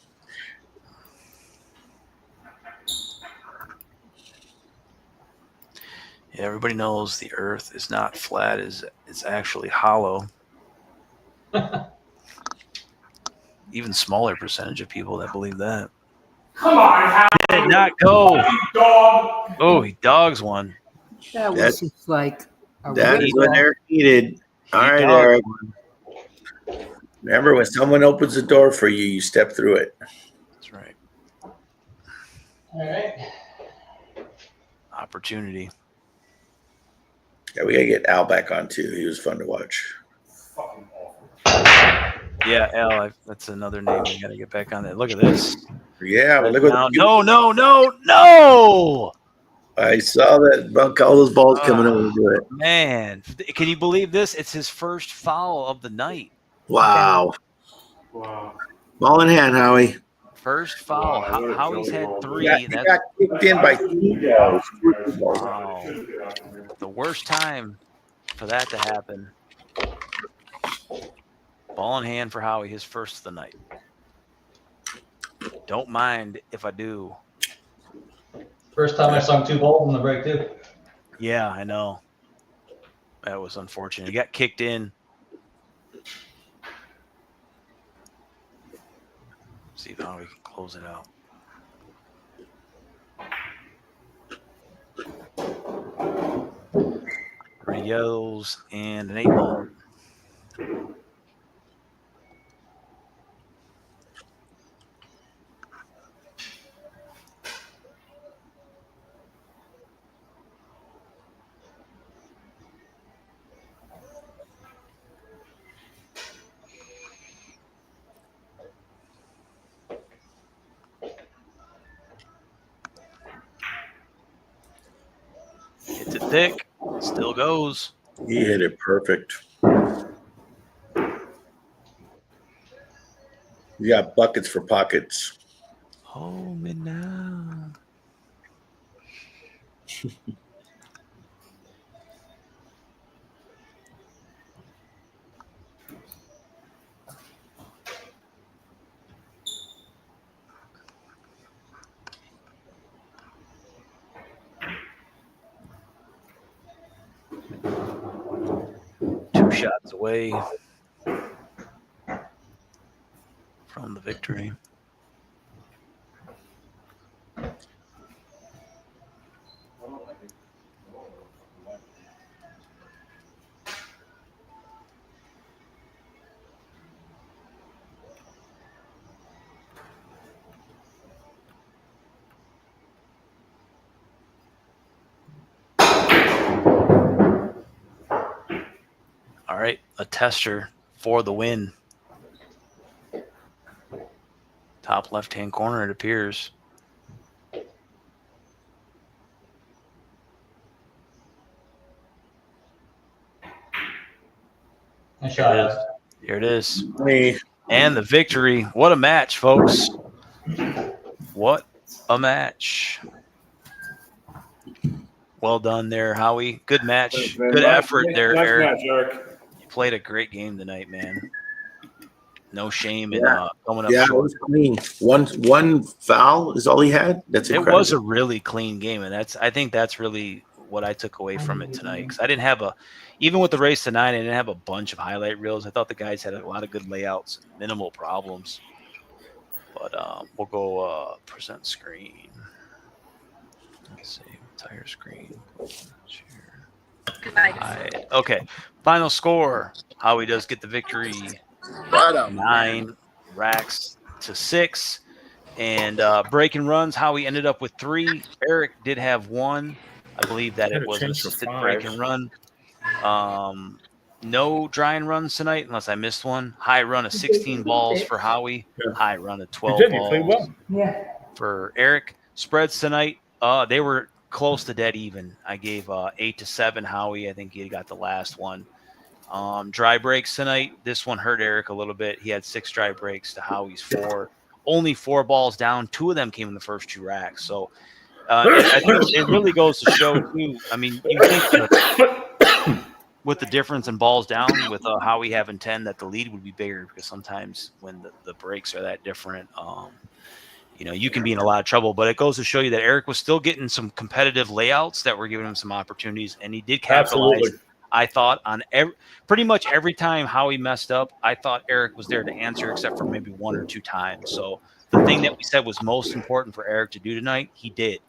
Yeah, everybody knows the Earth is not flat; it's actually hollow. Even smaller percentage of people that believe that. Come on, Howie. Did not go. Dog. Oh, he dogs one. That was That's- just like a that is red what ball. Eric needed. All He right, dogged Eric. one. Remember, when someone opens the door for you, you step through it. That's right. All right. Opportunity. Yeah, we gotta get Al back on too. He was fun to watch. Fucking awful. Yeah, Al. That's another name we got to get back on there. Look at this. Yeah, but look what No. I saw that bunk. All those balls coming over to it. Man, can you believe this? It's his first foul of the night. Wow. Wow. Ball in hand, Howie. First foul. Wow, what a Howie's jelly had roll. three. Yeah, he That's got kicked in by two balls. wow. The worst time for that to happen. Ball in hand for Howie, his first of the night. Don't mind if I do. First time I sung two balls in the break, too. Yeah, I know. That was unfortunate. He got kicked in. See how we can close it out. Three yellows and an 8-ball. stick. Still goes. He hit it perfect. You got buckets for pockets. Hold me now. Two shots away from the victory. All right, a tester for the win. Top left-hand corner, it appears. Nice shot. Here it is. Me. And the victory. What a match, folks. What a match. Well done there, Howie. Good match. Good effort there, Nice Eric. match, Eric. You played a great game tonight, man. No shame in coming up Yeah, it short. was clean. One foul is all he had. That's It incredible. was a really clean game, and I think that's really what I took away from it tonight. Because I didn't have even with the race tonight, I didn't have a bunch of highlight reels. I thought the guys had a lot of good layouts, minimal problems. But we'll go present screen. Let's see, entire screen. Share. Okay, final score. Howie does get the victory. 9 racks to 6. And break and runs, Howie ended up with 3. Eric did have 1. I believe that it was a assisted break and run. No dry and runs tonight, unless I missed one. High run of 16 balls for Howie. Yeah. High run of 12 You played balls well. Yeah. for Eric. Spreads tonight, they were close to dead even. I gave 8 to 7 Howie. I think he got the last one. Dry breaks tonight. This one hurt Eric a little bit. He had 6 dry breaks to Howie's 4. Only 4 balls down. 2 of them came in the first 2 racks. So I think it really goes to show too. I mean, you think that with the difference in balls down, with Howie having 10, that the lead would be bigger, because sometimes when the breaks are that different, you can be in a lot of trouble. But it goes to show you that Eric was still getting some competitive layouts that were giving him some opportunities, and he did capitalize. Absolutely. I thought on pretty much every time Howie messed up, I thought Eric was there to answer, except for maybe 1 or 2 times. So the thing that we said was most important for Eric to do tonight, he did.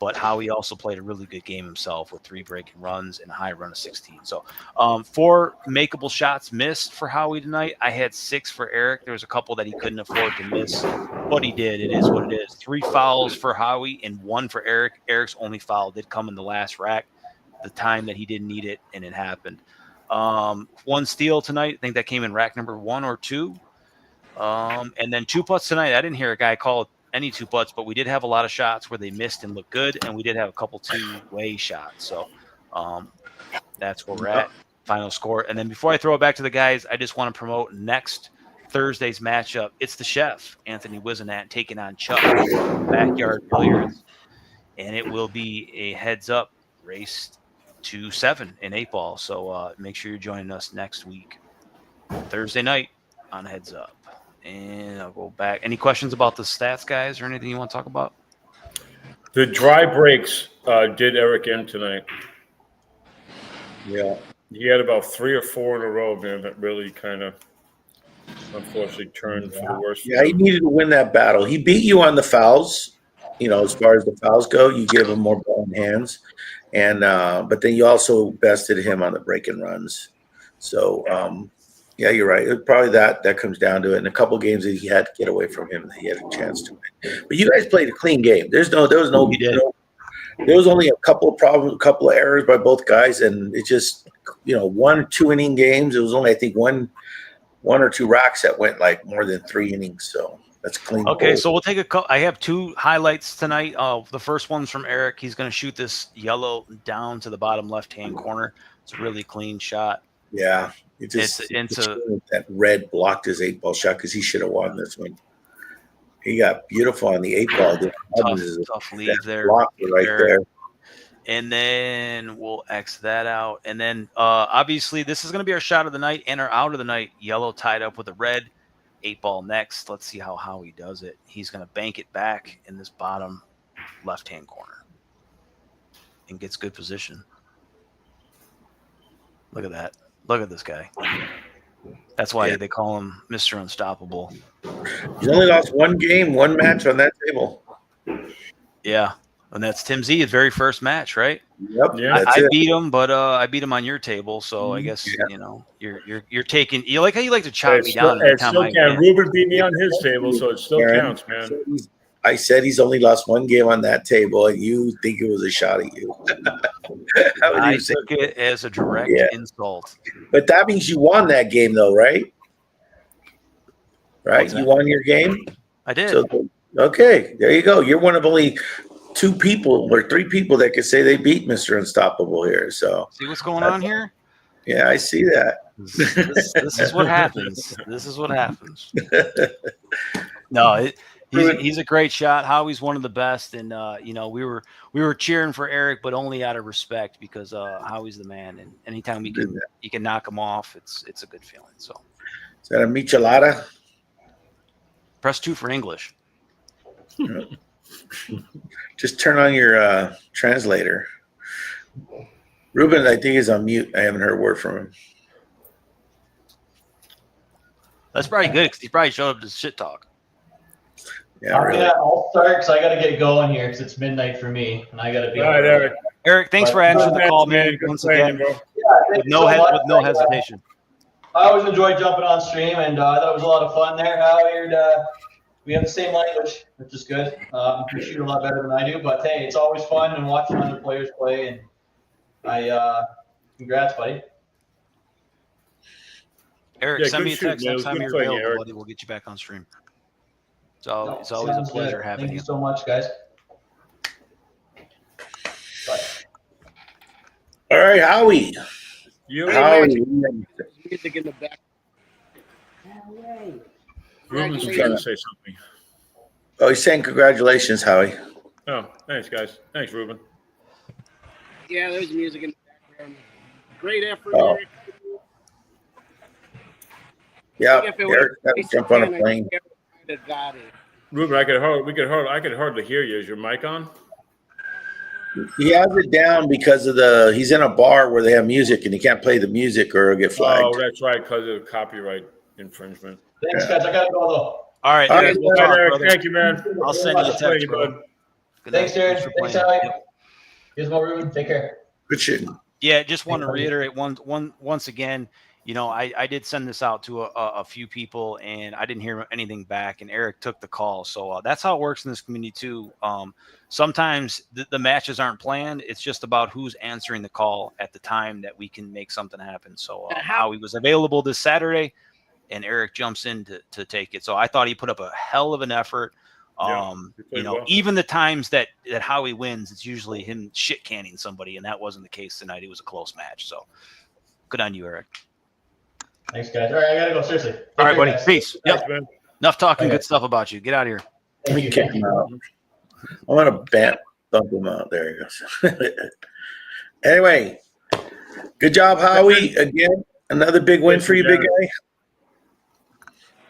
But Howie also played a really good game himself with 3 breaking runs and a high run of 16. So 4 makeable shots missed for Howie tonight. I had 6 for Eric. There was a couple that he couldn't afford to miss, but he did. It is what it is. 3 fouls for Howie and 1 for Eric. Eric's only foul did come in the last rack, the time that he didn't need it, and it happened. 1 steal tonight. I think that came in rack number 1 or 2. And then 2 putts tonight. I didn't hear a guy call any 2 putts, but we did have a lot of shots where they missed and looked good, and we did have a couple 2-way shots. So that's where we're at. Final score. And then before I throw it back to the guys, I just want to promote next Thursday's matchup. It's the chef, Anthony Wisenat, taking on Chuck, Backyard Billiards, and it will be a heads-up race to 7 in 8-ball. So make sure you're joining us next week, Thursday night on Heads Up. And I'll go back. Any questions about the stats, guys, or anything you want to talk about? The dry breaks did Eric in tonight. Yeah. He had about 3 or 4 in a row, man, that really kind of unfortunately turned for the worse. Yeah, he needed to win that battle. He beat you on the fouls. As far as the fouls go, you gave him more ball in hands. And but then you also bested him on the break and runs. So yeah, you're right. It probably that comes down to it. And a couple games that he had to get away from him, he had a chance to win. But you guys played a clean game. There was only a couple of problems, a couple of errors by both guys, and it just 1 2-inning games. It was only, I think, one or 2 racks that went like more than 3 innings. So That's clean. Okay, bowl. so we'll take a couple. I have 2 highlights tonight. The first one's from Eric. He's going to shoot this yellow down to the bottom left-hand corner. It's a really clean shot. Yeah, it just It's a that red blocked his 8-ball shot because he should have won this one. He got beautiful on the 8-ball. tough lead there. Block right there. And then we'll X that out. And then obviously this is going to be our shot of the night and our out of the night. Yellow tied up with a red. 8-ball next. Let's see how Howie does it. He's going to bank it back in this bottom left-hand corner and gets good position. Look at that. Look at this guy. That's why they call him Mr. Unstoppable. He's only lost 1 game, 1 match on that table. Yeah. And that's Tim Z, his very first match, right? Yep. Yeah. I beat him, but I beat him on your table, so I guess you're taking. You like how you like to chop me down. It still counts. Ruben beat me on his table, so it still counts, man. I said he's only lost 1 game on that table, and you think it was a shot at you. I took it as a direct insult. But that means you won that game, though, right? Right? You won your game? I did. So, okay, there you go. You're one of only 2 people or 3 people that could say they beat Mr. Unstoppable here. So see what's going on here? Yeah, I see that. This is what happens. This is what happens. No, he's a great shot. Howie's one of the best, and we were cheering for Eric, but only out of respect because Howie's the man, and anytime you can knock him off, it's a good feeling. So is that a michelada? Press 2 for English. Just turn on your translator. Ruben, I think, is on mute. I haven't heard a word from him. That's probably good because he probably showed up to shit talk. Yeah, really. I'll start because I got to get going here because it's midnight for me and I got to be. All right, Eric. Eric, thanks for answering the call, man. Once again, bro. with no hesitation. I always enjoy jumping on stream, and I thought it was a lot of fun there. Howard, we have the same language, which is good. You shoot a lot better than I do, but hey, it's always fun and watching other players play. And congrats, buddy. Eric, send me a text next time you're available, Eric. buddy. We'll get you back on stream. So it's always a pleasure having you. Thank you so much, guys. Bye. All right, Howie. Howie. Music in the back. Ruben's trying to say something. Oh, he's saying congratulations, Howie. Oh, thanks, guys. Thanks, Ruben. Yeah, there's music in the background. Great effort, Oh. Eric. Yeah, If it Eric's got to was jump on a plane. Ruben, I could hardly hear you. Is your mic on? He has it down because of he's in a bar where they have music and he can't play the music or he'll get flagged. Oh, that's right, because of copyright infringement. Thanks, guys. I got to go, though. All right, All Eric, right, we'll talk, Eric, brother. thank you, man. I'll send you a text, bro. bud. Good night. Thanks, Darren. for Thanks, playing. Howie. Here's more Ruben. Take care. Good shooting. Yeah, just want to reiterate once again. I did send this out to a few people, and I didn't hear anything back. And Eric took the call, so that's how it works in this community too. Sometimes the matches aren't planned; it's just about who's answering the call at the time that we can make something happen. So Howie was available this Saturday, and Eric jumps in to take it. So I thought he put up a hell of an effort. Well. Even the times that Howie wins, it's usually him shit canning somebody, and that wasn't the case tonight. It was a close match. So good on you, Eric. Thanks, guys. All right, I got to go. Seriously. Take All right, care, buddy. guys. Peace. Yep. Thanks, man. Enough talking Okay. good stuff about you. Get out of here. Let me kick him out. I want to bump him out. There he goes. Anyway, good job, Howie. Again, another big win for you, big guy.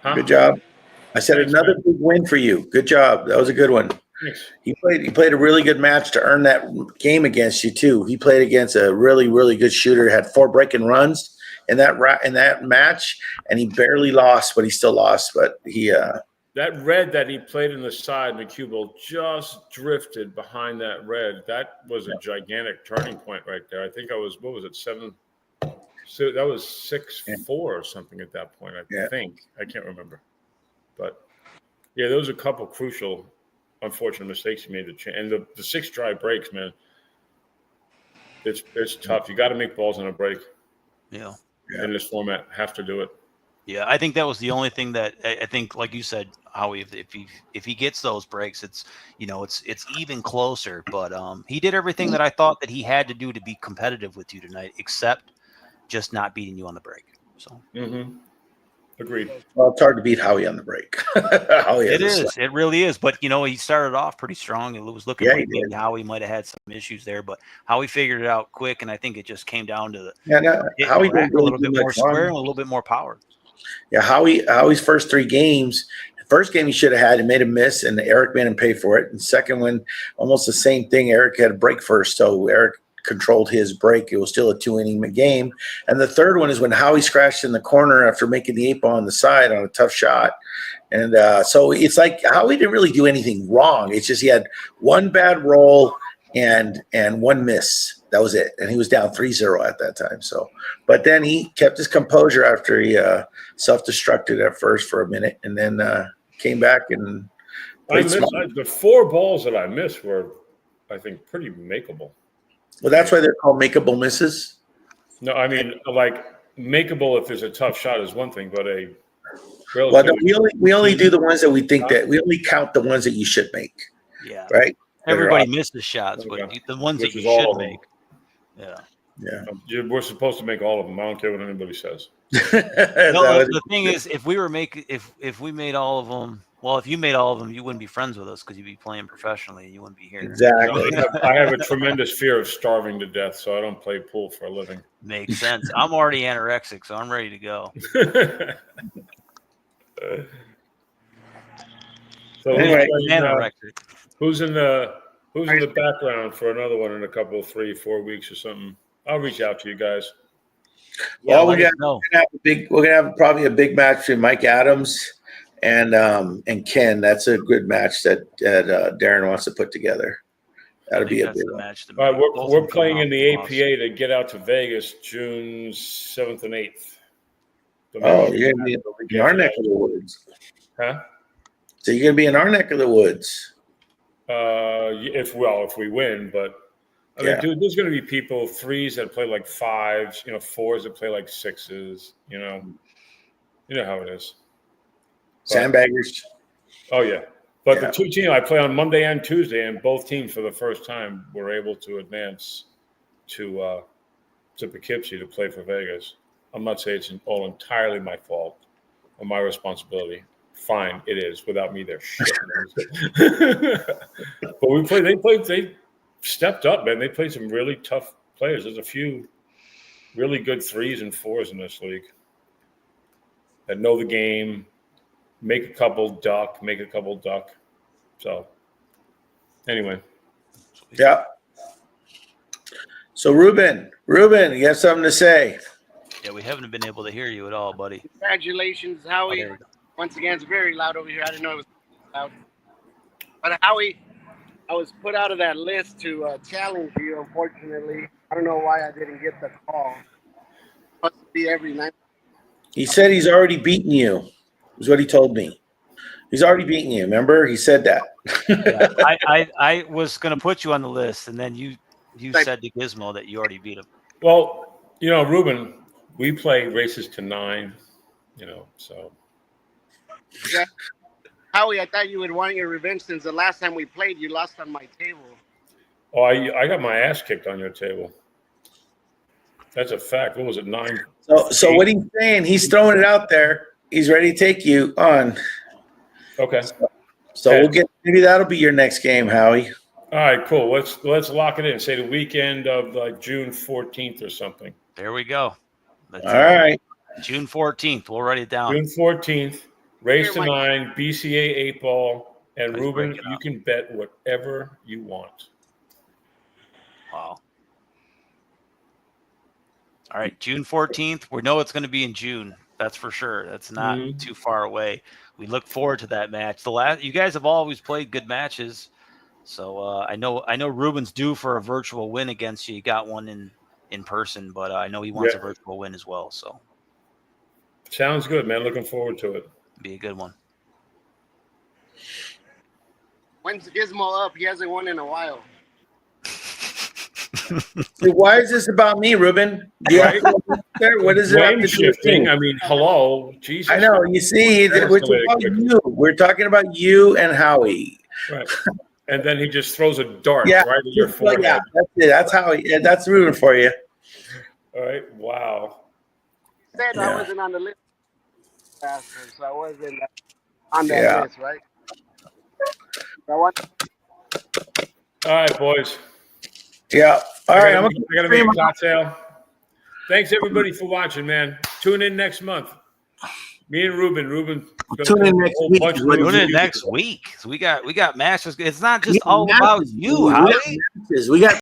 Huh? Good job. I said Thanks, another man. big win for you. Good job. That was a good one. Thanks. He played a really good match to earn that game against you too. He played against a really, really good shooter. Had 4 breaking runs in that match, and he barely lost, but he still lost. But he That red that he played in the side in the cue ball just drifted behind that red. That was a gigantic turning point right there. I think I was, what was it, 7? So that was 6-4 or something at that point, I think. I can't remember. But, yeah, those are a couple crucial, unfortunate mistakes he made. And the 6 dry breaks, man, it's tough. You got to make balls on a break Yeah. in this format. Have to do it. Yeah, I think that was the only thing that I think, like you said, Howie, if he gets those breaks, it's it's even closer. But he did everything that I thought that he had to do to be competitive with you tonight, except just not beating you on the break. So Agreed. Well, it's hard to beat Howie on the break. Howie it has a is, it really is. But he started off pretty strong. It was looking Yeah, like he maybe Howie might have had some issues there, but Howie figured it out quick, and I think it just came down to Yeah, no, hitting Howie the rack didn't a really little do bit much more square wrong. and a little bit more power. Yeah, Howie's first 3 games. First game he should have had, he made a miss, and Eric made him pay for it. And second one, almost the same thing. Eric had a break first, so Eric controlled his break. It was still a 2-inning game. And the third one is when Howie scratched in the corner after making the 8-ball on the side on a tough shot. And so it's like Howie didn't really do anything wrong. It's just he had one bad roll and one miss. That was it. And he was down 3-0 at that time. So, but then he kept his composure after he self-destructed at first for a minute, and then came back and played smart. The 4 balls that I missed were, I think, pretty makeable. Well, that's why they're called makeable misses. No, I mean, like, makeable if there's a tough shot is one thing, but a Well, relatively no, we only do the ones that we think that we only count the ones that you should make. Yeah, right. Everybody misses shots, but Okay. the ones Which that is you all should of them. make. Yeah. We're supposed to make all of them. I don't care what anybody says. No, the thing is, if we made all of them, well, if you made all of them, you wouldn't be friends with us because you'd be playing professionally and you wouldn't be here. Exactly. I have a tremendous fear of starving to death, so I don't play pool for a living. Makes sense. I'm already anorexic, so I'm ready to go. So Anyway, who's in the background for another one in a couple, 3-4 weeks or something? I'll reach out to you guys. Well, let we're us know. gonna have probably a big match between Mike Adams and Ken. That's a good match that Darren wants to put together. That'll be a big one. match. All right, we're playing in the APA to get out to Vegas June 7th and 8th. So Oh, you're gonna be in our neck of the woods. Huh? So you're gonna be in our neck of the woods. If we win, but I mean, dude, there's going to be people 3s that play like 5s, 4s that play like 6s. You know how it is. Sandbaggers. Oh yeah, but the 2 teams I play on Monday and Tuesday, and both teams for the first time were able to advance to Poughkeepsie to play for Vegas. I'm not saying it's all entirely my fault or my responsibility. Fine, it is. Without me, they're shit. But they stepped up, man. They played some really tough players. There's a few really good 3s and 4s in this league that know the game, make a couple duck. So anyway. Yeah. So Ruben, you have something to say? Yeah, we haven't been able to hear you at all, buddy. Congratulations, Oh, Howie. there we go. Once again, it's very loud over here. I didn't know it was loud. But Howie, I was put out of that list to challenge you, unfortunately. I don't know why I didn't get the call. It must be every night. He said he's already beaten you, is what he told me. He's already beaten you, remember? He said that. Yeah, I was going to put you on the list, and then you said to Gizmo that you already beat him. Well, Ruben, we play races to 9, so. Yeah. Howie, I thought you would want your revenge since the last time we played, you lost on my table. Oh, I got my ass kicked on your table. That's a fact. What was it, 9? So what he's saying, he's throwing it out there. He's ready to take you on. Okay. So maybe that'll be your next game, Howie. All right, cool. Let's lock it in. Say the weekend of like June 14th or something. There we go. All right. June 14th. We'll write it down. June 14th. Race to 9, BCA 8-ball, and Let's Ruben, break it you up. can bet whatever you want. Wow. All right, June 14th. We know it's going to be in June. That's for sure. That's not too far away. We look forward to that match. You guys have always played good matches, so I know Ruben's due for a virtual win against you. He got one in person, but I know he wants a virtual win as well. So sounds good, man. Looking forward to it. Be a good one. When's Gizmo up? He hasn't won in a while. See, why is this about me, Ruben? Do you have to look there? What is it have Blame to do with shifting. me? I mean, hello, Jesus. I know. You see, That we're escalated talking about quickly. you. We're talking about you and Howie. Right. And then he just throws a dart Yeah. right at your Well, forehead. yeah, that's it. That's how. Yeah, that's Ruben for you. All right. Wow. Said Yeah. I wasn't on the list, bastard, so I wasn't on that Yeah. list, right? So I want All right, boys. Yeah. All right. I gotta make a cocktail. Thanks everybody for watching, man. Tune in next month. Me and Ruben. Tune in next week. Doing it next week. So we got Masters. It's not just all about you, Howie. We got